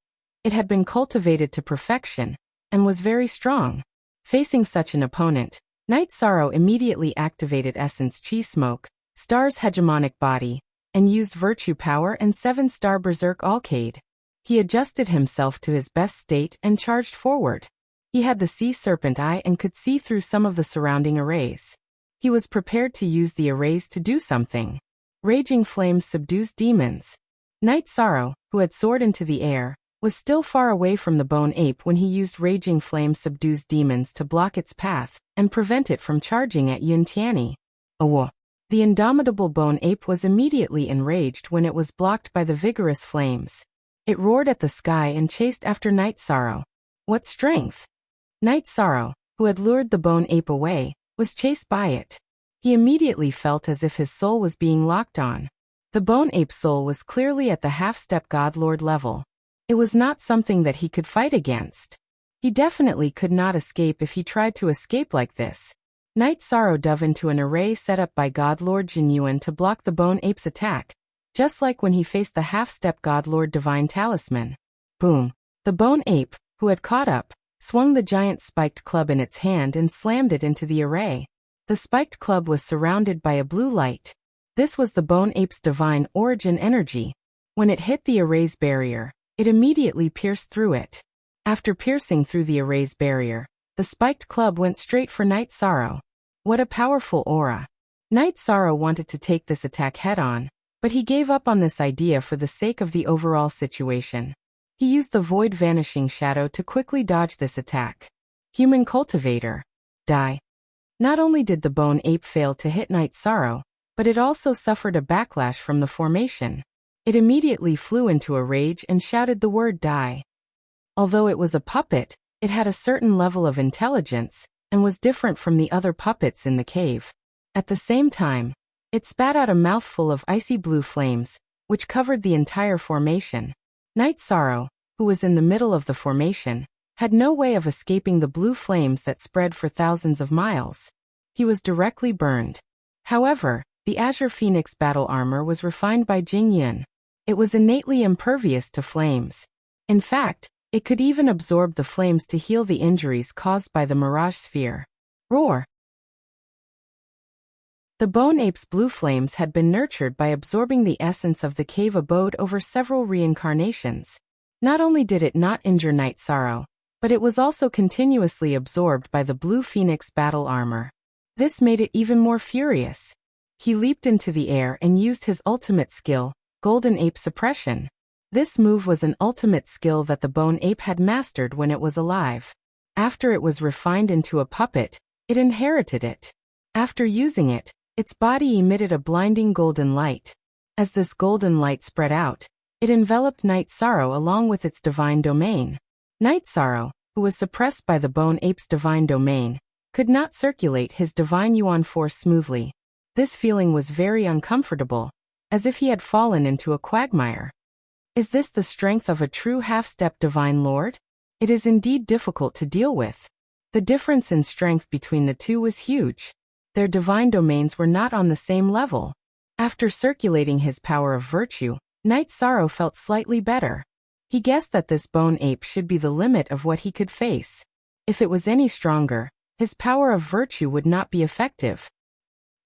it had been cultivated to perfection, and was very strong. Facing such an opponent, Night Sorrow immediately activated Essence Chi Smoke, Star's hegemonic body, and used Virtue Power and 7-star Berserk Alcade. He adjusted himself to his best state and charged forward. He had the Sea Serpent Eye and could see through some of the surrounding arrays. He was prepared to use the arrays to do something. Raging Flames subdues demons. Night Sorrow, who had soared into the air, was still far away from the bone ape when he used Raging Flame subdues demons to block its path and prevent it from charging at Yin Tianyi. The indomitable bone ape was immediately enraged when it was blocked by the vigorous flames. It roared at the sky and chased after Night Sorrow. What strength! Night Sorrow, who had lured the bone ape away, was chased by it. He immediately felt as if his soul was being locked on. The bone ape's soul was clearly at the half-step god lord level. It was not something that he could fight against. He definitely could not escape if he tried to escape like this. Night Sorrow dove into an array set up by God Lord Jinyuan to block the bone ape's attack, just like when he faced the half-step God Lord Divine Talisman. Boom! The bone ape, who had caught up, swung the giant spiked club in its hand and slammed it into the array. The spiked club was surrounded by a blue light. This was the bone ape's divine origin energy. When it hit the array's barrier, it immediately pierced through it. After piercing through the array's barrier, the spiked club went straight for Night Sorrow. What a powerful aura! Night Sorrow wanted to take this attack head-on, but he gave up on this idea for the sake of the overall situation. He used the Void Vanishing Shadow to quickly dodge this attack. Human Cultivator. Die. Not only did the bone ape fail to hit Night Sorrow, but it also suffered a backlash from the formation. It immediately flew into a rage and shouted the word die. Although it was a puppet, it had a certain level of intelligence, and was different from the other puppets in the cave. At the same time, it spat out a mouthful of icy blue flames, which covered the entire formation. Night Sorrow, who was in the middle of the formation, had no way of escaping the blue flames that spread for thousands of miles. He was directly burned. However, the Azure Phoenix battle armor was refined by Jing Yun. It was innately impervious to flames. In fact, it could even absorb the flames to heal the injuries caused by the Mirage Sphere. Roar! The bone ape's blue flames had been nurtured by absorbing the essence of the cave abode over several reincarnations. Not only did it not injure Night Sorrow, but it was also continuously absorbed by the blue Phoenix battle armor. This made it even more furious. He leaped into the air and used his ultimate skill, Golden Ape Suppression. This move was an ultimate skill that the bone ape had mastered when it was alive. After it was refined into a puppet, it inherited it. After using it, its body emitted a blinding golden light. As this golden light spread out, it enveloped Night Sorrow along with its divine domain. Night Sorrow, who was suppressed by the bone ape's divine domain, could not circulate his divine yuan force smoothly. This feeling was very uncomfortable, as if he had fallen into a quagmire. Is this the strength of a true half-step divine lord? It is indeed difficult to deal with. The difference in strength between the two was huge. Their divine domains were not on the same level. After circulating his power of virtue, Knight Sorrow felt slightly better. He guessed that this bone ape should be the limit of what he could face. If it was any stronger, his power of virtue would not be effective.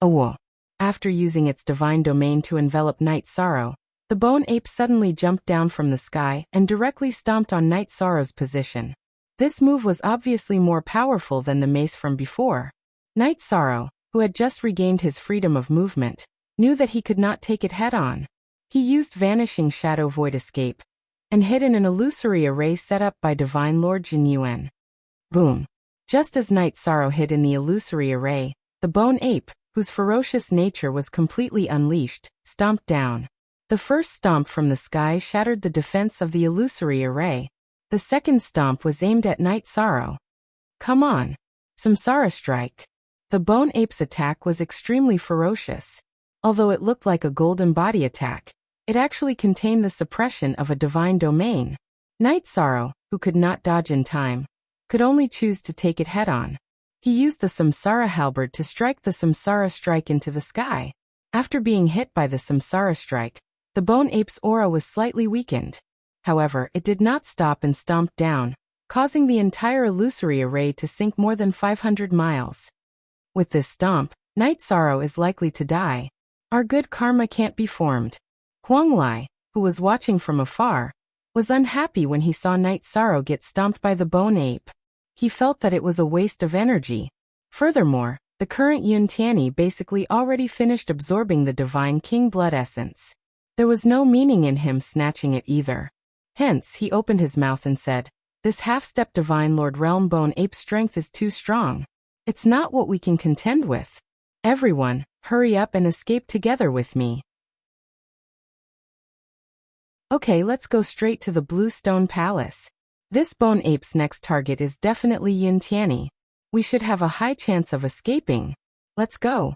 Whoa. After using its divine domain to envelop Knight Sorrow, the bone ape suddenly jumped down from the sky and directly stomped on Knight Sorrow's position. This move was obviously more powerful than the mace from before. Knight Sorrow, who had just regained his freedom of movement, knew that he could not take it head-on. He used Vanishing Shadow Void Escape and hid in an illusory array set up by Divine Lord Jin Yuan. Boom! Just as Knight Sorrow hid in the illusory array, the bone ape, whose ferocious nature was completely unleashed, stomped down. The first stomp from the sky shattered the defense of the illusory array. The second stomp was aimed at Knight Sorrow. Come on! Samsara Strike! The bone ape's attack was extremely ferocious. Although it looked like a golden body attack, it actually contained the suppression of a divine domain. Knight Sorrow, who could not dodge in time, could only choose to take it head-on. He used the Samsara Halberd to strike the Samsara Strike into the sky. After being hit by the Samsara Strike, the bone ape's aura was slightly weakened. However, it did not stop and stomped down, causing the entire illusory array to sink more than 500 miles. With this stomp, Knight Sorrow is likely to die. Our good karma can't be formed. Huang Lai, who was watching from afar, was unhappy when he saw Knight Sorrow get stomped by the bone ape. He felt that it was a waste of energy. Furthermore, the current Yun Tianyi basically already finished absorbing the Divine King blood essence. There was no meaning in him snatching it either. Hence, he opened his mouth and said, "This half-step Divine Lord Realm bone ape strength is too strong. It's not what we can contend with. Everyone, hurry up and escape together with me." Okay, let's go straight to the Blue Stone Palace. This bone ape's next target is definitely Yun Tianyi. We should have a high chance of escaping. Let's go.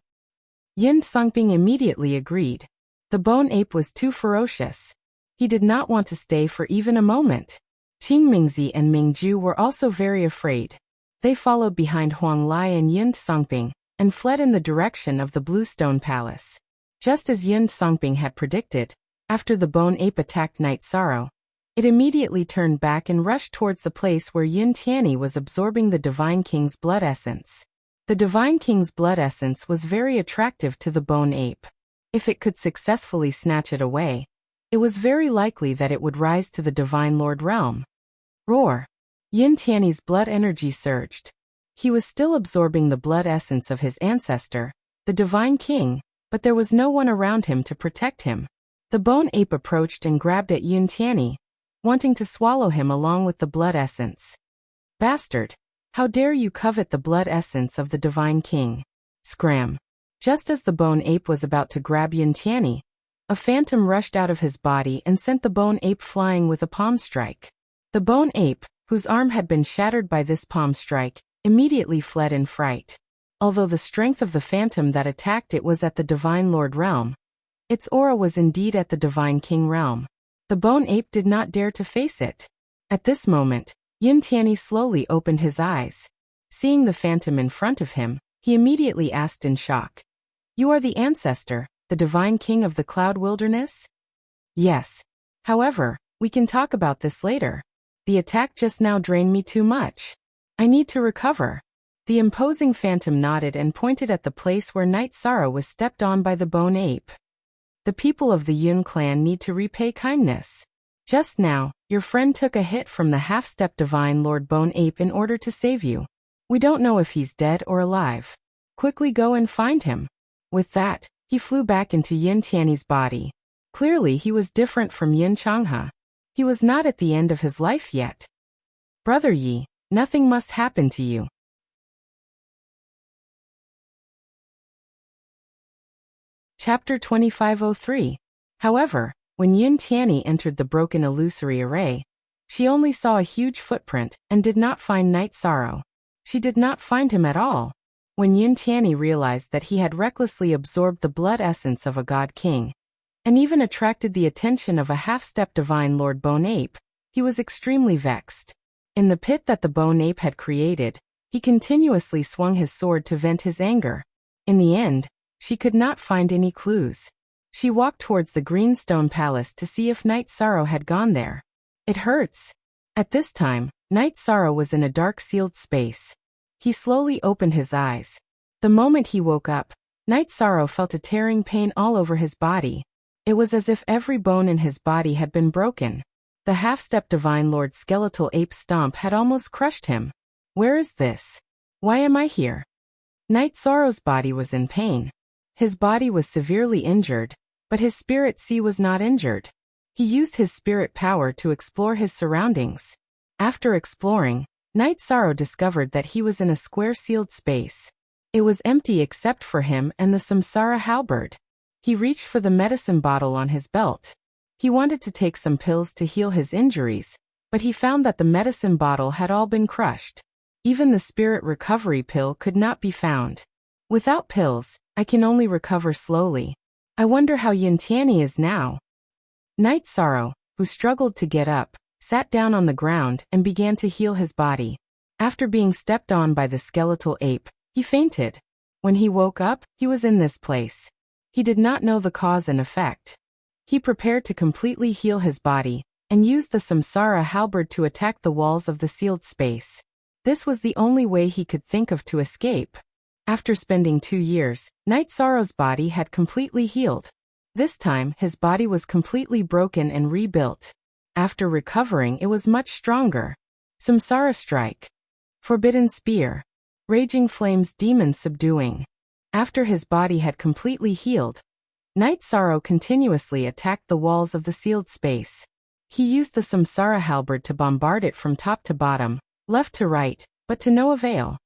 Yin Songbing immediately agreed. The bone ape was too ferocious. He did not want to stay for even a moment. Qing Mingzi and Mingju were also very afraid. They followed behind Huang Lai and Yin Songbing and fled in the direction of the Blue Stone Palace. Just as Yin Songbing had predicted, after the bone ape attacked Knight Sorrow, it immediately turned back and rushed towards the place where Yun Tianyi was absorbing the Divine King's blood essence. The Divine King's blood essence was very attractive to the bone ape. If it could successfully snatch it away, it was very likely that it would rise to the Divine Lord realm. Roar! Yun Tianyi's blood energy surged. He was still absorbing the blood essence of his ancestor, the Divine King, but there was no one around him to protect him. The bone ape approached and grabbed at Yun Tianyi, wanting to swallow him along with the blood essence. Bastard! How dare you covet the blood essence of the Divine King? Scram! Just as the bone ape was about to grab Yun Tianyi, a phantom rushed out of his body and sent the bone ape flying with a palm strike. The bone ape, whose arm had been shattered by this palm strike, immediately fled in fright. Although the strength of the phantom that attacked it was at the Divine Lord realm, its aura was indeed at the Divine King realm. The bone ape did not dare to face it. At this moment, Yun Tianyi slowly opened his eyes. Seeing the phantom in front of him, he immediately asked in shock, "You are the ancestor, the Divine King of the Cloud Wilderness?" "Yes. However, we can talk about this later. The attack just now drained me too much. I need to recover." The imposing phantom nodded and pointed at the place where Knight Sorrow was stepped on by the bone ape. "The people of the Yun clan need to repay kindness. Just now, your friend took a hit from the half-step Divine Lord Bone Ape in order to save you. We don't know if he's dead or alive. Quickly go and find him." With that, he flew back into Yin Tianyi's body. Clearly he was different from Yin Changhe. He was not at the end of his life yet. "Brother Yi, nothing must happen to you." Chapter 2503. However, when Yun Tianyi entered the broken illusory array, she only saw a huge footprint and did not find Knight Sorrow. She did not find him at all. When Yin Tianyi realized that he had recklessly absorbed the blood essence of a god king, and even attracted the attention of a half-step divine Lord Bone Ape, he was extremely vexed. In the pit that the Bone Ape had created, he continuously swung his sword to vent his anger. In the end, she could not find any clues. She walked towards the green stone palace to see if Night Sorrow had gone there. It hurts. At this time, Night Sorrow was in a dark sealed space. He slowly opened his eyes. The moment he woke up, Night Sorrow felt a tearing pain all over his body. It was as if every bone in his body had been broken. The half-step divine Lord Skeletal Ape's stomp had almost crushed him. Where is this? Why am I here? Night Sorrow's body was in pain. His body was severely injured, but his spirit sea was not injured. He used his spirit power to explore his surroundings. After exploring, Night Sorrow discovered that he was in a square sealed space. It was empty except for him and the Samsara halberd. He reached for the medicine bottle on his belt. He wanted to take some pills to heal his injuries, but he found that the medicine bottle had all been crushed. Even the spirit recovery pill could not be found. Without pills, I can only recover slowly. I wonder how Yin Tianyi is now. Night Sorrow, who struggled to get up, sat down on the ground and began to heal his body. After being stepped on by the skeletal ape, he fainted. When he woke up, he was in this place. He did not know the cause and effect. He prepared to completely heal his body, and used the Samsara halberd to attack the walls of the sealed space. This was the only way he could think of to escape. After spending 2 years, Night Sorrow's body had completely healed. This time, his body was completely broken and rebuilt. After recovering, it was much stronger. Samsara Strike. Forbidden Spear. Raging Flames Demon Subduing. After his body had completely healed, Night Sorrow continuously attacked the walls of the sealed space. He used the Samsara halberd to bombard it from top to bottom, left to right, but to no avail.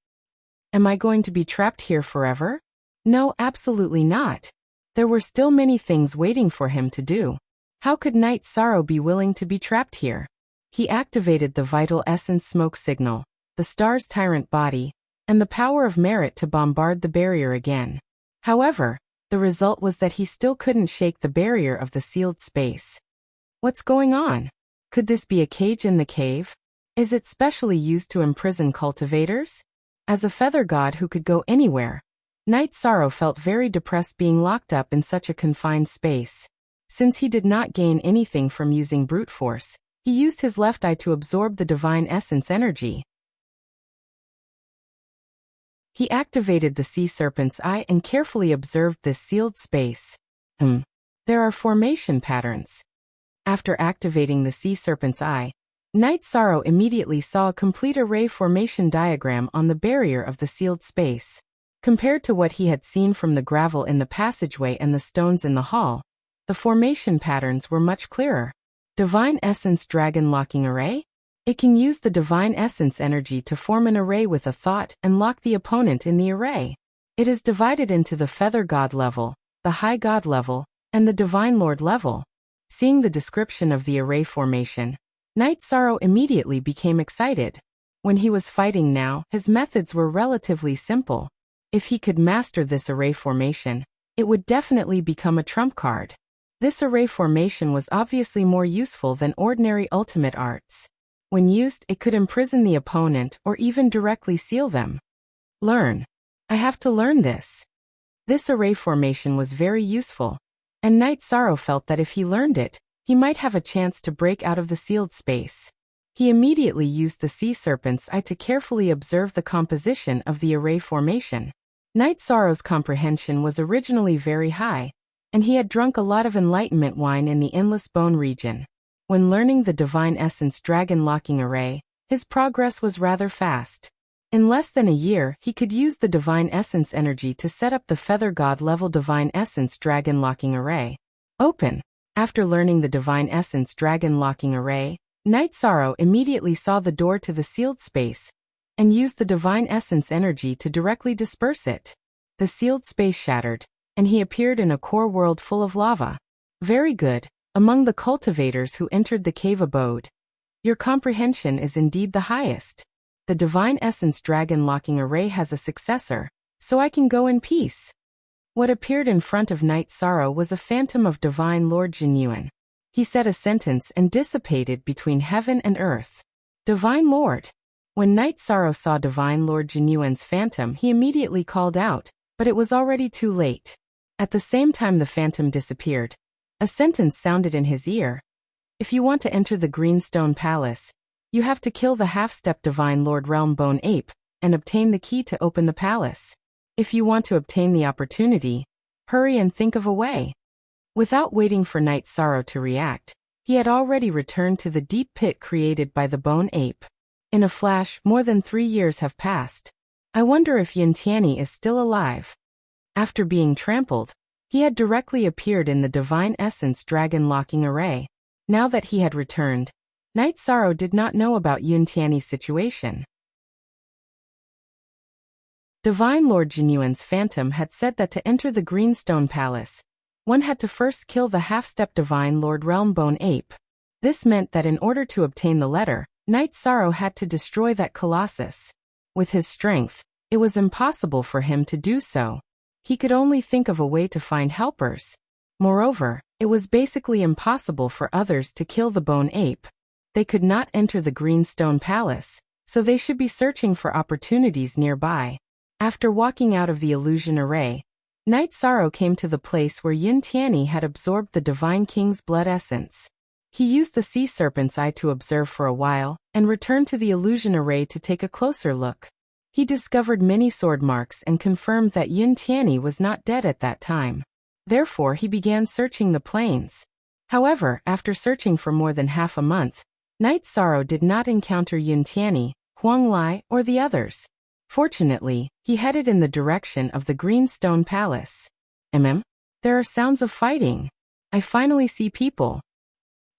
Am I going to be trapped here forever? No, absolutely not. There were still many things waiting for him to do. How could Night Sorrow be willing to be trapped here? He activated the Vital Essence Smoke Signal, the Star's Tyrant Body, and the Power of Merit to bombard the barrier again. However, the result was that he still couldn't shake the barrier of the sealed space. What's going on? Could this be a cage in the cave? Is it specially used to imprison cultivators? As a feather god who could go anywhere, Night Sorrow felt very depressed being locked up in such a confined space. Since he did not gain anything from using brute force, he used his left eye to absorb the divine essence energy. He activated the sea serpent's eye and carefully observed this sealed space. There are formation patterns. After activating the sea serpent's eye, Night Sorrow immediately saw a complete array formation diagram on the barrier of the sealed space. Compared to what he had seen from the gravel in the passageway and the stones in the hall, the formation patterns were much clearer. Divine Essence Dragon Locking Array? It can use the Divine Essence energy to form an array with a thought and lock the opponent in the array. It is divided into the Feather God level, the High God level, and the Divine Lord level. Seeing the description of the array formation, Night Sorrow immediately became excited. When he was fighting now, his methods were relatively simple. If he could master this array formation, it would definitely become a trump card. This array formation was obviously more useful than ordinary ultimate arts. When used, it could imprison the opponent or even directly seal them. Learn. I have to learn this. This array formation was very useful, and Night Sorrow felt that if he learned it, he might have a chance to break out of the sealed space. He immediately used the sea serpent's eye to carefully observe the composition of the array formation. Night Sorrow's comprehension was originally very high, and he had drunk a lot of enlightenment wine in the Endless Bone region. When learning the Divine Essence Dragon Locking Array, his progress was rather fast. In less than a year, he could use the Divine Essence energy to set up the Feather God level Divine Essence Dragon Locking Array. Open. After learning the Divine Essence Dragon Locking Array, Night Sorrow immediately saw the door to the sealed space, and used the Divine Essence energy to directly disperse it. The sealed space shattered, and he appeared in a core world full of lava. Very good. Among the cultivators who entered the cave abode, your comprehension is indeed the highest. The Divine Essence Dragon Locking Array has a successor, so I can go in peace. What appeared in front of Night Sorrow was a phantom of Divine Lord Jinyuan. He said a sentence and dissipated between heaven and earth. Divine Lord. When Night Sorrow saw Divine Lord Jinyuan's phantom, he immediately called out, but it was already too late. At the same time the phantom disappeared, a sentence sounded in his ear. If you want to enter the Greenstone Palace, you have to kill the half-step Divine Lord Realm Bone Ape and obtain the key to open the palace. If you want to obtain the opportunity, hurry and think of a way. Without waiting for Night Sorrow to react, he had already returned to the deep pit created by the Bone Ape. In a flash, more than 3 years have passed. I wonder if Yin Tianyi is still alive. After being trampled, he had directly appeared in the Divine Essence Dragon Locking Array. Now that he had returned, Night Sorrow did not know about Yin Tianyi's situation. Divine Lord Jinyuan's phantom had said that to enter the Greenstone Palace, one had to first kill the half-step Divine Lord Realm Bone Ape. This meant that in order to obtain the letter, Night Sorrow had to destroy that colossus. With his strength, it was impossible for him to do so. He could only think of a way to find helpers. Moreover, it was basically impossible for others to kill the Bone Ape. They could not enter the Greenstone Palace, so they should be searching for opportunities nearby. After walking out of the illusion array, Night Sorrow came to the place where Yin Tianyi had absorbed the Divine King's blood essence. He used the sea serpent's eye to observe for a while, and returned to the illusion array to take a closer look. He discovered many sword marks and confirmed that Yin Tianyi was not dead at that time. Therefore he began searching the plains. However, after searching for more than half a month, Night Sorrow did not encounter Yin Tianyi, Huang Lai, or the others. Fortunately, he headed in the direction of the Greenstone Palace. There are sounds of fighting. I finally see people.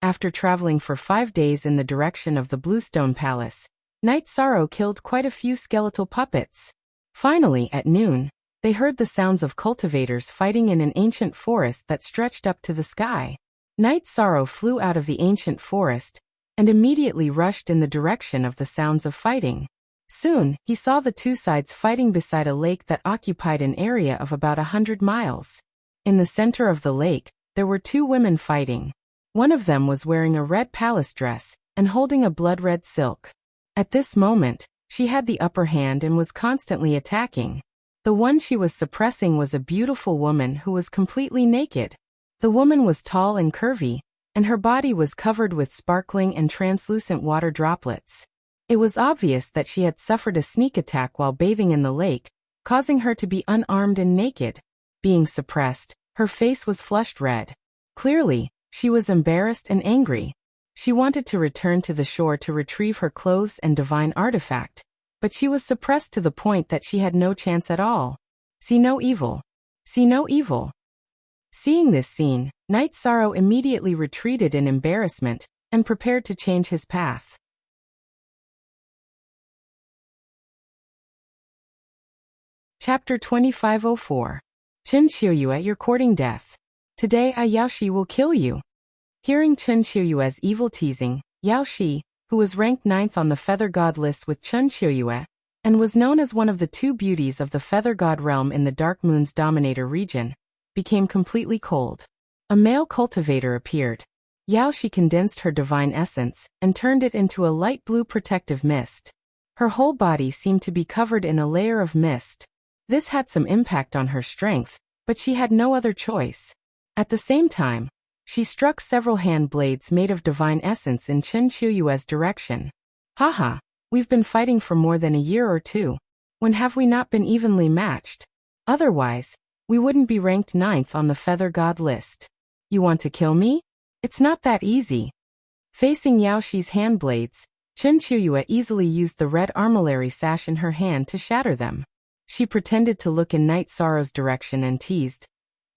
After traveling for 5 days in the direction of the Bluestone Palace, Night Sorrow killed quite a few skeletal puppets. Finally, at noon, they heard the sounds of cultivators fighting in an ancient forest that stretched up to the sky. Night Sorrow flew out of the ancient forest and immediately rushed in the direction of the sounds of fighting. Soon, he saw the two sides fighting beside a lake that occupied an area of about 100 miles. In the center of the lake, there were 2 women fighting. One of them was wearing a red palace dress and holding a blood-red silk. At this moment, she had the upper hand and was constantly attacking. The one she was suppressing was a beautiful woman who was completely naked. The woman was tall and curvy, and her body was covered with sparkling and translucent water droplets. It was obvious that she had suffered a sneak attack while bathing in the lake, causing her to be unarmed and naked. Being suppressed, her face was flushed red. Clearly, she was embarrassed and angry. She wanted to return to the shore to retrieve her clothes and divine artifact, but she was suppressed to the point that she had no chance at all. See no evil. See no evil. Seeing this scene, Night Sorrow immediately retreated in embarrassment and prepared to change his path. Chapter 2504. Chen Qiuyue, you're courting death. Today Yaoshi will kill you. Hearing Chen Qiuyue's evil teasing, Yaoshi, who was ranked 9th on the Feather God list with Chen Qiuyue, and was known as one of the 2 beauties of the Feather God realm in the Dark Moon's Dominator region, became completely cold. A male cultivator appeared. Yaoshi condensed her divine essence and turned it into a light blue protective mist. Her whole body seemed to be covered in a layer of mist. This had some impact on her strength, but she had no other choice. At the same time, she struck several hand blades made of divine essence in Chen Qiuyue's direction. Haha, we've been fighting for more than a year or 2. When have we not been evenly matched? Otherwise, we wouldn't be ranked 9th on the Feather God list. You want to kill me? It's not that easy. Facing Yaoshi's hand blades, Chen Qiuyue easily used the red armillary sash in her hand to shatter them. She pretended to look in Night Sorrow's direction and teased.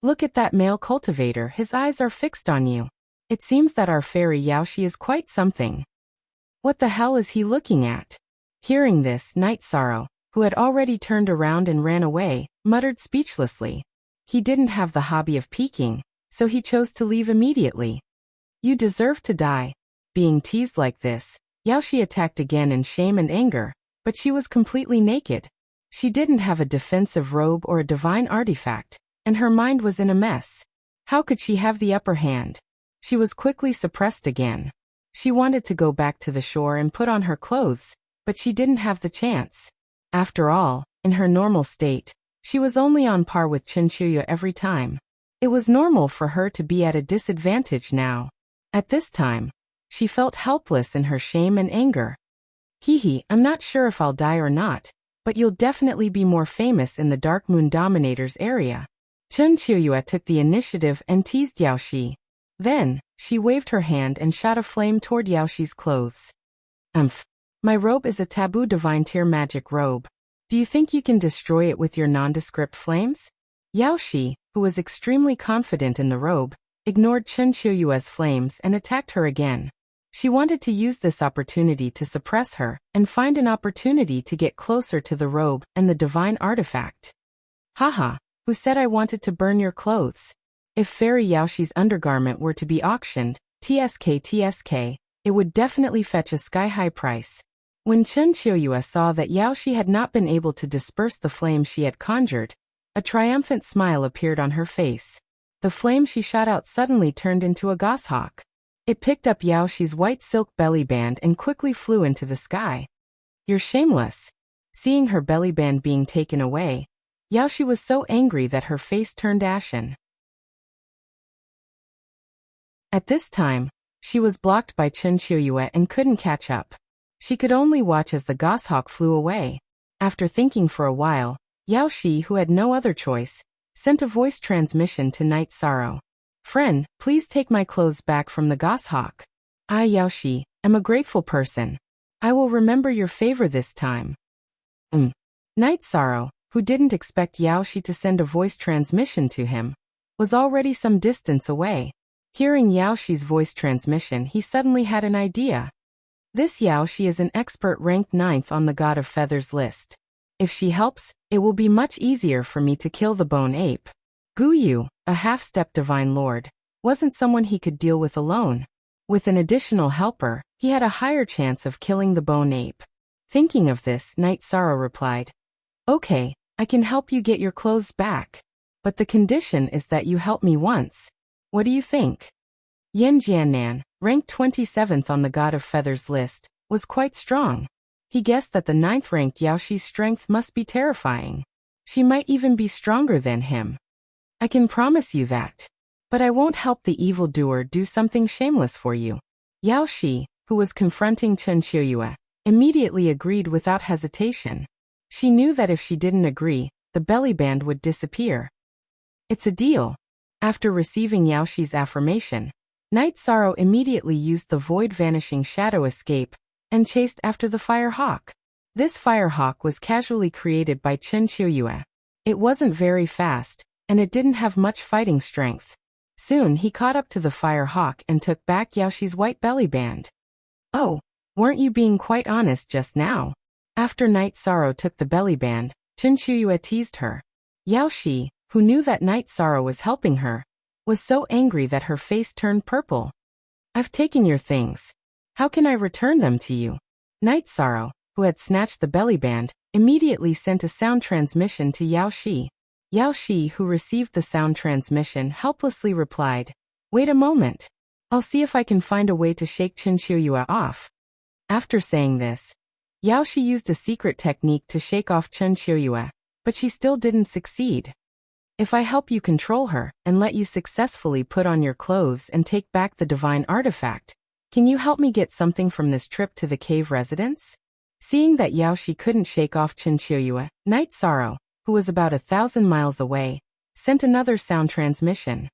Look at that male cultivator, his eyes are fixed on you. It seems that our fairy Yaoshi is quite something. What the hell is he looking at? Hearing this, Night Sorrow, who had already turned around and ran away, muttered speechlessly. He didn't have the hobby of peeking, so he chose to leave immediately. You deserve to die. Being teased like this, Yaoshi attacked again in shame and anger, But she was completely naked. She didn't have a defensive robe or a divine artifact, and her mind was in a mess. How could she have the upper hand? She was quickly suppressed again. She wanted to go back to the shore and put on her clothes, but she didn't have the chance. After all, in her normal state, she was only on par with Chinchuya every time. It was normal for her to be at a disadvantage now. At this time, she felt helpless in her shame and anger. Hee, I'm not sure if I'll die or not, but you'll definitely be more famous in the Dark Moon Dominators area. Chinchuya took the initiative and teased Yaoshi. Then, she waved her hand and shot a flame toward Yaoshi's clothes. My robe is a taboo divine tier magic robe. Do you think you can destroy it with your nondescript flames? Yaoshi, who was extremely confident in the robe, ignored Chinchuyua's flames and attacked her again. She wanted to use this opportunity to suppress her and find an opportunity to get closer to the robe and the divine artifact. Haha, who said I wanted to burn your clothes? If Fairy Yaoshi's undergarment were to be auctioned, TSK, it would definitely fetch a sky-high price. When Chinchuyua saw that Yaoshi had not been able to disperse the flame she had conjured, a triumphant smile appeared on her face. The flame she shot out suddenly turned into a goshawk. It picked up Yaoshi's white silk belly band and quickly flew into the sky. You're shameless. Seeing her belly band being taken away, Yaoshi was so angry that her face turned ashen. At this time, she was blocked by Chinchuyua and couldn't catch up. She could only watch as the goshawk flew away. After thinking for a while, Yaoshi, who had no other choice, sent a voice transmission to Night Sorrow. Friend, please take my clothes back from the goshawk. I, Yaoshi, am a grateful person. I will remember your favor this time. Night Sorrow, who didn't expect Yaoshi to send a voice transmission to him, was already some distance away. Hearing Yaoshi's voice transmission, he suddenly had an idea. This Yaoshi is an expert ranked 9th on the God of Feathers list. If she helps, it will be much easier for me to kill the bone ape. Guyu, a half-step divine lord, wasn't someone he could deal with alone. With an additional helper, he had a higher chance of killing the bone ape. Thinking of this, Night Sorrow replied, Okay, I can help you get your clothes back. But the condition is that you help me once. What do you think? Yin Jiannan, ranked 27th on the God of Feathers list, was quite strong. He guessed that the 9th-ranked Yaoshi's strength must be terrifying. She might even be stronger than him. I can promise you that. But I won't help the evildoer do something shameless for you. Yaoshi, who was confronting Chinchuyua, immediately agreed without hesitation. She knew that if she didn't agree, the belly band would disappear. It's a deal. After receiving Yaoshi's affirmation, Night Sorrow immediately used the Void Vanishing Shadow Escape and chased after the Fire Hawk. This Fire Hawk was casually created by Chinchuyua. It wasn't very fast, and it didn't have much fighting strength. Soon he caught up to the Fire Hawk and took back Yaoshi's white belly band. Oh, weren't you being quite honest just now? After Night Sorrow took the belly band, Chinchuyua teased her. Yaoshi, who knew that Night Sorrow was helping her, was so angry that her face turned purple. I've taken your things. How can I return them to you? Night Sorrow, who had snatched the belly band, immediately sent a sound transmission to Yaoshi. Yaoshi, who received the sound transmission, helplessly replied, Wait a moment. I'll see if I can find a way to shake Chinchuyua off. After saying this, Yaoshi used a secret technique to shake off Chinchuyua, but she still didn't succeed. If I help you control her and let you successfully put on your clothes and take back the divine artifact, can you help me get something from this trip to the cave residence? Seeing that Yaoshi couldn't shake off Chinchuyua, Night Sorrow, who was about 1,000 miles away, sent another sound transmission.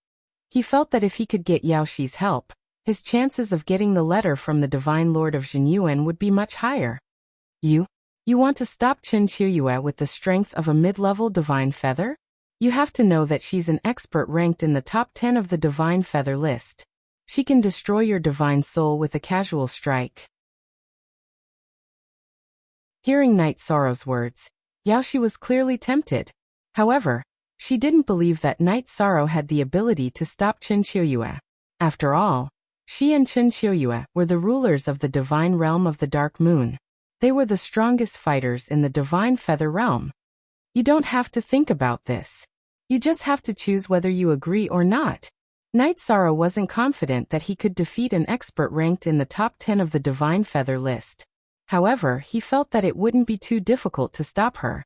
He felt that if he could get Yaoshi's help, his chances of getting the letter from the Divine Lord of Jinyuan would be much higher. You want to stop Chinchuyua with the strength of a mid-level divine feather? You have to know that she's an expert ranked in the top 10 of the divine feather list. She can destroy your divine soul with a casual strike. Hearing Night Sorrow's words, Yaoshi was clearly tempted. However, she didn't believe that Night Sorrow had the ability to stop Chinchuyua. After all, she and Chinchuyua were the rulers of the divine realm of the Dark Moon. They were the strongest fighters in the divine feather realm. You don't have to think about this. You just have to choose whether you agree or not. Knight Sorrow wasn't confident that he could defeat an expert ranked in the top 10 of the divine feather list. However, he felt that it wouldn't be too difficult to stop her.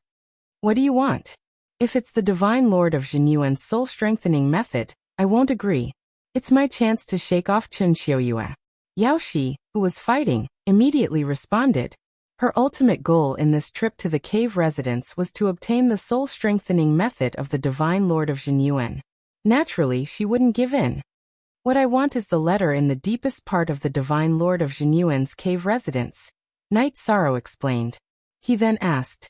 What do you want? If it's the Divine Lord of Jinyuan's soul-strengthening method, I won't agree. It's my chance to shake off Chen Qiuyue. Yao Shi, who was fighting, immediately responded. Her ultimate goal in this trip to the cave residence was to obtain the soul-strengthening method of the Divine Lord of Jinyuan. Naturally, she wouldn't give in. What I want is the letter in the deepest part of the Divine Lord of Jinyuan's cave residence, Knight Sorrow explained. He then asked,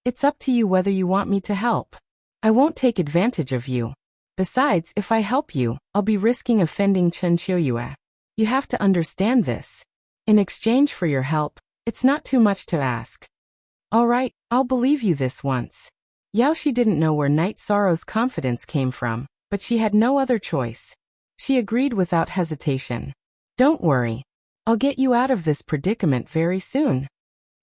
"It's up to you whether you want me to help. I won't take advantage of you. Besides, if I help you, I'll be risking offending Chen Qiuyue. You have to understand this. In exchange for your help, it's not too much to ask." "All right, I'll believe you this once." Yao Shi didn't know where Knight Sorrow's confidence came from, but she had no other choice. She agreed without hesitation. "Don't worry. I'll get you out of this predicament very soon."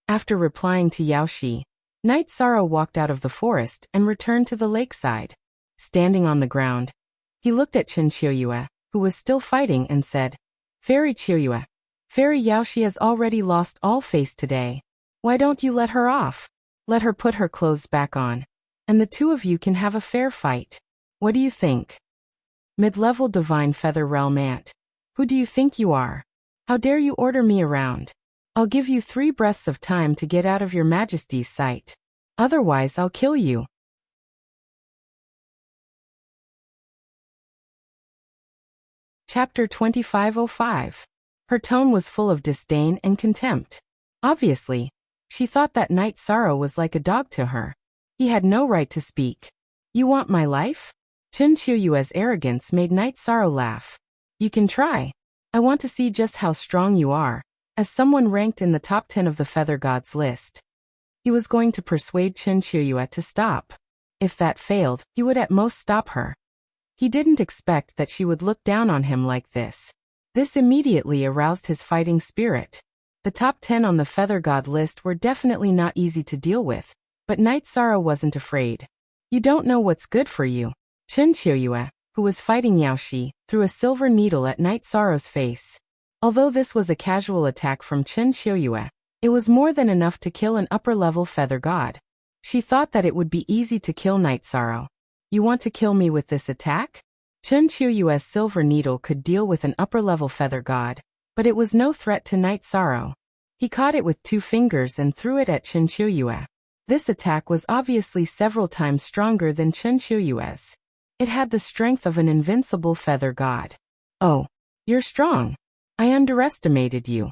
After replying to Yao Shi, Knight Sorrow walked out of the forest and returned to the lakeside. Standing on the ground, he looked at Chen Qiuyue, who was still fighting, and said, "Fairy Qiuyue, Fairy Yao Shi has already lost all face today. Why don't you let her off? Let her put her clothes back on, and the two of you can have a fair fight. What do you think?" Mid-level Divine Feather Realm Ant. Who do you think you are? How dare you order me around? I'll give you 3 breaths of time to get out of your Majesty's sight. Otherwise, I'll kill you. Chapter 2505. Her tone was full of disdain and contempt. Obviously, she thought that Knight Sorrow was like a dog to her. He had no right to speak. "You want my life?" Chen Qiuyue's arrogance made Knight Sorrow laugh. "You can try. I want to see just how strong you are, as someone ranked in the top 10 of the Feather Gods list." He was going to persuade Chen Qiuyue to stop. If that failed, he would at most stop her. He didn't expect that she would look down on him like this. This immediately aroused his fighting spirit. The top 10 on the Feather God list were definitely not easy to deal with, but Knight Sorrow wasn't afraid. "You don't know what's good for you." Chen Qiuyue, who was fighting Yao Shi, threw a silver needle at Knight Sorrow's face. Although this was a casual attack from Chen Qiuyue, it was more than enough to kill an upper-level Feather God. She thought that it would be easy to kill Knight Sorrow. "You want to kill me with this attack?" Chen Qiuyue's silver needle could deal with an upper-level Feather God, but it was no threat to Knight Sorrow. He caught it with 2 fingers and threw it at Chen Qiuyue. This attack was obviously several times stronger than Chen Qiuyue's. It had the strength of an invincible Feather God. "Oh, you're strong. I underestimated you."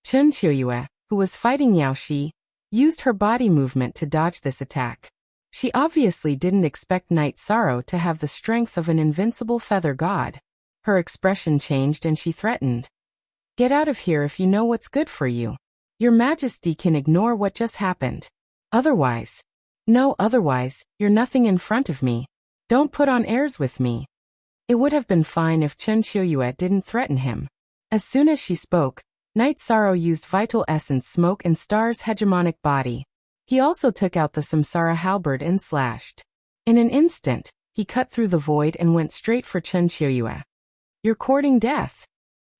Chen Qiuyue, who was fighting Yao Shi, used her body movement to dodge this attack. She obviously didn't expect Knight Sorrow to have the strength of an invincible Feather God. Her expression changed and she threatened. "Get out of here if you know what's good for you. Your Majesty can ignore what just happened. Otherwise, you're nothing in front of me. Don't put on airs with me." It would have been fine if Chen Qiuyue didn't threaten him. As soon as she spoke, Knight Sorrow used Vital Essence Smoke and Star's hegemonic body. He also took out the Samsara halberd and slashed. In an instant, he cut through the void and went straight for Chen Qiuyue. "You're courting death."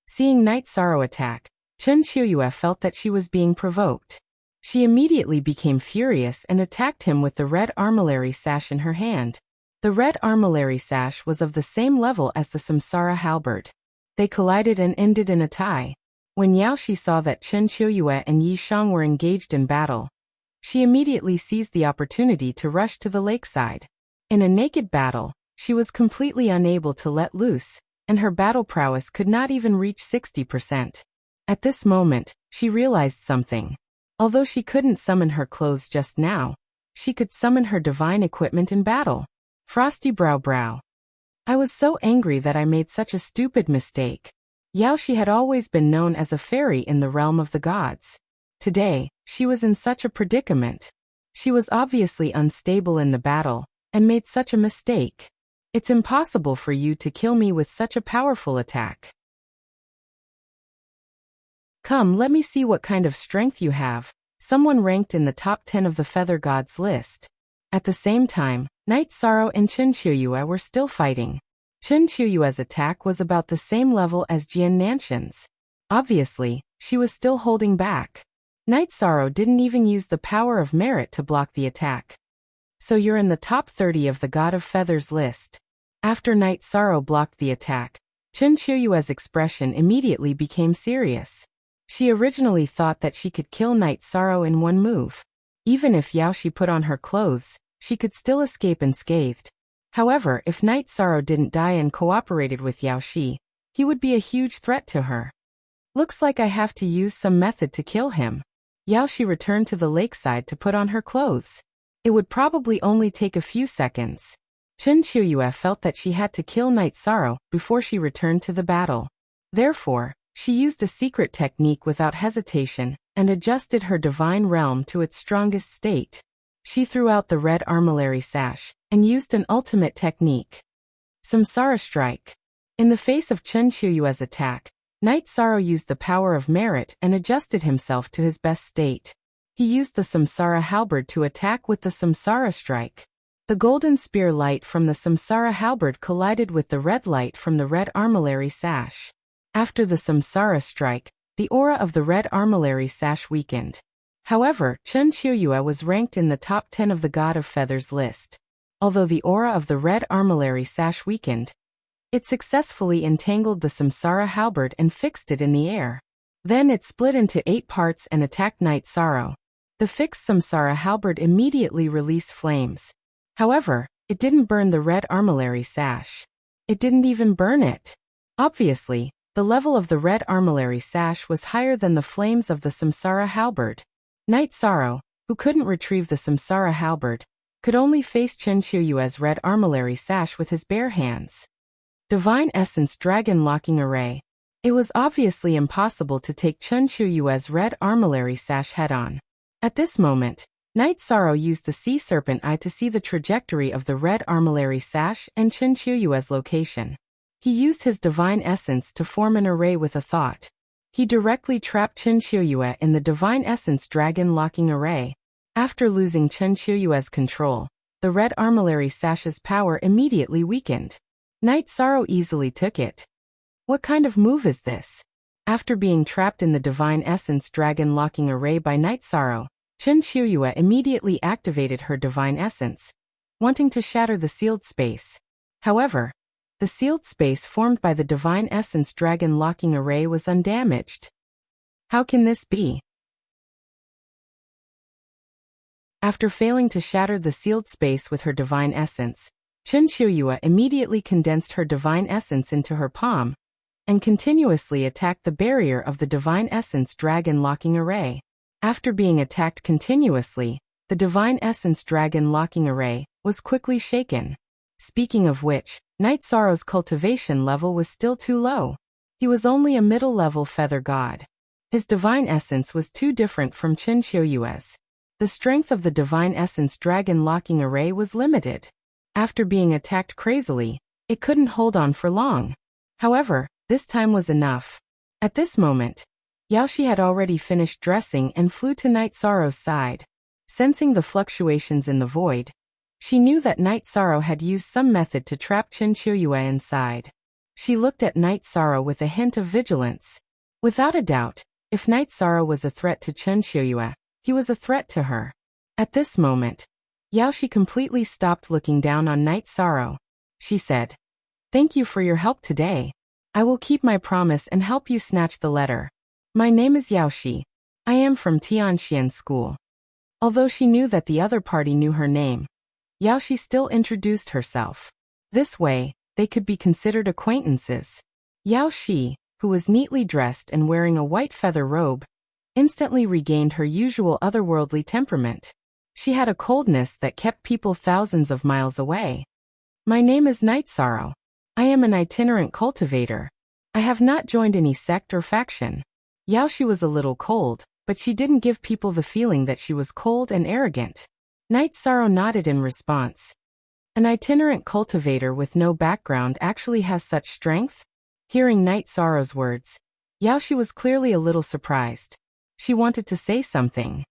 Seeing Knight Sorrow attack, Chen Qiuyue felt that she was being provoked. She immediately became furious and attacked him with the red armillary sash in her hand. The red armillary sash was of the same level as the Samsara halberd. They collided and ended in a tie. When Yao Shi saw that Chen Qiuyue and Yi Shang were engaged in battle, she immediately seized the opportunity to rush to the lakeside. In a naked battle, she was completely unable to let loose, and her battle prowess could not even reach 60%. At this moment, she realized something. Although she couldn't summon her clothes just now, she could summon her divine equipment in battle. Frosty Brow. "I was so angry that I made such a stupid mistake." Yao Shi had always been known as a fairy in the realm of the gods. Today, she was in such a predicament. She was obviously unstable in the battle, and made such a mistake. "It's impossible for you to kill me with such a powerful attack. Come, let me see what kind of strength you have." someone ranked in the top 10 of the feather gods list. At the same time, Night Sorrow and Chen Qiuyue were still fighting. Chen Qiuyue's attack was about the same level as Jian Nanshan's. Obviously, she was still holding back. Night Sorrow didn't even use the power of merit to block the attack. So you're in the top 30 of the God of Feathers list. After Night Sorrow blocked the attack, Chen Qiuyue's expression immediately became serious. She originally thought that she could kill Night Sorrow in one move. Even if Yaoshi put on her clothes, she could still escape unscathed. However, if Night Sorrow didn't die and cooperated with Yaoshi, he would be a huge threat to her. Looks like I have to use some method to kill him. Yaoshi returned to the lakeside to put on her clothes. It would probably only take a few seconds. Chen Qiuyue felt that she had to kill Night Sorrow before she returned to the battle. Therefore, she used a secret technique without hesitation and adjusted her divine realm to its strongest state. She threw out the red armillary sash and used an ultimate technique. Samsara Strike. In the face of Chen Qiuyue's attack, Night Sorrow used the power of merit and adjusted himself to his best state. He used the Samsara Halberd to attack with the Samsara Strike. The golden spear light from the Samsara Halberd collided with the red light from the red armillary sash. After the Samsara Strike, the aura of the red armillary sash weakened. However, Chen Qiuyue was ranked in the top 10 of the God of Feathers list. Although the aura of the red armillary sash weakened, it successfully entangled the Samsara Halberd and fixed it in the air. Then it split into 8 parts and attacked Night Sorrow. The fixed Samsara Halberd immediately released flames. However, it didn't burn the red armillary sash. It didn't even burn it. Obviously, the level of the red armillary sash was higher than the flames of the Samsara Halberd. Night Sorrow, who couldn't retrieve the Samsara Halberd, could only face Chen Qiuyue's red armillary sash with his bare hands. Divine Essence Dragon Locking Array. It was obviously impossible to take Chen Qiuyue's red armillary sash head-on. At this moment, Night Sorrow used the Sea Serpent Eye to see the trajectory of the red armillary sash and Chen Qiuyue's location. He used his divine essence to form an array with a thought. He directly trapped Chen Qiuyue in the Divine Essence Dragon Locking Array. After losing Chen Qiuyue's control, the red armillary sash's power immediately weakened. Night Sorrow easily took it. What kind of move is this? After being trapped in the Divine Essence Dragon Locking Array by Night Sorrow, Chen Qiuyue immediately activated her divine essence, wanting to shatter the sealed space. However, the sealed space formed by the Divine Essence Dragon Locking Array was undamaged. How can this be? After failing to shatter the sealed space with her divine essence, Chen Qiuyue immediately condensed her divine essence into her palm and continuously attacked the barrier of the Divine Essence Dragon Locking Array. After being attacked continuously, the Divine Essence Dragon Locking Array was quickly shaken. Speaking of which, Night Sorrow's cultivation level was still too low. He was only a middle-level feather god. His divine essence was too different from Chen Qiuyue's. The strength of the Divine Essence Dragon Locking Array was limited. After being attacked crazily, it couldn't hold on for long. However, this time was enough. At this moment, Yaoshi had already finished dressing and flew to Night Sorrow's side. Sensing the fluctuations in the void, she knew that Night Sorrow had used some method to trap Chen Qiuyue inside. She looked at Night Sorrow with a hint of vigilance. Without a doubt, if Night Sorrow was a threat to Chen Qiuyue, he was a threat to her. At this moment, Yaoshi completely stopped looking down on Night Sorrow. She said, "Thank you for your help today. I will keep my promise and help you snatch the letter. My name is Yaoshi. I am from Tianxian School." Although she knew that the other party knew her name, Yaoshi still introduced herself. This way, they could be considered acquaintances. Yaoshi, who was neatly dressed and wearing a white feather robe, instantly regained her usual otherworldly temperament. She had a coldness that kept people thousands of miles away. "My name is Night Sorrow. I am an itinerant cultivator. I have not joined any sect or faction." Yaoshi was a little cold, but she didn't give people the feeling that she was cold and arrogant. Night Sorrow nodded in response. An itinerant cultivator with no background actually has such strength? Hearing Night Sorrow's words, Yaoshi was clearly a little surprised. She wanted to say something.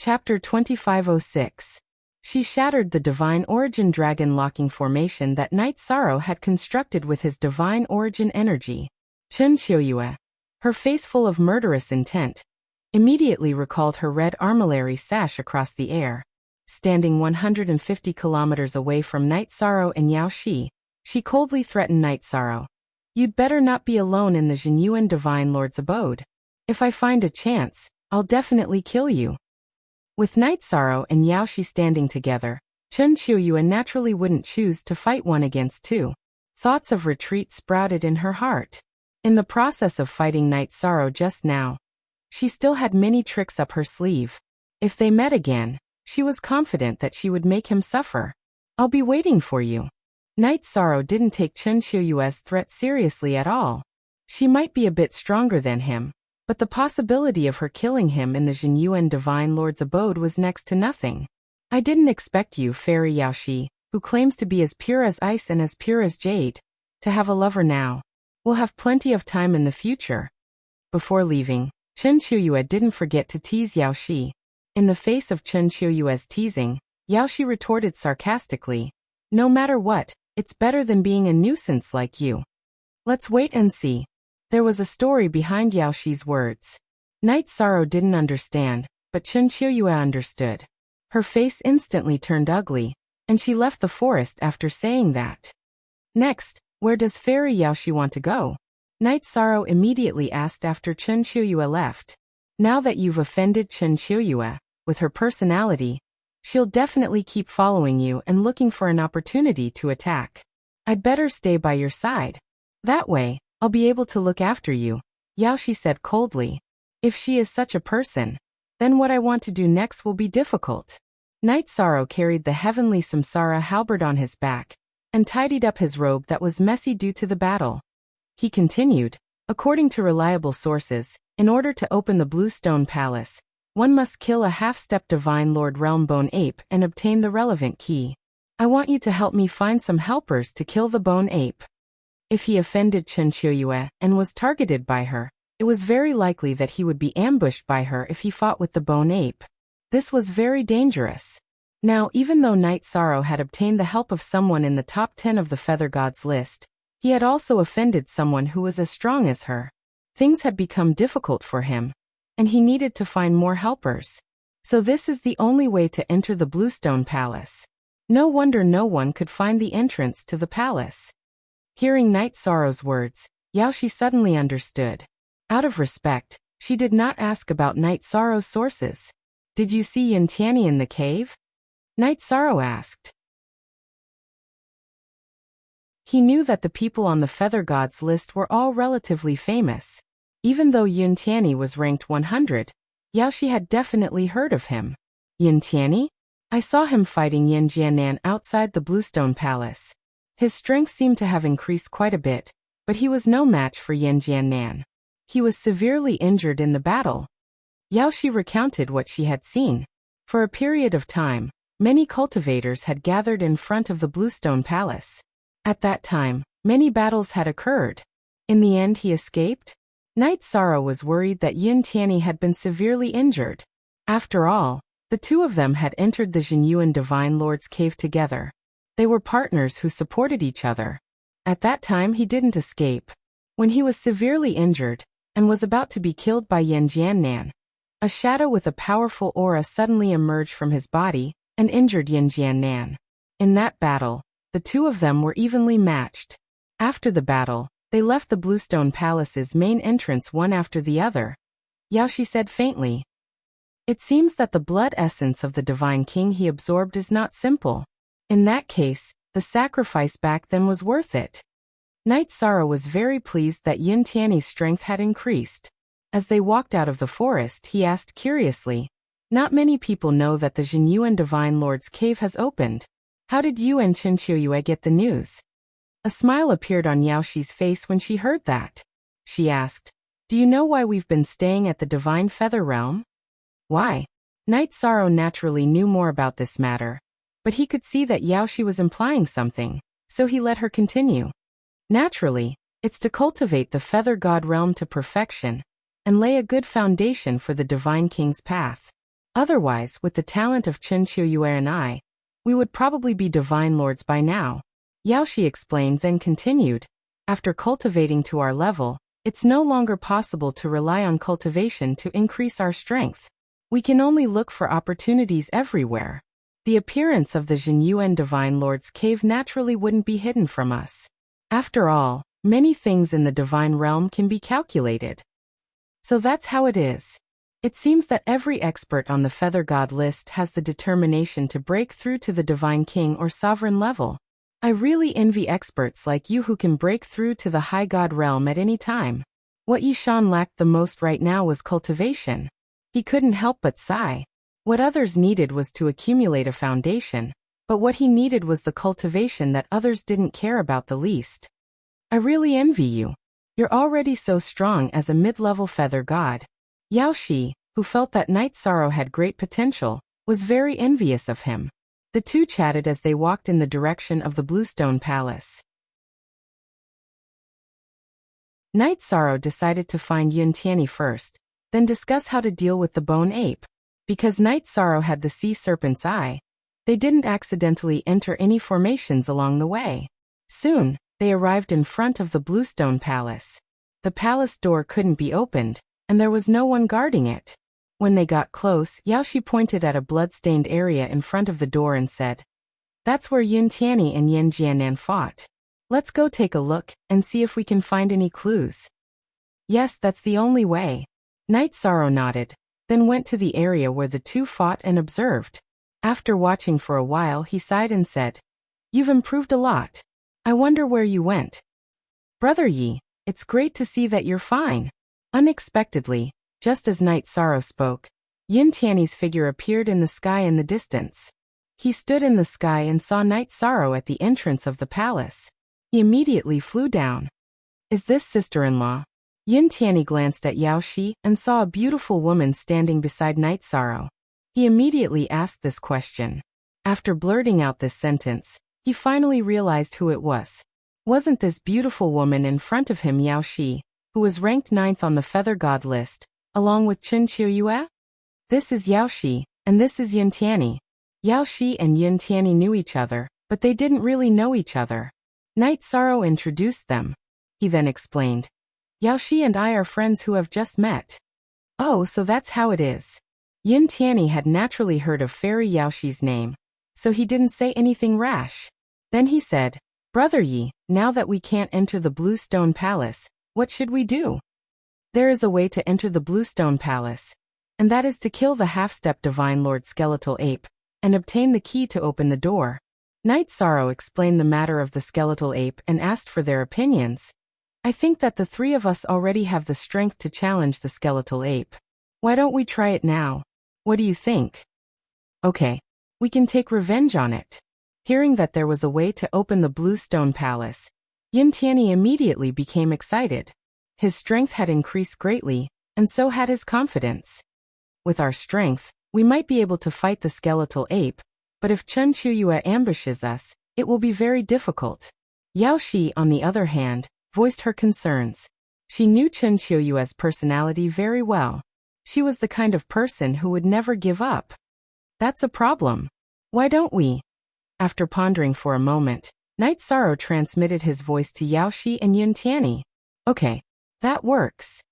Chapter 2506. She shattered the divine origin dragon locking formation that Night Sorrow had constructed with his divine origin energy. Chen Qiuyue, her face full of murderous intent, immediately recalled her red armillary sash across the air. Standing 150 kilometers away from Night Sorrow and Yao Shi, she coldly threatened Night Sorrow. You'd better not be alone in the Jinyuan Divine Lord's abode. If I find a chance, I'll definitely kill you. With Night Sorrow and Yao Shi standing together, Chen Qiuyue naturally wouldn't choose to fight one against two. Thoughts of retreat sprouted in her heart. In the process of fighting Night Sorrow just now, she still had many tricks up her sleeve. If they met again, she was confident that she would make him suffer. I'll be waiting for you. Night Sorrow didn't take Chen Qiuyue's threat seriously at all. She might be a bit stronger than him, but the possibility of her killing him in the Jinyuan Divine Lord's abode was next to nothing. I didn't expect you, Fairy Yao Shi, who claims to be as pure as ice and as pure as jade, to have a lover now. We'll have plenty of time in the future. Before leaving, Chen Qiuyue didn't forget to tease Yao Shi. In the face of Chen Qiuyue's teasing, Yao Shi retorted sarcastically, "No matter what, it's better than being a nuisance like you. Let's wait and see." There was a story behind Yao Shi's words. Night Sorrow didn't understand, but Chen Qiuyue understood. Her face instantly turned ugly, and she left the forest after saying that. Next, where does Fairy Yao Shi want to go? Night Sorrow immediately asked after Chen Qiuyue left. Now that you've offended Chen Qiuyue, with her personality, she'll definitely keep following you and looking for an opportunity to attack. I'd better stay by your side. That way, I'll be able to look after you, Yao Shi said coldly. If she is such a person, then what I want to do next will be difficult. Night Sorrow carried the heavenly Samsara halberd on his back, and tidied up his robe that was messy due to the battle. He continued, according to reliable sources, in order to open the Bluestone Palace, one must kill a half-step Divine Lord Realm Bone Ape and obtain the relevant key. I want you to help me find some helpers to kill the Bone Ape. If he offended Chen Qiuyue and was targeted by her, it was very likely that he would be ambushed by her if he fought with the Bone Ape. This was very dangerous. Now, even though Night Sorrow had obtained the help of someone in the top 10 of the Feather Gods list, he had also offended someone who was as strong as her. Things had become difficult for him, and he needed to find more helpers. So this is the only way to enter the Bluestone Palace. No wonder no one could find the entrance to the palace. Hearing Night Sorrow's words, Yao Shi suddenly understood. Out of respect, she did not ask about Night Sorrow's sources. Did you see Yin Tianyi in the cave? Night Sorrow asked. He knew that the people on the Feather Gods list were all relatively famous. Even though Yin Tianyi was ranked 100, Yao Shi had definitely heard of him. Yin Tianyi? I saw him fighting Yin Jiannan outside the Bluestone Palace. His strength seemed to have increased quite a bit, but he was no match for Yin Jiannan. He was severely injured in the battle. Yao Shi recounted what she had seen. For a period of time, many cultivators had gathered in front of the Bluestone Palace. At that time, many battles had occurred. In the end, he escaped. Night Sorrow was worried that Yin Tianyi had been severely injured. After all, the two of them had entered the Jinyuan Divine Lord's cave together. They were partners who supported each other. At that time, he didn't escape. When he was severely injured, and was about to be killed by Yin Jiannan, a shadow with a powerful aura suddenly emerged from his body and injured Yin Jiannan. In that battle, the two of them were evenly matched. After the battle, they left the Bluestone Palace's main entrance one after the other. Yao Shi said faintly, "It seems that the blood essence of the Divine King he absorbed is not simple. In that case, the sacrifice back then was worth it." Night Sorrow was very pleased that Yin Tianyi's strength had increased. As they walked out of the forest, he asked curiously, "Not many people know that the Jinyuan Divine Lord's cave has opened. How did you and Chen Qiuyue get the news?" A smile appeared on Yao Shi's face when she heard that. She asked, "Do you know why we've been staying at the Divine Feather Realm?" Why? Night Sorrow naturally knew more about this matter, but he could see that Yao Shi was implying something, so he let her continue. Naturally, it's to cultivate the Feather God realm to perfection, and lay a good foundation for the Divine King's path. Otherwise, with the talent of Chen Qiuyue and I, we would probably be divine lords by now. Yaoshi explained, then continued. After cultivating to our level, it's no longer possible to rely on cultivation to increase our strength. We can only look for opportunities everywhere. The appearance of the Zhenyuan Divine Lord's cave naturally wouldn't be hidden from us. After all, many things in the divine realm can be calculated. So that's how it is. It seems that every expert on the Feather God list has the determination to break through to the Divine King or Sovereign level. I really envy experts like you who can break through to the High God realm at any time. What Yishan lacked the most right now was cultivation. He couldn't help but sigh. What others needed was to accumulate a foundation, but what he needed was the cultivation that others didn't care about the least. I really envy you. You're already so strong as a mid-level Feather God. Yaoshi, who felt that Night Sorrow had great potential, was very envious of him. The two chatted as they walked in the direction of the Bluestone Palace. Night Sorrow decided to find Yun Tianyi first, then discuss how to deal with the bone ape. Because Night Sorrow had the sea serpent's eye, they didn't accidentally enter any formations along the way. Soon, they arrived in front of the Bluestone Palace. The palace door couldn't be opened, and there was no one guarding it. When they got close, Yaoshi pointed at a blood-stained area in front of the door and said, "That's where Yun Tianyi and Yin Jiannan fought. Let's go take a look and see if we can find any clues." "Yes, that's the only way." Night Sorrow nodded, then went to the area where the two fought and observed. After watching for a while, he sighed and said, "You've improved a lot. I wonder where you went." "Brother Yi, it's great to see that you're fine." Unexpectedly, just as Night Sorrow spoke, Yin Tianyi's figure appeared in the sky in the distance. He stood in the sky and saw Night Sorrow at the entrance of the palace. He immediately flew down. "Is this sister-in-law?" Yin Tianyi glanced at Yaoshi and saw a beautiful woman standing beside Night Sorrow. He immediately asked this question. After blurting out this sentence, he finally realized who it was. Wasn't this beautiful woman in front of him Yaoshi, who was ranked 9th on the Feather God list, along with Chen Qiuyue? This is Yaoshi, and this is Yin Tianyi. Yaoshi and Yin Tianyi knew each other, but they didn't really know each other. Night Sorrow introduced them. He then explained, "Yaoshi and I are friends who have just met." "Oh, so that's how it is." Yin Tianyi had naturally heard of Fairy Yaoshi's name, so he didn't say anything rash. Then he said, "Brother Yi, now that we can't enter the Bluestone Palace, what should we do?" "There is a way to enter the Bluestone Palace, and that is to kill the half-step Divine Lord Skeletal Ape, and obtain the key to open the door." Night Sorrow explained the matter of the Skeletal Ape and asked for their opinions. "I think that the three of us already have the strength to challenge the Skeletal Ape. Why don't we try it now? What do you think?" "Okay. We can take revenge on it." Hearing that there was a way to open the Bluestone Palace, Yin Tianyi immediately became excited. His strength had increased greatly, and so had his confidence. "With our strength, we might be able to fight the Skeletal Ape, but if Chen Qiuyue ambushes us, it will be very difficult." Yaoshi, on the other hand, voiced her concerns. She knew Chen Qiuyue's personality very well. She was the kind of person who would never give up. "That's a problem. Why don't we?" After pondering for a moment, Night Sorrow transmitted his voice to Yaoshi and Yin Tianyi. "Okay, that works."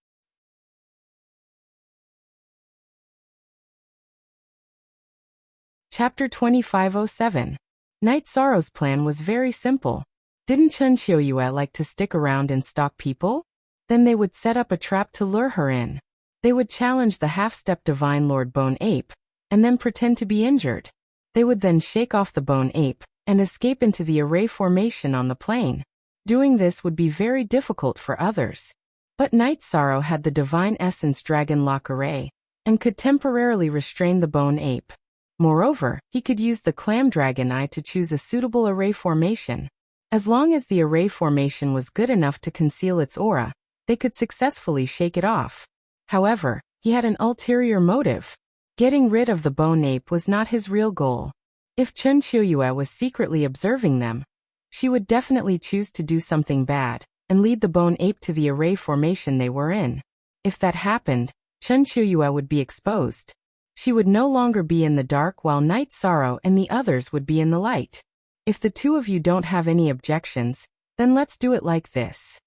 Chapter 2507. Night Sorrow's plan was very simple. Didn't Chen Qiuyue like to stick around and stalk people? Then they would set up a trap to lure her in. They would challenge the half-step Divine Lord Bone Ape, and then pretend to be injured. They would then shake off the Bone Ape, and escape into the array formation on the plain. Doing this would be very difficult for others. But Night Sorrow had the Divine Essence Dragon Lock Array, and could temporarily restrain the Bone Ape. Moreover, he could use the Clam Dragon Eye to choose a suitable array formation. As long as the array formation was good enough to conceal its aura, they could successfully shake it off. However, he had an ulterior motive. Getting rid of the Bone Ape was not his real goal. If Chen Qiuyue was secretly observing them, she would definitely choose to do something bad, and lead the Bone Ape to the array formation they were in. If that happened, Chen Qiuyue would be exposed. She would no longer be in the dark while Night Sorrow and the others would be in the light. If the two of you don't have any objections, then let's do it like this.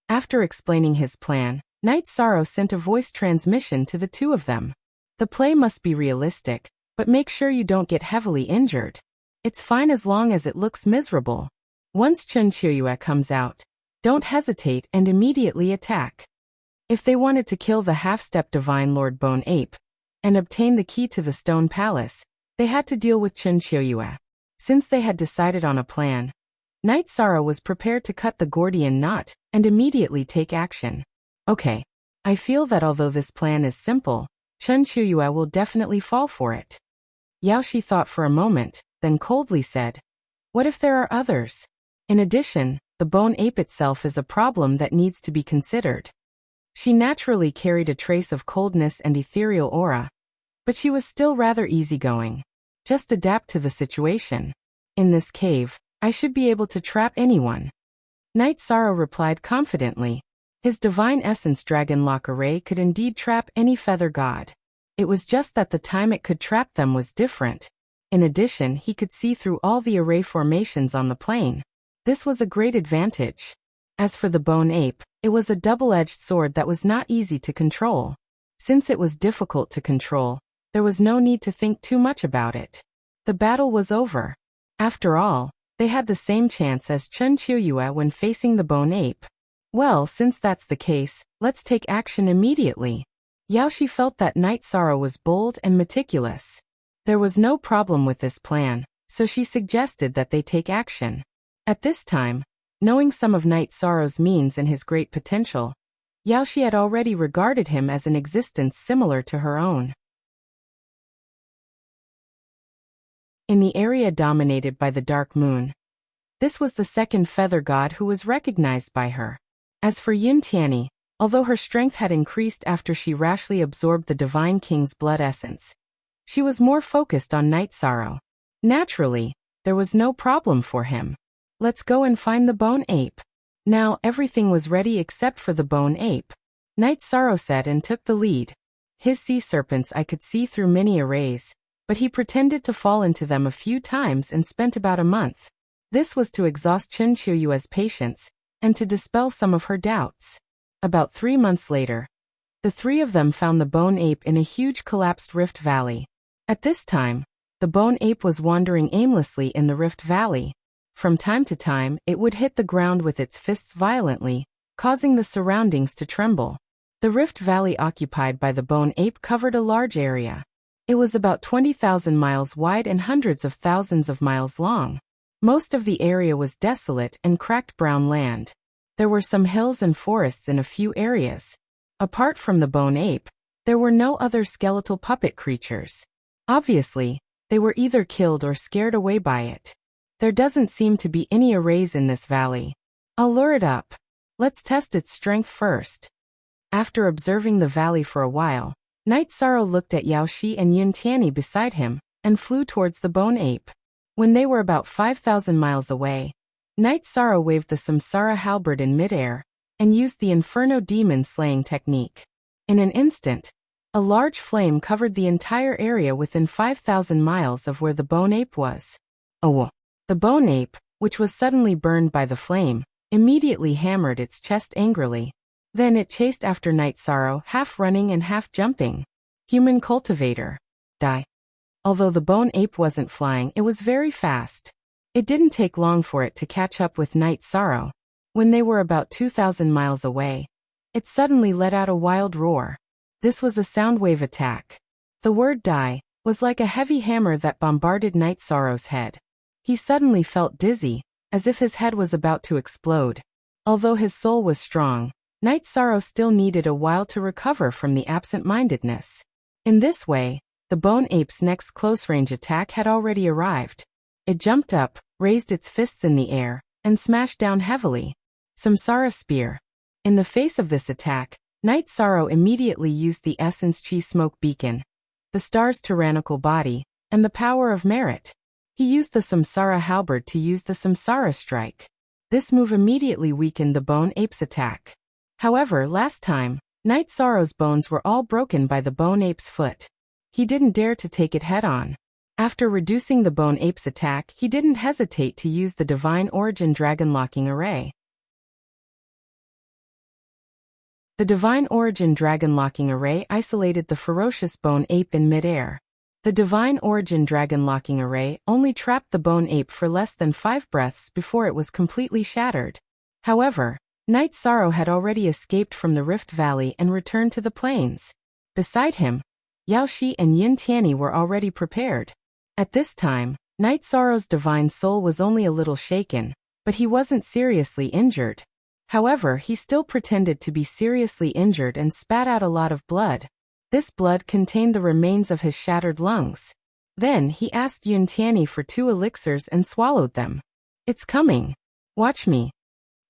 After explaining his plan, Night Sorrow sent a voice transmission to the two of them. The play must be realistic, but make sure you don't get heavily injured. It's fine as long as it looks miserable. Once Chun Chiuyue comes out, don't hesitate and immediately attack. If they wanted to kill the half-step Divine Lord Bone Ape and obtain the key to the Stone Palace, they had to deal with Chun Chiuyue. Since they had decided on a plan, Night Sorrow was prepared to cut the Gordian knot and immediately take action. Okay. I feel that although this plan is simple, Chun Chiuyue will definitely fall for it. Yaoshi thought for a moment, then coldly said, what if there are others? In addition, the bone ape itself is a problem that needs to be considered. She naturally carried a trace of coldness and ethereal aura, but she was still rather easygoing. Just adapt to the situation. In this cave, I should be able to trap anyone. Night Sorrow replied confidently. His divine essence dragon lock array could indeed trap any feather god. It was just that the time it could trap them was different. In addition, he could see through all the array formations on the plane. This was a great advantage. As for the bone ape, it was a double-edged sword that was not easy to control. Since it was difficult to control, there was no need to think too much about it. The battle was over. After all, they had the same chance as Chun Chiuyue when facing the bone ape. Well, since that's the case, let's take action immediately. Yaoshi felt that Night Sorrow was bold and meticulous. There was no problem with this plan, so she suggested that they take action. At this time, knowing some of Night Sorrow's means and his great potential, Yaoshi had already regarded him as an existence similar to her own. In the area dominated by the dark moon, this was the second feather god who was recognized by her. As for Yin Tianyi, although her strength had increased after she rashly absorbed the Divine King's blood essence, she was more focused on Night Sorrow. Naturally, there was no problem for him. Let's go and find the bone ape. Now everything was ready except for the bone ape. Night Sorrow said and took the lead. His sea serpents I could see through many arrays, but he pretended to fall into them a few times and spent about a month. This was to exhaust Chun Chiuyue's patience and to dispel some of her doubts. About 3 months later, the three of them found the bone ape in a huge collapsed rift valley. At this time, the bone ape was wandering aimlessly in the rift valley. From time to time, it would hit the ground with its fists violently, causing the surroundings to tremble. The rift valley occupied by the bone ape covered a large area. It was about 20,000 miles wide and hundreds of thousands of miles long. Most of the area was desolate and cracked brown land. There were some hills and forests in a few areas. Apart from the bone ape, there were no other skeletal puppet creatures. Obviously, they were either killed or scared away by it. There doesn't seem to be any arrays in this valley. I'll lure it up. Let's test its strength first. After observing the valley for a while, Night Sorrow looked at Yaoshi and Yin Tianyi beside him and flew towards the bone ape. When they were about 5,000 miles away, Night Sorrow waved the Samsara halberd in midair and used the Inferno demon slaying technique. In an instant, a large flame covered the entire area within 5,000 miles of where the bone ape was. Oh! The bone ape, which was suddenly burned by the flame, immediately hammered its chest angrily. Then it chased after Night Sorrow, half running and half jumping. Human cultivator. Die. Although the bone ape wasn't flying, it was very fast. It didn't take long for it to catch up with Night Sorrow. When they were about 2,000 miles away, it suddenly let out a wild roar. This was a soundwave attack. The word die was like a heavy hammer that bombarded Night Sorrow's head. He suddenly felt dizzy, as if his head was about to explode. Although his soul was strong, Night Sorrow still needed a while to recover from the absent-mindedness. In this way, the bone ape's next close-range attack had already arrived. It jumped up, raised its fists in the air, and smashed down heavily. Samsara Spear. In the face of this attack, Night Sorrow immediately used the Essence Chi Smoke Beacon, the star's tyrannical body, and the power of merit. He used the Samsara halberd to use the Samsara strike. This move immediately weakened the bone ape's attack. However, last time, Night Sorrow's bones were all broken by the bone ape's foot. He didn't dare to take it head-on. After reducing the bone ape's attack, he didn't hesitate to use the Divine Origin Dragon Locking Array. The Divine Origin Dragon Locking Array isolated the ferocious bone ape in midair. The Divine Origin Dragon Locking Array only trapped the bone ape for less than 5 breaths before it was completely shattered. However, Night Sorrow had already escaped from the Rift Valley and returned to the plains. Beside him, Yao Shi and Yin Tianyi were already prepared. At this time, Night Sorrow's divine soul was only a little shaken, but he wasn't seriously injured. However, he still pretended to be seriously injured and spat out a lot of blood. This blood contained the remains of his shattered lungs. Then he asked Yin Tianyi for 2 elixirs and swallowed them. "It's coming. Watch me."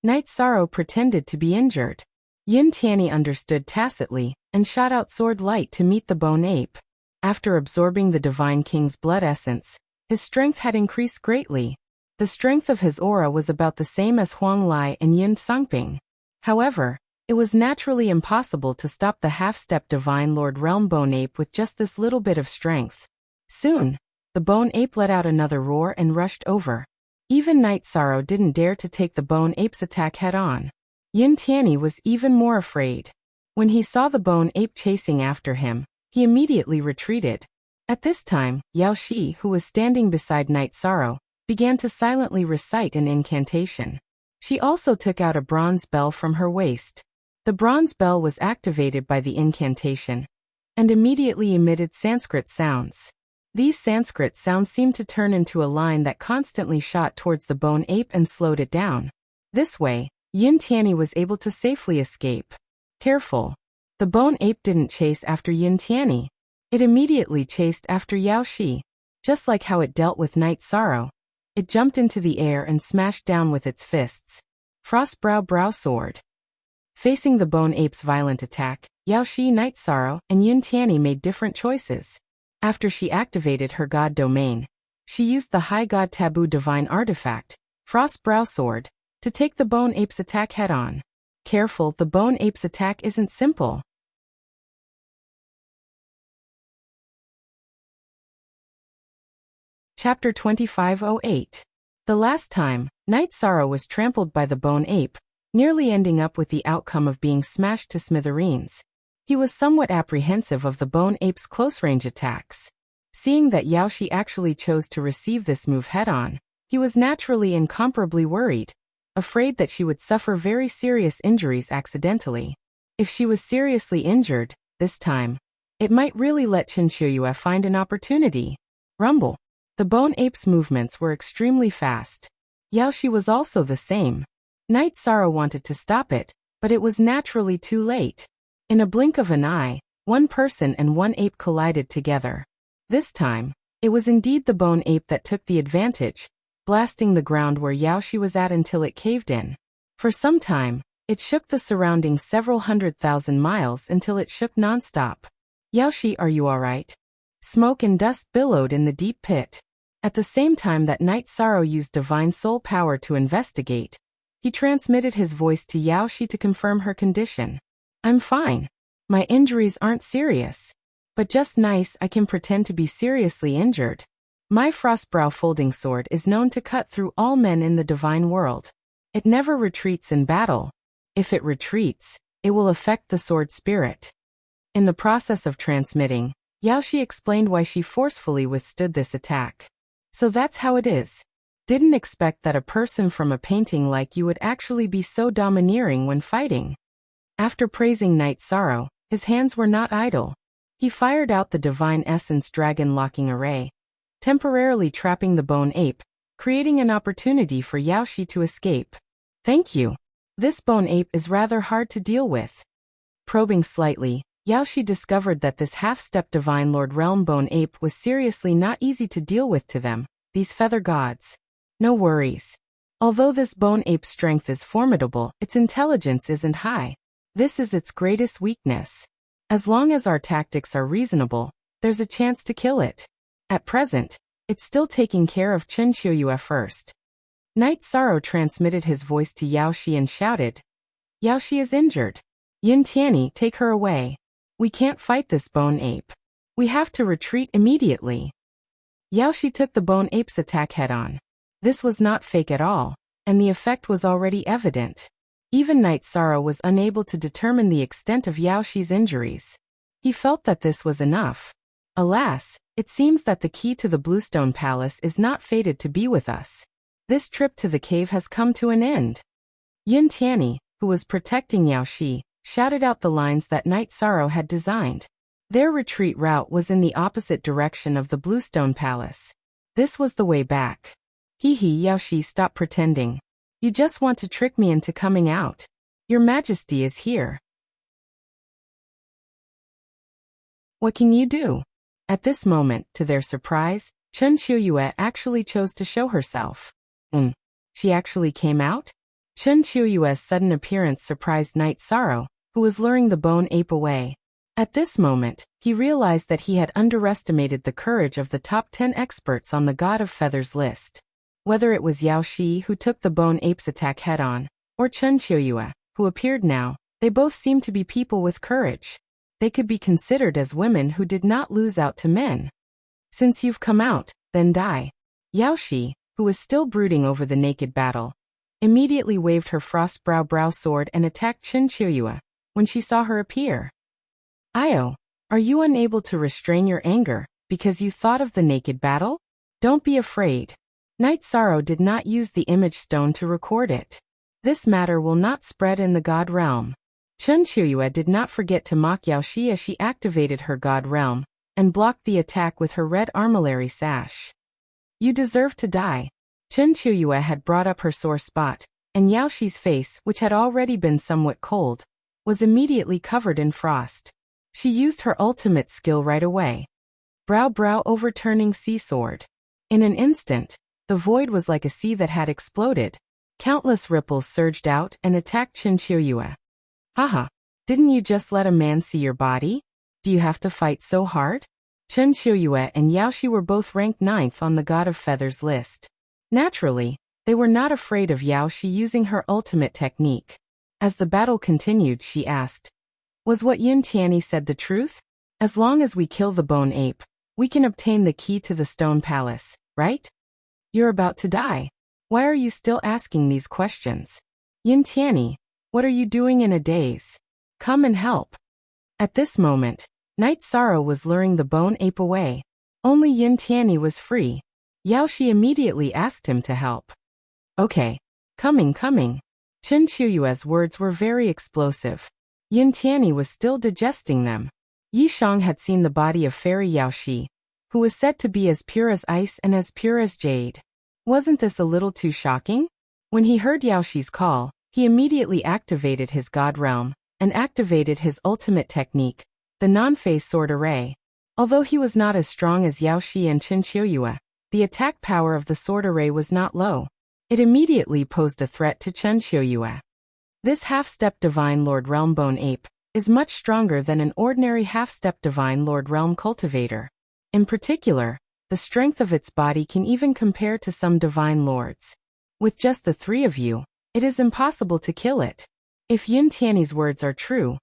Night Sorrow pretended to be injured. Yin Tianyi understood tacitly and shot out sword light to meet the bone ape. After absorbing the Divine King's blood essence, his strength had increased greatly. The strength of his aura was about the same as Huang Lai and Yin Sangping. However, it was naturally impossible to stop the half-step Divine Lord Realm Bone Ape with just this little bit of strength. Soon, the Bone Ape let out another roar and rushed over. Even Night Sorrow didn't dare to take the Bone Ape's attack head-on. Yin Tianyi was even more afraid. When he saw the Bone Ape chasing after him, he immediately retreated. At this time, Yao Shi, who was standing beside Night Sorrow, began to silently recite an incantation. She also took out a bronze bell from her waist. The bronze bell was activated by the incantation and immediately emitted Sanskrit sounds. These Sanskrit sounds seemed to turn into a line that constantly shot towards the bone ape and slowed it down. This way, Yin Tianyi was able to safely escape. Careful! The bone ape didn't chase after Yin Tianyi. It immediately chased after Yao Shi. Just like how it dealt with Night Sorrow, it jumped into the air and smashed down with its fists. Frostbrow Brow Sword. Facing the bone ape's violent attack, Yao Shi, Night Sorrow, and Yin Tianyi made different choices. After she activated her god domain, she used the High God Taboo Divine Artifact, Frostbrow Sword, to take the bone ape's attack head-on. Careful, the bone ape's attack isn't simple. Chapter 2508. The last time, Night Sorrow was trampled by the bone ape, nearly ending up with the outcome of being smashed to smithereens. He was somewhat apprehensive of the bone ape's close-range attacks. Seeing that Yao Shi actually chose to receive this move head-on, he was naturally incomparably worried, afraid that she would suffer very serious injuries accidentally. If she was seriously injured, this time, it might really let Qinshuoyue find an opportunity. Rumble. The bone ape's movements were extremely fast. Yao Shi was also the same. Night Sorrow wanted to stop it, but it was naturally too late. In a blink of an eye, one person and one ape collided together. This time, it was indeed the bone ape that took the advantage, blasting the ground where Yao Shi was at until it caved in. For some time, it shook the surrounding several 100,000 miles until it shook nonstop. Yao Shi, are you alright? Smoke and dust billowed in the deep pit. At the same time that Night Sorrow used Divine Soul Power to investigate, he transmitted his voice to Yao Shi to confirm her condition. I'm fine. My injuries aren't serious. But just nice I can pretend to be seriously injured. My Frostbrow Folding Sword is known to cut through all men in the divine world. It never retreats in battle. If it retreats, it will affect the sword spirit. In the process of transmitting, Yao Shi explained why she forcefully withstood this attack. So that's how it is. Didn't expect that a person from a painting like you would actually be so domineering when fighting. After praising Night Sorrow, his hands were not idle. He fired out the Divine Essence Dragon Locking Array, temporarily trapping the bone ape, creating an opportunity for Yao Shi to escape. Thank you. This bone ape is rather hard to deal with. Probing slightly, Yao Shi discovered that this half-step Divine Lord Realm Bone Ape was seriously not easy to deal with to them, these feather gods. No worries. Although this bone ape's strength is formidable, its intelligence isn't high. This is its greatest weakness. As long as our tactics are reasonable, there's a chance to kill it. At present, it's still taking care of Qinshuoyue first. Night Sorrow transmitted his voice to Yao Shi and shouted, Yao Shi is injured. Yin Tianyi, take her away. We can't fight this bone ape. We have to retreat immediately. Yaoshi took the bone ape's attack head-on. This was not fake at all, and the effect was already evident. Even Knight Sorrow was unable to determine the extent of Yaoshi's injuries. He felt that this was enough. Alas, it seems that the key to the Bluestone Palace is not fated to be with us. This trip to the cave has come to an end. Yin Tianyi, who was protecting Yaoshi, shouted out the lines that Knight Sorrow had designed. Their retreat route was in the opposite direction of the Bluestone Palace. This was the way back. Hee, Yaoshi, stop pretending. You just want to trick me into coming out. Your Majesty is here. What can you do? At this moment, to their surprise, Chen Qiuyue actually chose to show herself. She actually came out? Chen Qiuyue's sudden appearance surprised Knight Sorrow, who was luring the bone ape away. At this moment, he realized that he had underestimated the courage of the top 10 experts on the God of Feathers list. Whether it was Yaoshi who took the bone ape's attack head-on, or Chen Qiuyue, who appeared now, they both seemed to be people with courage. They could be considered as women who did not lose out to men. Since you've come out, then die. Yaoshi, who was still brooding over the naked battle, immediately waved her frost brow sword and attacked Chen Qiuyue when she saw her appear. Io, are you unable to restrain your anger because you thought of the naked battle? Don't be afraid. Knight Sorrow did not use the image stone to record it. This matter will not spread in the God realm. Chen Qiuyue did not forget to mock Yaoshi as she activated her God realm and blocked the attack with her red armillary sash. You deserve to die. Chen Qiuyue had brought up her sore spot, and Yaoshi's face, which had already been somewhat cold, was immediately covered in frost. She used her ultimate skill right away. Brow overturning sea sword. In an instant, the void was like a sea that had exploded. Countless ripples surged out and attacked Chen Qiuyue. Haha, didn't you just let a man see your body? Do you have to fight so hard? Chen Qiuyue and Yaoshi were both ranked 9th on the God of Feathers list. Naturally, they were not afraid of Yaoshi using her ultimate technique. As the battle continued, she asked, was what Yin Tianyi said the truth? As long as we kill the bone ape, we can obtain the key to the stone palace, right? You're about to die. Why are you still asking these questions? Yin Tianyi, what are you doing in a daze? Come and help. At this moment, Knight Sorrow was luring the bone ape away. Only Yin Tianyi was free. Yaoshi immediately asked him to help. Okay. Coming. Chen Qiuyue's words were very explosive. Yin Tianyi was still digesting them. Yi Shang had seen the body of fairy Yaoshi, who was said to be as pure as ice and as pure as jade. Wasn't this a little too shocking? When he heard Yaoshi's call, he immediately activated his God realm and activated his ultimate technique, the non-phase sword array. Although he was not as strong as Yaoshi and Chen Qiuyue, the attack power of the sword array was not low. It immediately posed a threat to Chen Qiuyue. This half-step Divine Lord Realm Bone Ape is much stronger than an ordinary half-step Divine Lord Realm Cultivator. In particular, the strength of its body can even compare to some Divine Lords. With just the 3 of you, it is impossible to kill it. If Yin Tianyi's words are true,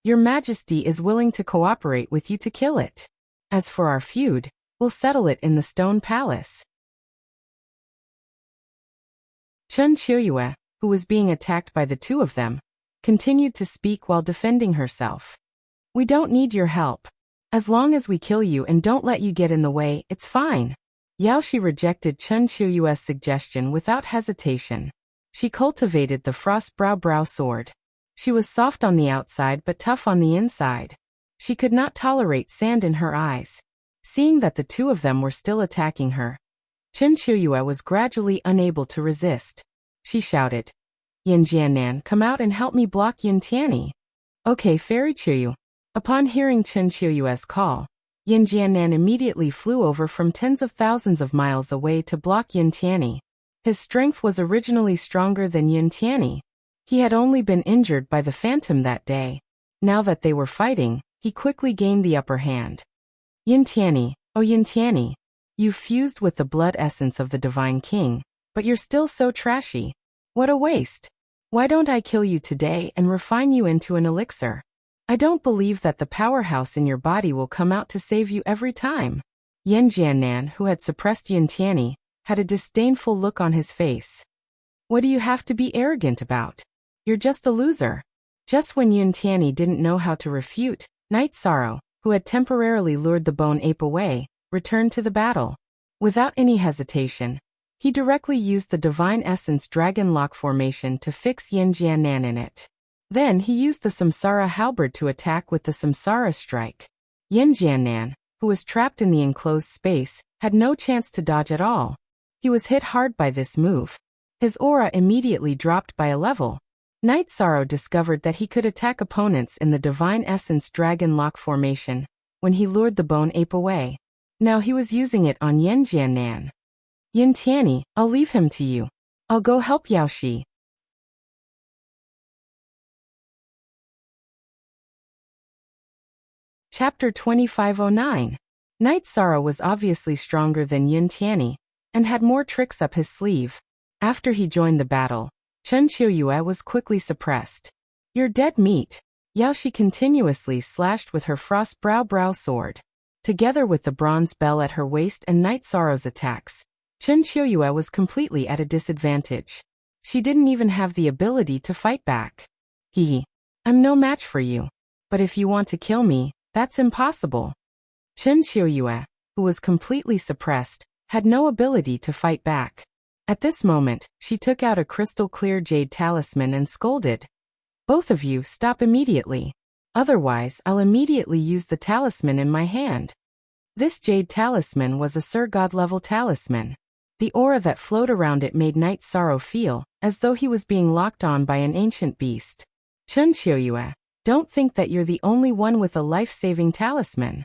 Your Majesty is willing to cooperate with you to kill it. As for our feud, we'll settle it in the Stone Palace. Chen Qiuyue, who was being attacked by the 2 of them, continued to speak while defending herself. We don't need your help. As long as we kill you and don't let you get in the way, it's fine. Yaoshi rejected Chen Qiuyue's suggestion without hesitation. She cultivated the frost brow sword. She was soft on the outside but tough on the inside. She could not tolerate sand in her eyes. Seeing that the 2 of them were still attacking her, Chen Qiuyue was gradually unable to resist. She shouted, Yin Jiannan, come out and help me block Yin Tianyi. Okay, Fairy Qiuyu. Upon hearing Chen Qiuyue's call, Yin Jiannan immediately flew over from tens of thousands of miles away to block Yin Tianyi. His strength was originally stronger than Yin Tianyi. He had only been injured by the phantom that day. Now that they were fighting, he quickly gained the upper hand. Yin Tianyi, oh Yin Tianyi, you fused with the blood essence of the Divine King, but you're still so trashy. What a waste. Why don't I kill you today and refine you into an elixir? I don't believe that the powerhouse in your body will come out to save you every time. Yin Jiannan, who had suppressed Yun Tianyi, had a disdainful look on his face. What do you have to be arrogant about? You're just a loser. Just when Yun Tianyi didn't know how to refute, Night Sorrow, who had temporarily lured the bone ape away, returned to the battle. Without any hesitation, he directly used the Divine Essence Dragon Lock formation to fix Yin Jiannan in it. Then he used the Samsara Halberd to attack with the Samsara Strike. Yin Jiannan, who was trapped in the enclosed space, had no chance to dodge at all. He was hit hard by this move. His aura immediately dropped by a level. Night Sorrow discovered that he could attack opponents in the Divine Essence Dragon Lock formation when he lured the bone ape away. Now he was using it on Yin Jiannan. Yin Tianyi, I'll leave him to you. I'll go help Yao Shi. Chapter 2509. Night Sorrow was obviously stronger than Yin Tianyi and had more tricks up his sleeve. After he joined the battle, Chen Qiuyue was quickly suppressed. You're dead meat. Yao Shi continuously slashed with her frost brow sword. Together with the bronze bell at her waist and Night Sorrow's attacks, Chen Qiuyue was completely at a disadvantage. She didn't even have the ability to fight back. I'm no match for you. But if you want to kill me, that's impossible. Chen Qiuyue, who was completely suppressed, had no ability to fight back. At this moment, she took out a crystal-clear jade talisman and scolded. Both of you stop immediately. Otherwise, I'll immediately use the talisman in my hand. This jade talisman was a Sir God-level talisman. The aura that flowed around it made Night Sorrow feel as though he was being locked on by an ancient beast. Chen Qiuyue, don't think that you're the only one with a life-saving talisman.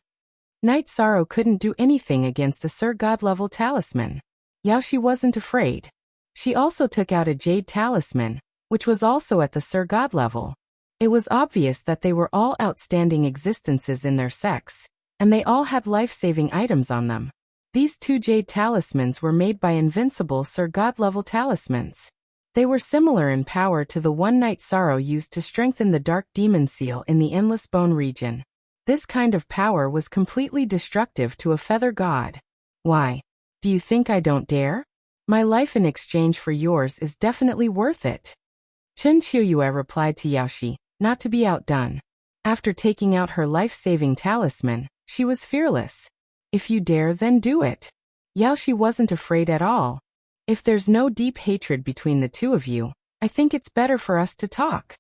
Night Sorrow couldn't do anything against a Sir God-level talisman. Yao Shi wasn't afraid. She also took out a jade talisman, which was also at the Sir God level. It was obvious that they were all outstanding existences in their sex, and they all had life-saving items on them. These two jade talismans were made by invincible Sir God level talismans. They were similar in power to the one Night Sorrow used to strengthen the Dark Demon Seal in the Endless Bone region. This kind of power was completely destructive to a feather god. Why? Do you think I don't dare? My life in exchange for yours is definitely worth it. Chen Qiuyue replied to Yao Shi, not to be outdone. After taking out her life-saving talisman, she was fearless. If you dare, then do it. Yao Shi wasn't afraid at all. If there's no deep hatred between the two of you, I think it's better for us to talk.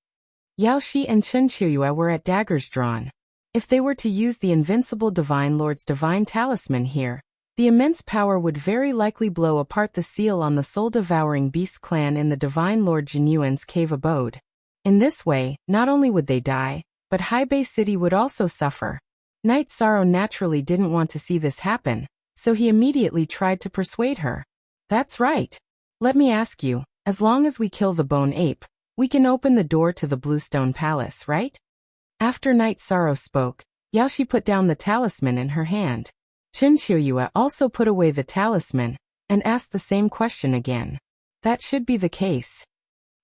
Yao Shi and Chen Qiuyue were at daggers drawn. If they were to use the invincible Divine Lord's divine talisman here, the immense power would very likely blow apart the seal on the soul-devouring beast clan in the Divine Lord Jinyuan's cave abode. In this way, not only would they die, but Haibei City would also suffer. Night Sorrow naturally didn't want to see this happen, so he immediately tried to persuade her. That's right. Let me ask you, as long as we kill the bone ape, we can open the door to the Bluestone Palace, right? After Night Sorrow spoke, Yao Shi put down the talisman in her hand. Chen Qiuyue also put away the talisman and asked the same question again. That should be the case.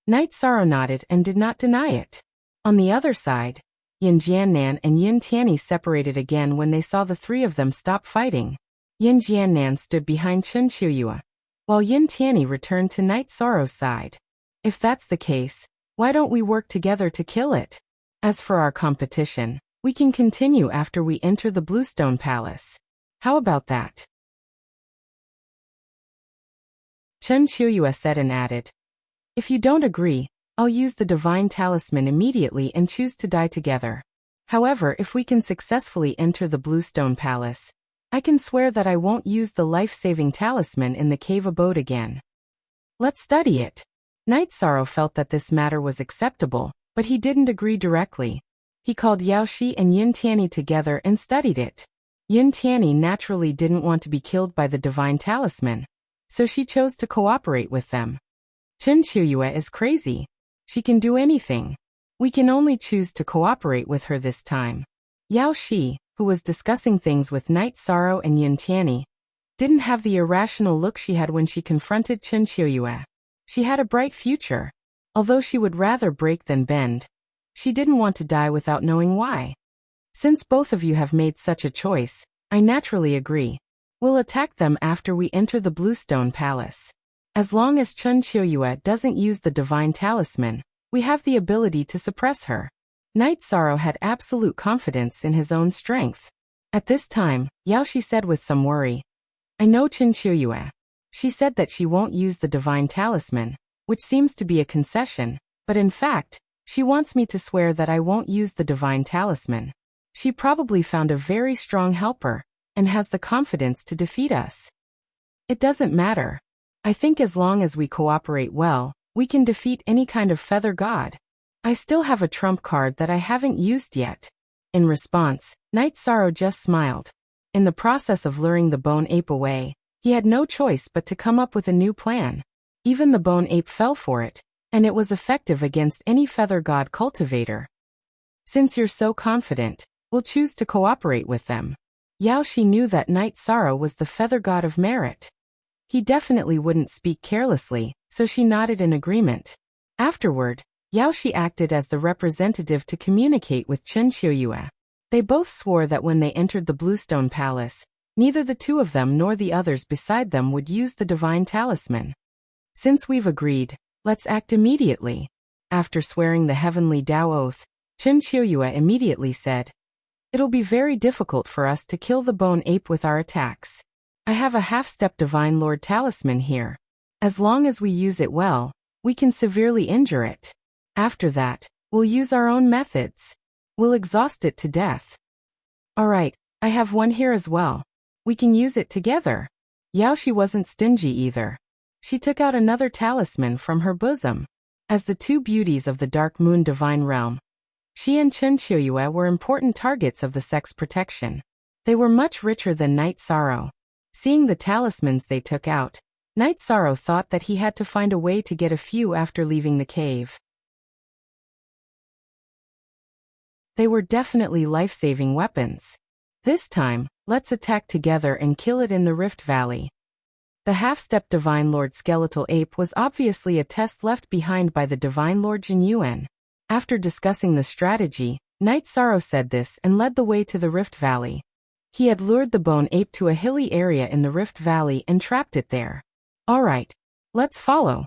Night Sorrow nodded and did not deny it. On the other side, Yin Jiannan and Yin Tianyi separated again when they saw the three of them stop fighting. Yin Jiannan stood behind Chen Qiuyue, while Yin Tianyi returned to Night Sorrow's side. If that's the case, why don't we work together to kill it? As for our competition, we can continue after we enter the Bluestone Palace. How about that? Chen Qiuyue said and added, if you don't agree, I'll use the divine talisman immediately and choose to die together. However, if we can successfully enter the Bluestone Palace, I can swear that I won't use the life-saving talisman in the cave abode again. Let's study it. Night Sorrow felt that this matter was acceptable, but he didn't agree directly. He called Yao Shi and Yin Tianyi together and studied it. Yin Tianyi naturally didn't want to be killed by the divine talisman, so she chose to cooperate with them. Chen Qiuyue is crazy. She can do anything. We can only choose to cooperate with her this time. Yao Shi, who was discussing things with Night Sorrow and Yin Tianyi, didn't have the irrational look she had when she confronted Chen Qiuyue. She had a bright future. Although she would rather break than bend, She didn't want to die without knowing why. Since both of you have made such a choice, I naturally agree. We'll attack them after we enter the Bluestone Palace. As long as Chun Qiuyue doesn't use the divine talisman, we have the ability to suppress her. Knight Sorrow had absolute confidence in his own strength. At this time, Yaoshi said with some worry, I know Chun Qiuyue. She said that she won't use the divine talisman, which seems to be a concession, but in fact, she wants me to swear that I won't use the divine talisman. She probably found a very strong helper, and has the confidence to defeat us. It doesn't matter. I think as long as we cooperate well, we can defeat any kind of feather god. I still have a trump card that I haven't used yet. In response, Knight Sorrow just smiled. In the process of luring the bone ape away, he had no choice but to come up with a new plan. Even the bone ape fell for it, and it was effective against any feather god cultivator. Since you're so confident, we'll choose to cooperate with them. Yaoshi knew that Knight Sorrow was the feather god of merit. He definitely wouldn't speak carelessly, so she nodded in agreement. Afterward, Yaoshi acted as the representative to communicate with Chun Qiuyue. They both swore that when they entered the Bluestone Palace, neither the two of them nor the others beside them would use the divine talisman. Since we've agreed, let's act immediately. After swearing the heavenly Tao oath, Chun Qiuyue immediately said, It'll be very difficult for us to kill the bone ape with our attacks. I have a half-step Divine Lord talisman here. As long as we use it well, we can severely injure it. After that, we'll use our own methods. We'll exhaust it to death. Alright, I have one here as well. We can use it together. Yaoshi wasn't stingy either. She took out another talisman from her bosom. As the two beauties of the Dark Moon Divine Realm, she and Chun Qiuyue were important targets of the sex protection. They were much richer than Knight Sorrow. Seeing the talismans they took out, Knight Sorrow thought that he had to find a way to get a few after leaving the cave. They were definitely life-saving weapons. This time, let's attack together and kill it in the Rift Valley. The half-step Divine Lord Skeletal Ape was obviously a test left behind by the Divine Lord Jin Yuan. After discussing the strategy, Knight Sorrow said this and led the way to the Rift Valley. He had lured the bone ape to a hilly area in the Rift Valley and trapped it there. Alright, let's follow.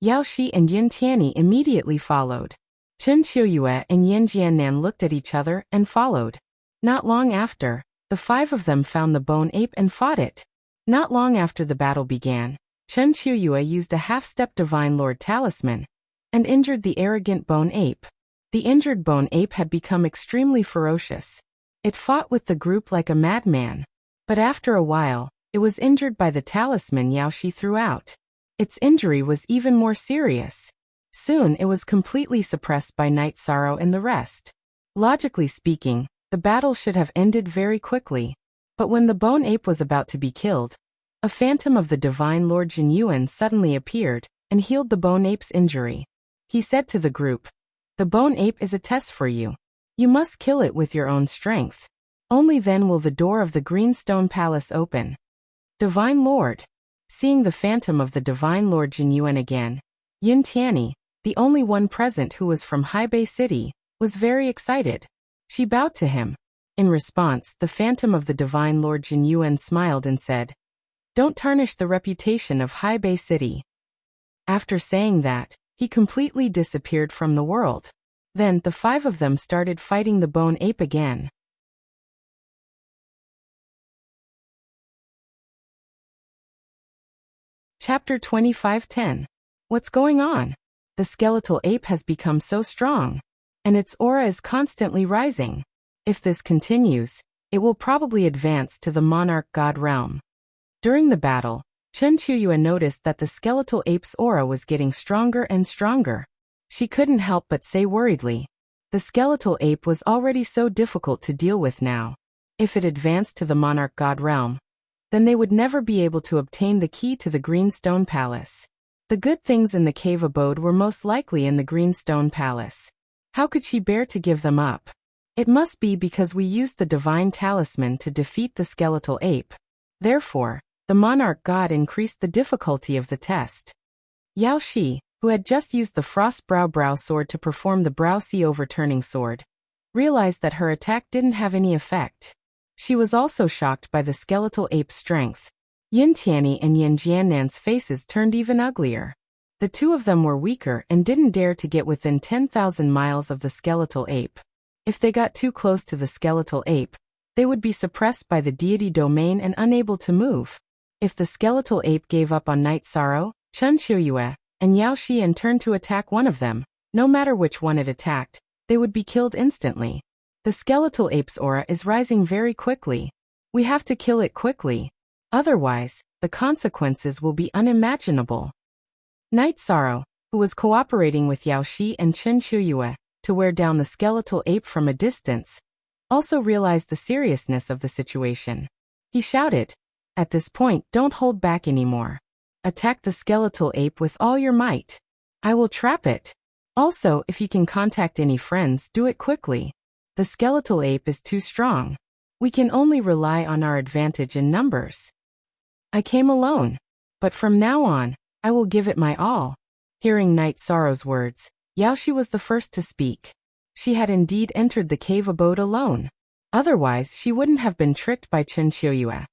Yaoshi and Yin Tianyi immediately followed. Chun Qiuyue and Yin Jiannan looked at each other and followed. Not long after, the five of them found the bone ape and fought it. Not long after the battle began, Chun Qiuyue used a half-step Divine Lord talisman and injured the arrogant bone ape. The injured bone ape had become extremely ferocious. It fought with the group like a madman. But after a while, it was injured by the talisman Yaoshi threw out. Its injury was even more serious. Soon it was completely suppressed by Knight Sorrow and the rest. Logically speaking, the battle should have ended very quickly. But when the bone ape was about to be killed, a phantom of the Divine Lord Jin Yuan suddenly appeared and healed the bone ape's injury. He said to the group, The bone ape is a test for you. You must kill it with your own strength. Only then will the door of the Greenstone Palace open. Divine Lord. Seeing the phantom of the Divine Lord Jin Yuan again, Yin Tianyi, the only one present who was from Haibei City, was very excited. She bowed to him. In response, the phantom of the Divine Lord Jin Yuan smiled and said, Don't tarnish the reputation of Haibei City. After saying that, he completely disappeared from the world. Then the five of them started fighting the bone ape again. Chapter 25:10. What's going on? The skeletal ape has become so strong, and its aura is constantly rising. If this continues, it will probably advance to the monarch god realm. During the battle, Chun Qiuyue noticed that the skeletal ape's aura was getting stronger and stronger. She couldn't help but say worriedly, the skeletal ape was already so difficult to deal with now. If it advanced to the monarch god realm, then they would never be able to obtain the key to the Greenstone Palace. The good things in the cave abode were most likely in the Greenstone Palace. How could she bear to give them up? It must be because we used the divine talisman to defeat the skeletal ape. Therefore, the monarch god increased the difficulty of the test. Yaoshi, who had just used the Frost Brow sword to perform the Brow Sea overturning sword, realized that her attack didn't have any effect. She was also shocked by the skeletal ape's strength. Yin Tianyi and Yin Jiannan's faces turned even uglier. The two of them were weaker and didn't dare to get within 10,000 miles of the skeletal ape. If they got too close to the skeletal ape, they would be suppressed by the deity domain and unable to move. If the skeletal ape gave up on Night Sorrow, Chen Qiuyue, and Yao Shi and turned to attack one of them, no matter which one it attacked, they would be killed instantly. The skeletal ape's aura is rising very quickly. We have to kill it quickly. Otherwise, the consequences will be unimaginable. Night Sorrow, who was cooperating with Yao Shi and Chen Qiuyue to wear down the skeletal ape from a distance, also realized the seriousness of the situation. He shouted, "At this point, don't hold back anymore. Attack the skeletal ape with all your might. I will trap it. Also, if you can contact any friends, do it quickly. The skeletal ape is too strong. We can only rely on our advantage in numbers. I came alone, but from now on, I will give it my all." Hearing Night Sorrow's words, Yao Shi was the first to speak. She had indeed entered the cave abode alone. Otherwise, she wouldn't have been tricked by Chen Qiuyue.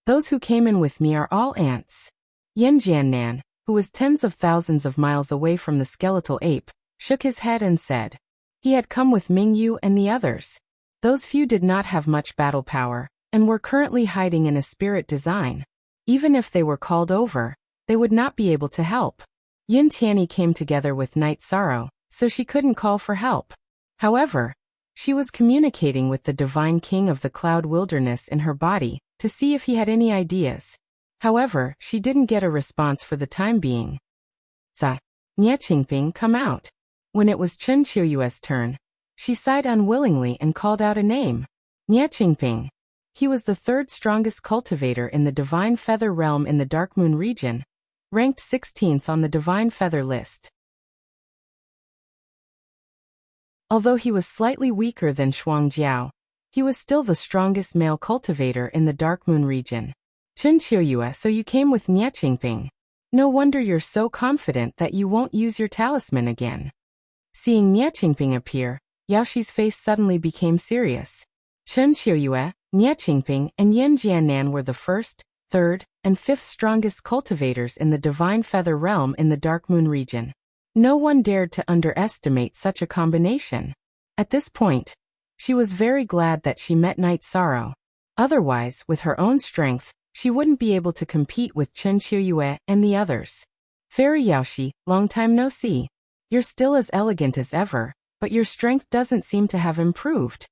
"Those who came in with me are all ants." Yin Jiannan, who was tens of thousands of miles away from the skeletal ape, shook his head and said. He had come with Ming Yu and the others. Those few did not have much battle power, and were currently hiding in a spirit design. Even if they were called over, they would not be able to help. Yin Tianyi came together with Night Sorrow, so she couldn't call for help. However, she was communicating with the Divine King of the Cloud Wilderness in her body to see if he had any ideas. However, she didn't get a response for the time being. "Sa, Nie Qingping, come out." When it was Chen Qiuyue's turn, she sighed unwillingly and called out a name. Nie Qingping. He was the third strongest cultivator in the Divine Feather realm in the Dark Moon region, ranked 16th on the Divine Feather list. Although he was slightly weaker than Shuang Jiao, he was still the strongest male cultivator in the Dark Moon region. "Chen Qiuyue, so you came with Nie Qingping. No wonder you're so confident that you won't use your talisman again." Seeing Nie Qingping appear, Yao Shi's face suddenly became serious. Chen Qiuyue, Nie Qingping, and Yin Jiannan were the first, third, and fifth strongest cultivators in the Divine Feather realm in the Dark Moon region. No one dared to underestimate such a combination. At this point, she was very glad that she met Night Sorrow. Otherwise, with her own strength, she wouldn't be able to compete with Chen Qiuyue and the others. "Fairy Yao Shi, long time no see. You're still as elegant as ever, but your strength doesn't seem to have improved."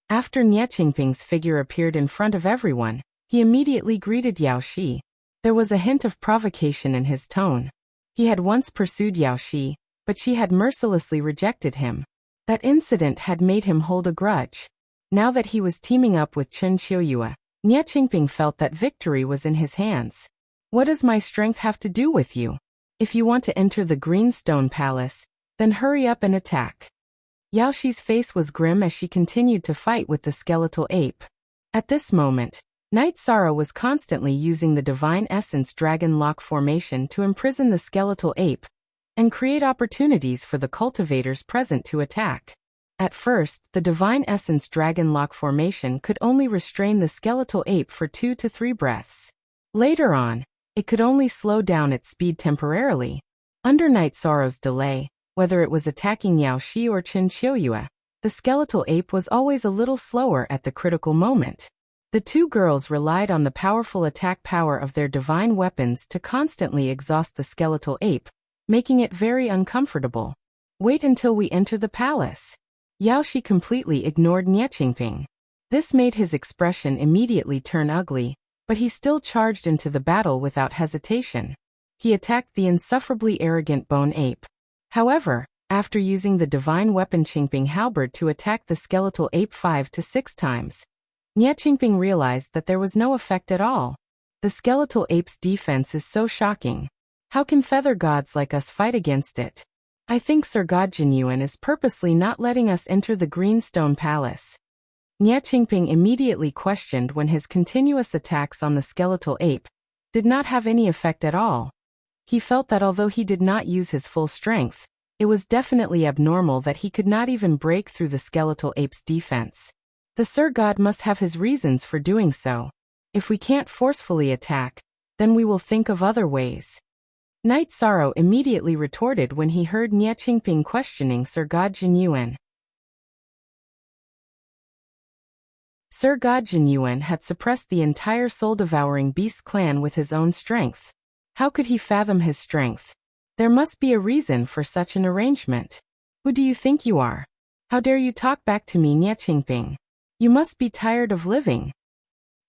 After Nie Qingping's figure appeared in front of everyone, he immediately greeted Yao Shi. There was a hint of provocation in his tone. He had once pursued Yao Shi, but she had mercilessly rejected him. That incident had made him hold a grudge. Now that he was teaming up with Chen Qiuyue, Nie Qingping felt that victory was in his hands. "What does my strength have to do with you? If you want to enter the Green Stone Palace, then hurry up and attack." Yao Shi's face was grim as she continued to fight with the skeletal ape. At this moment, Night Sorrow was constantly using the Divine Essence Dragon Lock formation to imprison the skeletal ape and create opportunities for the cultivators present to attack. At first, the Divine Essence Dragon Lock formation could only restrain the skeletal ape for 2 to 3 breaths. Later on, it could only slow down its speed temporarily. Under Night Sorrow's delay, whether it was attacking Yao Shi or Chen Qiuyue, the skeletal ape was always a little slower at the critical moment. The two girls relied on the powerful attack power of their divine weapons to constantly exhaust the skeletal ape, making it very uncomfortable. "Wait until we enter the palace." Yao Shi completely ignored Nie Qingping. This made his expression immediately turn ugly, but he still charged into the battle without hesitation. He attacked the insufferably arrogant bone ape. However, after using the divine weapon Qingping halberd to attack the skeletal ape 5 to 6 times, Nie Qingping realized that there was no effect at all. The skeletal ape's defense is so shocking. How can feather gods like us fight against it? I think Sir God Jinyuan is purposely not letting us enter the Green Stone Palace. Nie Qingping immediately questioned when his continuous attacks on the skeletal ape did not have any effect at all. He felt that although he did not use his full strength, it was definitely abnormal that he could not even break through the skeletal ape's defense. The Sir God must have his reasons for doing so. If we can't forcefully attack, then we will think of other ways. Knight Sorrow immediately retorted when he heard Nie Qingping questioning Sir God Jinyuan. Sir God Jinyuan had suppressed the entire soul-devouring beast clan with his own strength. How could he fathom his strength? There must be a reason for such an arrangement. Who do you think you are? How dare you talk back to me, Nie Qingping? You must be tired of living.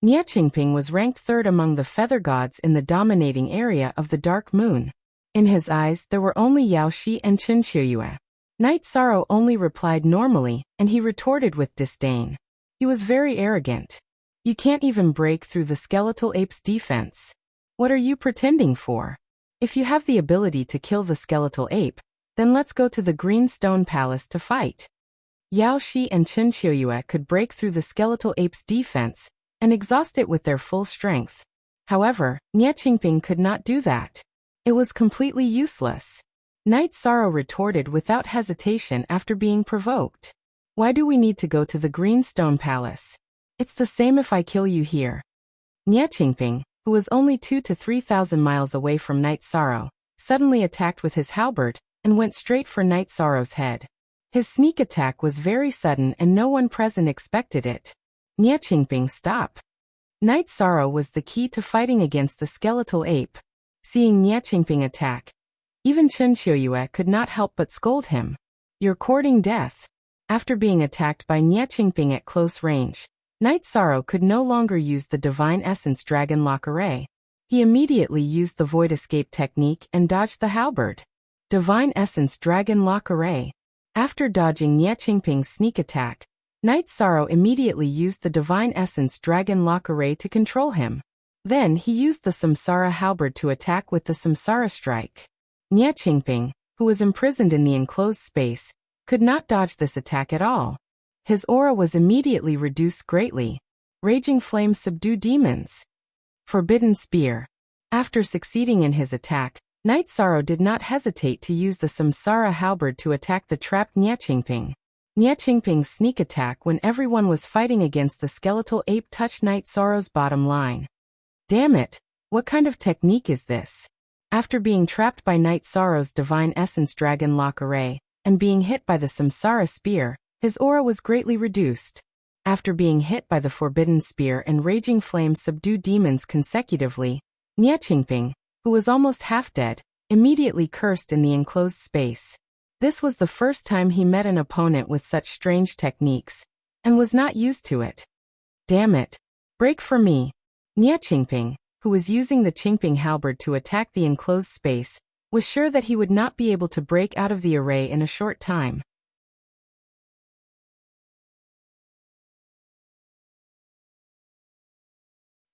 Nie Qingping was ranked third among the feather gods in the dominating area of the Dark Moon. In his eyes there were only Yao Shi and Qin Qiuyue. Knight Sorrow only replied normally, and he retorted with disdain. He was very arrogant. You can't even break through the skeletal ape's defense. What are you pretending for? If you have the ability to kill the skeletal ape, then let's go to the Green Stone Palace to fight. Yao Shi and Qin Qiuyue could break through the skeletal ape's defense and exhaust it with their full strength. However, Nie Qingping could not do that. It was completely useless. Knight Sorrow retorted without hesitation after being provoked. Why do we need to go to the Green Stone Palace? It's the same if I kill you here. Nie Qingping, who was only 2,000 to 3,000 miles away from Knight Sorrow, suddenly attacked with his halberd and went straight for Knight Sorrow's head. His sneak attack was very sudden and no one present expected it. Nie Qingping, stop. Knight Sorrow was the key to fighting against the skeletal ape. Seeing Nie Qingping attack, even Qin Qiuyue could not help but scold him. You're courting death. After being attacked by Nie Qingping at close range, Knight Sorrow could no longer use the Divine Essence Dragon Lock Array. He immediately used the Void Escape technique and dodged the halberd. Divine Essence Dragon Lock Array. After dodging Nie Qingping's sneak attack, Knight Sorrow immediately used the Divine Essence Dragon Lock Array to control him. Then he used the Samsara halberd to attack with the Samsara strike. Nie Qingping, who was imprisoned in the enclosed space, could not dodge this attack at all. His aura was immediately reduced greatly. Raging flames subdue demons. Forbidden Spear. After succeeding in his attack, Knight Sorrow did not hesitate to use the Samsara halberd to attack the trapped Nie Qingping. Nie Qingping's sneak attack when everyone was fighting against the skeletal ape touched Knight Sorrow's bottom line. Damn it, what kind of technique is this? After being trapped by Knight Sorrow's Divine Essence Dragon Lock Array, and being hit by the Samsara Spear, his aura was greatly reduced. After being hit by the Forbidden Spear and Raging Flames subdue demons consecutively, Nie Qingping, who was almost half dead, immediately cursed in the enclosed space. This was the first time he met an opponent with such strange techniques, and was not used to it. Damn it. Break for me. Nie Qingping, who was using the Qingping halberd to attack the enclosed space, was sure that he would not be able to break out of the array in a short time.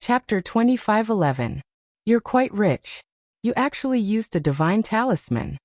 Chapter 25:11. You're quite rich. You actually used a divine talisman.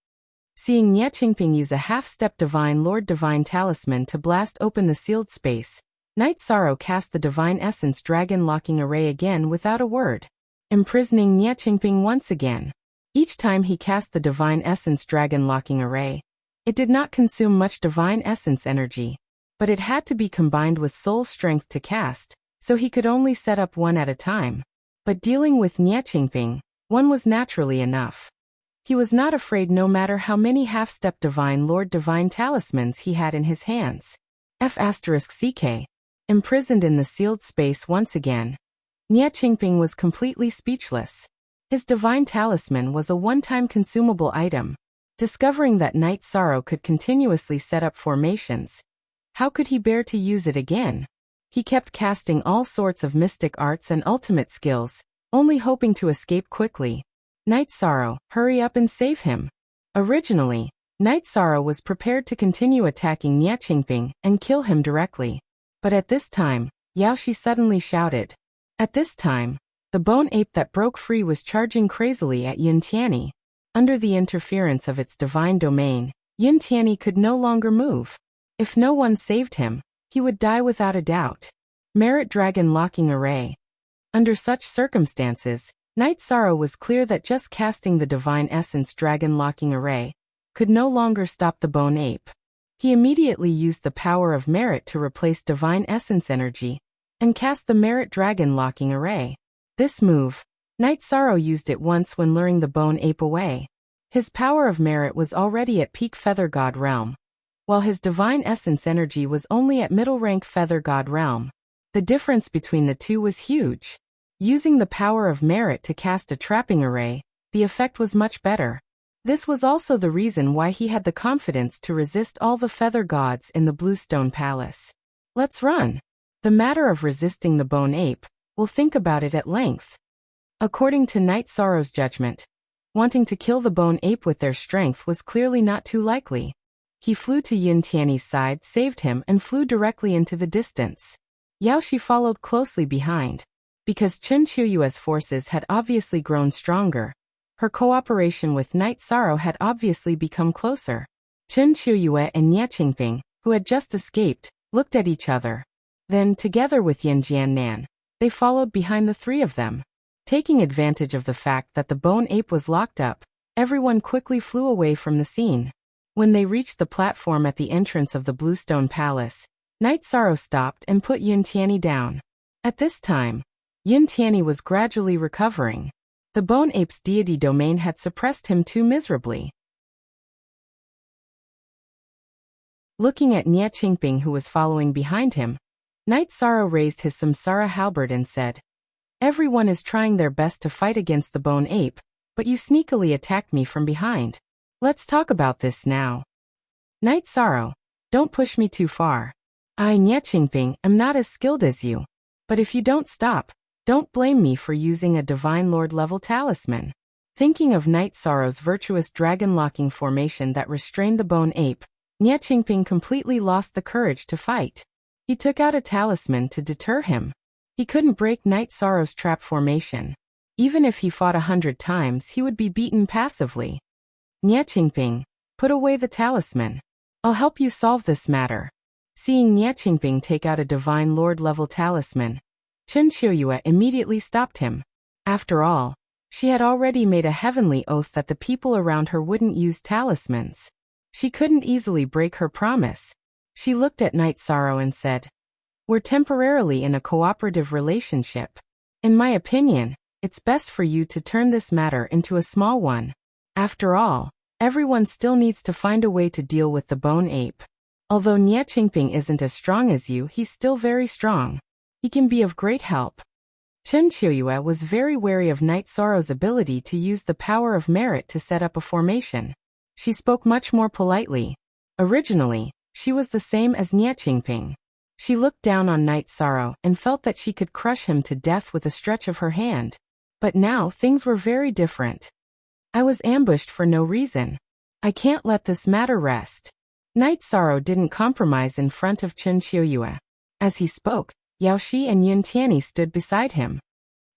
Seeing Nie Qingping use a half-step Divine Lord Divine Talisman to blast open the sealed space, Knight Sorrow cast the Divine Essence Dragon Locking Array again without a word, imprisoning Nie Qingping once again. Each time he cast the Divine Essence Dragon Locking Array, it did not consume much Divine Essence energy, but it had to be combined with soul strength to cast, so he could only set up one at a time. But dealing with Nie Qingping, one was naturally enough. He was not afraid no matter how many half-step Divine Lord Divine Talismans he had in his hands. F***CK. Imprisoned in the sealed space once again, Nie Qingping was completely speechless. His Divine Talisman was a one-time consumable item. Discovering that Knight Sorrow could continuously set up formations, how could he bear to use it again? He kept casting all sorts of mystic arts and ultimate skills, only hoping to escape quickly. Knight Sorrow, hurry up and save him. Originally, Knight Sorrow was prepared to continue attacking Nie Qingping and kill him directly. But at this time, Yao Shi suddenly shouted. At this time, the bone ape that broke free was charging crazily at Yin Tianyi. Under the interference of its divine domain, Yin Tianyi could no longer move. If no one saved him, he would die without a doubt. Merit Dragon Locking Array. Under such circumstances, Night Sorrow was clear that just casting the Divine Essence Dragon Locking Array could no longer stop the Bone Ape. He immediately used the power of Merit to replace Divine Essence Energy and cast the Merit Dragon Locking Array. This move, Night Sorrow used it once when luring the Bone Ape away. His power of Merit was already at peak Feather God realm, while his Divine Essence Energy was only at middle rank Feather God realm. The difference between the two was huge. Using the power of Merit to cast a trapping array, the effect was much better. This was also the reason why he had the confidence to resist all the feather gods in the Bluestone Palace. Let's run. The matter of resisting the Bone Ape, we'll think about it at length. According to Night Sorrow's judgment, wanting to kill the Bone Ape with their strength was clearly not too likely. He flew to Yin Tiany's side, saved him, and flew directly into the distance. Yaoshi followed closely behind. Because Chen Qiuyue's forces had obviously grown stronger, her cooperation with Night Sorrow had obviously become closer. Chen Qiuyue and Nie Qingping, who had just escaped, looked at each other. Then, together with Yin Jiannan, they followed behind the three of them. Taking advantage of the fact that the Bone Ape was locked up, everyone quickly flew away from the scene. When they reached the platform at the entrance of the Bluestone Palace, Night Sorrow stopped and put Yin Tiany down. At this time, Yin Tiany was gradually recovering. The Bone Ape's deity domain had suppressed him too miserably. Looking at Nie Qingping, who was following behind him, Night Sorrow raised his Samsara halberd and said, "Everyone is trying their best to fight against the Bone Ape, but you sneakily attacked me from behind. Let's talk about this now. Night Sorrow, don't push me too far. I, Nie Qingping, am not as skilled as you. But if you don't stop, don't blame me for using a Divine Lord level talisman." Thinking of Night Sorrow's virtuous dragon-locking formation that restrained the Bone Ape, Nie Qingping completely lost the courage to fight. He took out a talisman to deter him. He couldn't break Night Sorrow's trap formation. Even if he fought 100 times, he would be beaten passively. Nie Qingping, put away the talisman. I'll help you solve this matter. Seeing Nie Qingping take out a Divine Lord level talisman, Chen Qiuyue immediately stopped him. After all, she had already made a heavenly oath that the people around her wouldn't use talismans. She couldn't easily break her promise. She looked at Night Sorrow and said, "We're temporarily in a cooperative relationship. In my opinion, it's best for you to turn this matter into a small one. After all, everyone still needs to find a way to deal with the Bone Ape. Although Nie Qingping isn't as strong as you, he's still very strong. He can be of great help." Chen Qiuyue was very wary of Night Sorrow's ability to use the power of Merit to set up a formation. She spoke much more politely. Originally, she was the same as Nie Qingping. She looked down on Night Sorrow and felt that she could crush him to death with a stretch of her hand. But now things were very different. "I was ambushed for no reason. I can't let this matter rest." Night Sorrow didn't compromise in front of Chen Qiuyue. As he spoke, Yaoshi and Yin Tiany stood beside him.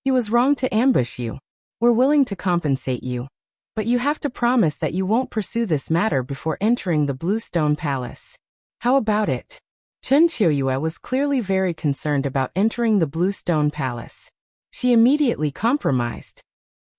"He was wrong to ambush you. We're willing to compensate you. But you have to promise that you won't pursue this matter before entering the Bluestone Palace. How about it?" Chen Qiuyue was clearly very concerned about entering the Bluestone Palace. She immediately compromised.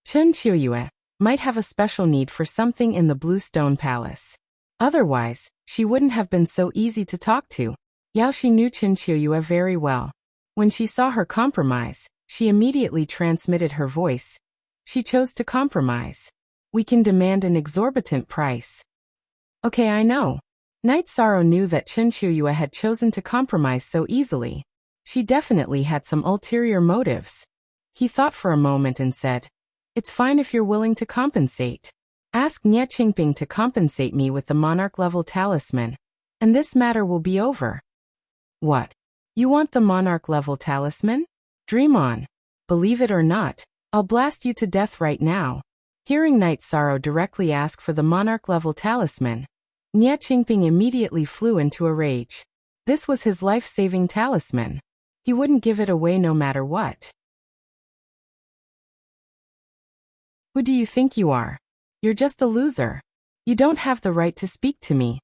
Chen Qiuyue might have a special need for something in the Bluestone Palace. Otherwise, she wouldn't have been so easy to talk to. Yaoshi knew Chen Qiuyue very well. When she saw her compromise, she immediately transmitted her voice. She chose to compromise. "We can demand an exorbitant price." "Okay, I know." Night Sorrow knew that Chen Qiuyue had chosen to compromise so easily. She definitely had some ulterior motives. He thought for a moment and said, "It's fine if you're willing to compensate. Ask Nie Qingping to compensate me with the Monarch-level talisman, and this matter will be over." "What? You want the Monarch-level talisman? Dream on. Believe it or not, I'll blast you to death right now." Hearing Night Sorrow directly ask for the Monarch-level talisman, Nie Qingping immediately flew into a rage. This was his life-saving talisman. He wouldn't give it away no matter what. "Who do you think you are? You're just a loser. You don't have the right to speak to me."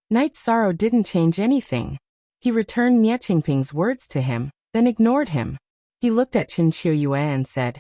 Night Sorrow didn't change anything. He returned Nie Qingping's words to him, then ignored him. He looked at Chen Qiuyue and said,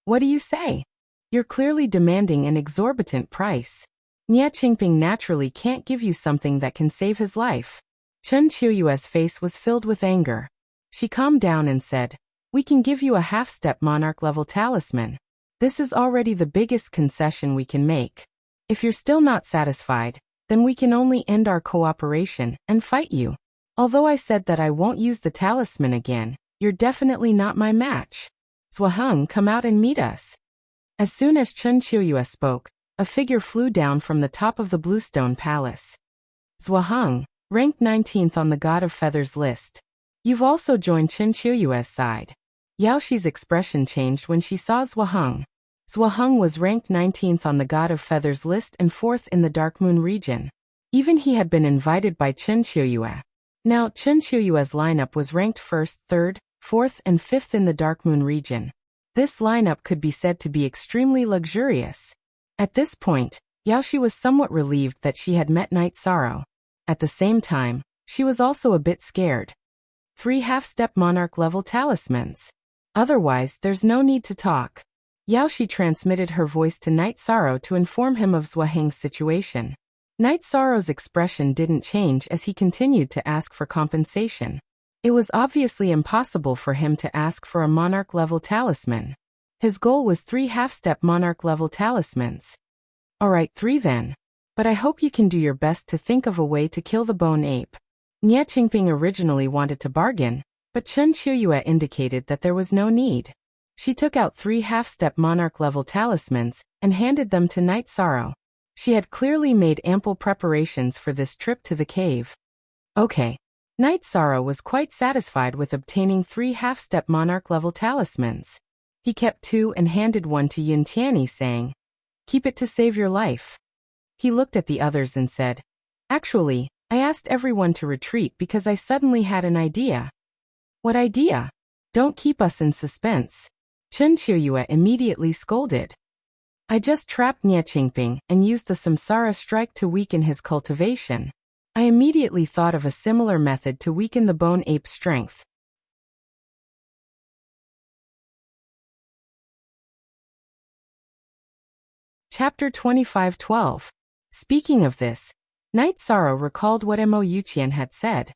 What do you say? You're clearly demanding an exorbitant price. Nie Qingping naturally can't give you something that can save his life. Chen Qiuyue's face was filled with anger. She calmed down and said, we can give you a half-step monarch-level talisman. This is already the biggest concession we can make. If you're still not satisfied, then we can only end our cooperation and fight you. Although I said that I won't use the talisman again, you're definitely not my match. Zhuaheng, come out and meet us. As soon as Chen Qiuyue spoke, a figure flew down from the top of the Bluestone Palace. Zhuaheng, ranked 19th on the God of Feathers list. You've also joined Chen Qiuyue's side. Yaoxi's expression changed when she saw Zhuaheng. Zhuaheng was ranked 19th on the God of Feathers list and 4th in the Dark Moon region. Even he had been invited by Chen Qiuyue. Now, Chen Qiuyue's lineup was ranked 1st, 3rd, 4th and 5th in the Dark Moon region. This lineup could be said to be extremely luxurious. At this point, Yaoxi was somewhat relieved that she had met Night Sorrow. At the same time, she was also a bit scared. 3 half-step monarch-level talismans. Otherwise, there's no need to talk. Yaoxi transmitted her voice to Night Sorrow to inform him of Zhuaheng's situation. Night Sorrow's expression didn't change as he continued to ask for compensation. It was obviously impossible for him to ask for a monarch-level talisman. His goal was 3 half-step monarch-level talismans. Alright, 3 then. But I hope you can do your best to think of a way to kill the bone ape. Nie Qingping originally wanted to bargain, but Chen Qiuyue indicated that there was no need. She took out 3 half-step monarch-level talismans and handed them to Night Sorrow. She had clearly made ample preparations for this trip to the cave. Okay. Night Sorrow was quite satisfied with obtaining 3 half-step monarch-level talismans. He kept 2 and handed one to Yun Tianyi, saying, keep it to save your life. He looked at the others and said, actually, I asked everyone to retreat because I suddenly had an idea. What idea? Don't keep us in suspense. Chen Qiuyue immediately scolded. I just trapped Nie Qingping and used the Samsara strike to weaken his cultivation. I immediately thought of a similar method to weaken the bone ape's strength. Chapter 25:12. Speaking of this, Night Sorrow recalled what Mo Yuqian had said.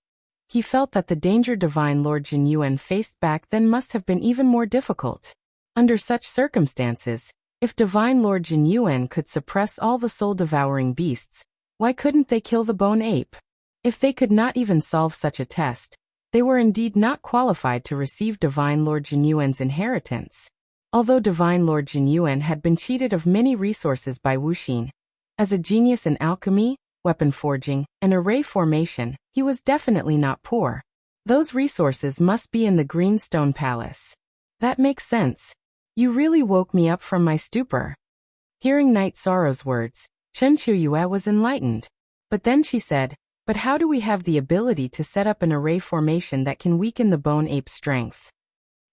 He felt that the danger Divine Lord Jin Yuan faced back then must have been even more difficult. Under such circumstances, if Divine Lord Jin Yuan could suppress all the soul-devouring beasts, why couldn't they kill the bone ape? If they could not even solve such a test, they were indeed not qualified to receive Divine Lord Jin Yuan's inheritance. Although Divine Lord Jin Yuan had been cheated of many resources by Wuxin, as a genius in alchemy, weapon forging, and array formation, he was definitely not poor. Those resources must be in the Greenstone Palace. That makes sense. You really woke me up from my stupor. Hearing Night Sorrow's words, Chen Qiuyue was enlightened. But then she said, but how do we have the ability to set up an array formation that can weaken the bone ape's strength?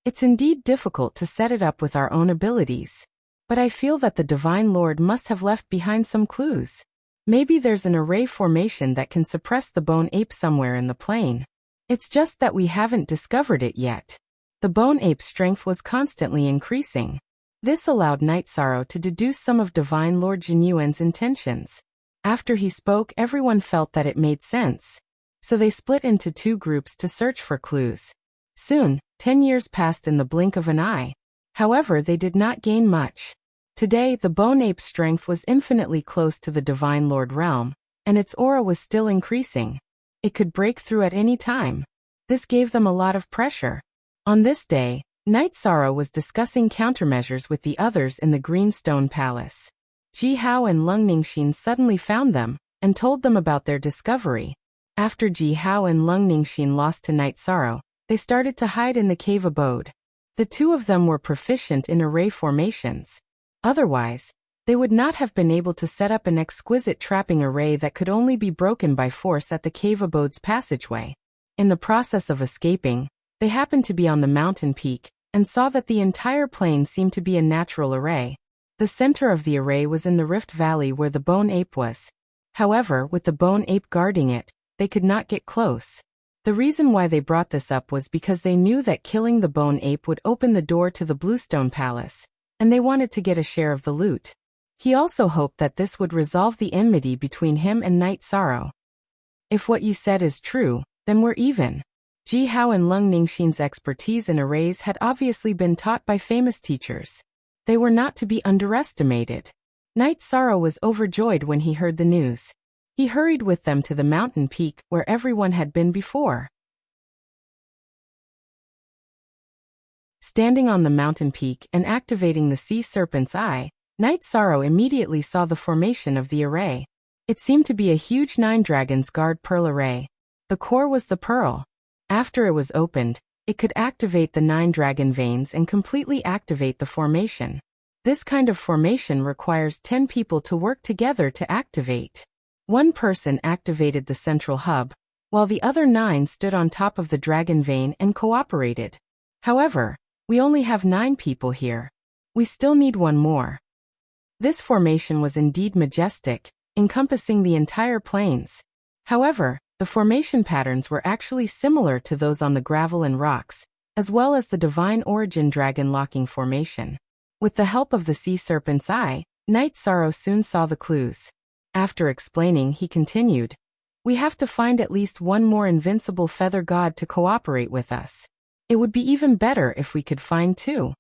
It's indeed difficult to set it up with our own abilities. But I feel that the Divine Lord must have left behind some clues. Maybe there's an array formation that can suppress the bone ape somewhere in the plane. It's just that we haven't discovered it yet. The bone ape's strength was constantly increasing. This allowed Night Sorrow to deduce some of Divine Lord Jin Yuan's intentions. After he spoke, everyone felt that it made sense. So they split into 2 groups to search for clues. Soon, 10 years passed in the blink of an eye. However, they did not gain much. Today, the bone ape's strength was infinitely close to the Divine Lord realm, and its aura was still increasing. It could break through at any time. This gave them a lot of pressure. On this day, Night Sorrow was discussing countermeasures with the others in the Greenstone Palace. Ji Hao and Lung Ningxin suddenly found them and told them about their discovery. After Ji Hao and Lung Ningxin lost to Night Sorrow, they started to hide in the cave abode. The 2 of them were proficient in array formations. Otherwise, they would not have been able to set up an exquisite trapping array that could only be broken by force at the cave abode's passageway. In the process of escaping, they happened to be on the mountain peak and saw that the entire plain seemed to be a natural array. The center of the array was in the Rift Valley where the bone ape was. However, with the bone ape guarding it, they could not get close. The reason why they brought this up was because they knew that killing the bone ape would open the door to the Bluestone Palace, and they wanted to get a share of the loot. He also hoped that this would resolve the enmity between him and Night Sorrow. If what you said is true, then we're even. Ji Hao and Lung Ningxin's expertise in arrays had obviously been taught by famous teachers. They were not to be underestimated. Night Sorrow was overjoyed when he heard the news. He hurried with them to the mountain peak where everyone had been before. Standing on the mountain peak and activating the sea serpent's eye, Night Sorrow immediately saw the formation of the array. It seemed to be a huge 9 dragons guard pearl array. The core was the pearl. After it was opened, it could activate the 9 dragon veins and completely activate the formation. This kind of formation requires 10 people to work together to activate. One person activated the central hub, while the other 9 stood on top of the dragon vein and cooperated. However, we only have 9 people here. We still need one more. This formation was indeed majestic, encompassing the entire plains. However, the formation patterns were actually similar to those on the gravel and rocks, as well as the divine origin dragon locking formation. With the help of the sea serpent's eye, Night Sorrow soon saw the clues. After explaining, he continued, "We have to find at least one more invincible feather god to cooperate with us. It would be even better if we could find 2.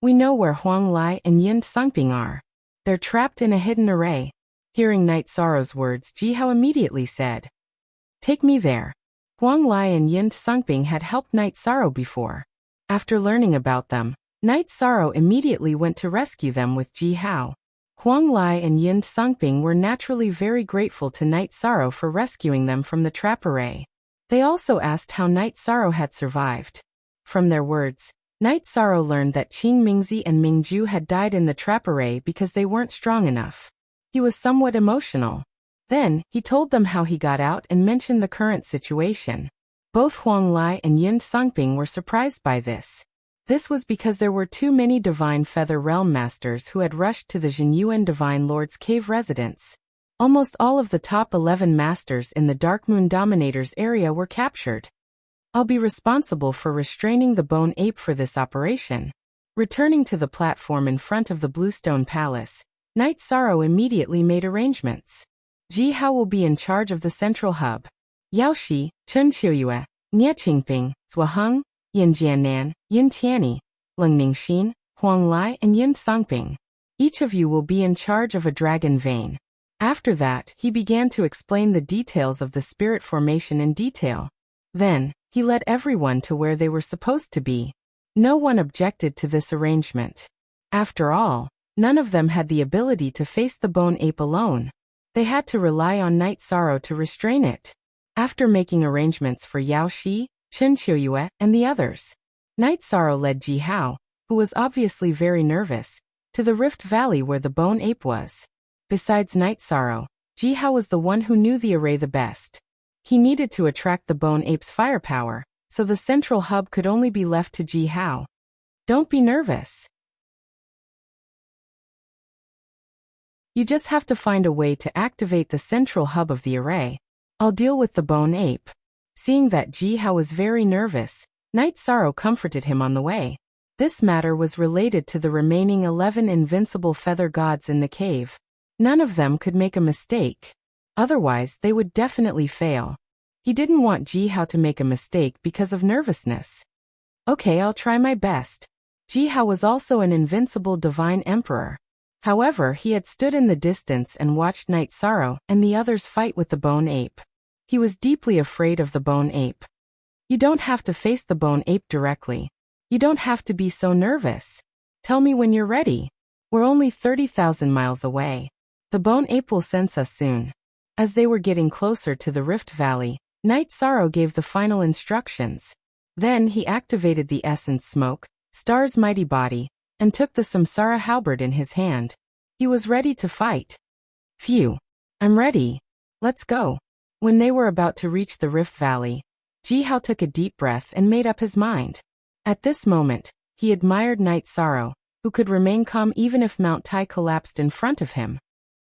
We know where Huang Lai and Yin Sungping are. They're trapped in a hidden array." Hearing Night Sorrow's words, Ji Hao immediately said, "Take me there." Huang Lai and Yin Sungping had helped Night Sorrow before. After learning about them, Night Sorrow immediately went to rescue them with Ji Hao. Huang Lai and Yin Sungping were naturally very grateful to Night Sorrow for rescuing them from the trap array. They also asked how Night Sorrow had survived. From their words, Night Sorrow learned that Qing Mingzi and Mingju had died in the trap array because they weren't strong enough. He was somewhat emotional. Then, he told them how he got out and mentioned the current situation. Both Huang Lai and Yin Sungping were surprised by this. This was because there were too many Divine Feather Realm Masters who had rushed to the Jinyuan Divine Lord's cave residence. Almost all of the top 11 Masters in the Dark Moon Dominators area were captured. I'll be responsible for restraining the Bone Ape for this operation. Returning to the platform in front of the Bluestone Palace, Night Sorrow immediately made arrangements. Ji Hao will be in charge of the central hub. Yao Shi, Chen Qiuyue, Nie Qingping, Zhua Heng, Yin Jiannan, Yin Tianyi, Lung Ningxin, Huang Lai and Yin Sungping. Each of you will be in charge of a dragon vein. After that, he began to explain the details of the spirit formation in detail. Then, he led everyone to where they were supposed to be. No one objected to this arrangement. After all, none of them had the ability to face the Bone Ape alone. They had to rely on Night Sorrow to restrain it. After making arrangements for Yao Shi, Chen Qiuyue, and the others, Night Sorrow led Ji Hao, who was obviously very nervous, to the Rift Valley where the Bone Ape was. Besides Night Sorrow, Ji Hao was the one who knew the array the best. He needed to attract the Bone Ape's firepower, so the central hub could only be left to Ji Hao. Don't be nervous. You just have to find a way to activate the central hub of the array. I'll deal with the Bone Ape. Seeing that Ji Hao was very nervous, Night Sorrow comforted him on the way. This matter was related to the remaining 11 invincible feather gods in the cave. None of them could make a mistake. Otherwise, they would definitely fail. He didn't want Ji Hao to make a mistake because of nervousness. Okay, I'll try my best. Ji Hao was also an invincible divine emperor. However, he had stood in the distance and watched Night Sorrow and the others fight with the Bone Ape. He was deeply afraid of the Bone Ape. You don't have to face the Bone Ape directly. You don't have to be so nervous. Tell me when you're ready. We're only 30,000 miles away. The Bone Ape will sense us soon. As they were getting closer to the Rift Valley, Night Sorrow gave the final instructions. Then he activated the Essence Smoke, Star's mighty body, and took the Samsara halberd in his hand. He was ready to fight. Phew. I'm ready. Let's go. When they were about to reach the Rift Valley, Ji Hao took a deep breath and made up his mind. At this moment, he admired Night Sorrow, who could remain calm even if Mount Tai collapsed in front of him.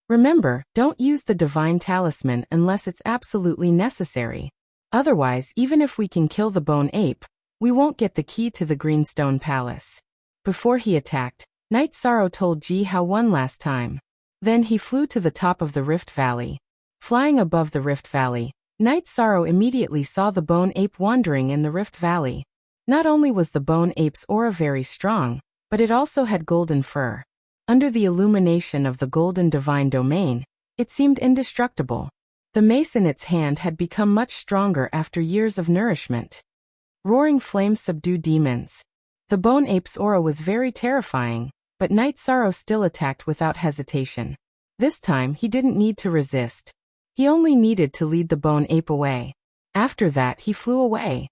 Remember, don't use the Divine Talisman unless it's absolutely necessary. Otherwise, even if we can kill the Bone Ape, we won't get the key to the Greenstone Palace. Before he attacked, Night Sorrow told Ji Hao one last time. Then he flew to the top of the Rift Valley. Flying above the Rift Valley, Night Sorrow immediately saw the bone ape wandering in the Rift Valley. Not only was the bone ape's aura very strong, but it also had golden fur. Under the illumination of the golden divine domain, it seemed indestructible. The mace in its hand had become much stronger after years of nourishment. Roaring flames subdue demons. The bone ape's aura was very terrifying, but Night Sorrow still attacked without hesitation. This time he didn't need to resist. He only needed to lead the bone ape away. After that he flew away.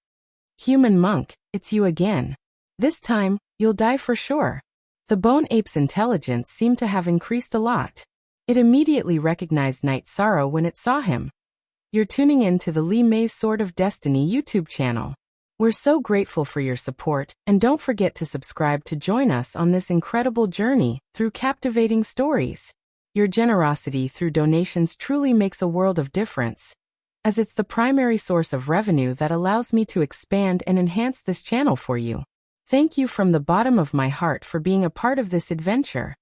Human monk, it's you again. This time, you'll die for sure. The bone ape's intelligence seemed to have increased a lot. It immediately recognized Night Sorrow when it saw him. You're tuning in to the Li Mei's Sword of Destiny YouTube channel. We're so grateful for your support, and don't forget to subscribe to join us on this incredible journey through captivating stories. Your generosity through donations truly makes a world of difference, as it's the primary source of revenue that allows me to expand and enhance this channel for you. Thank you from the bottom of my heart for being a part of this adventure.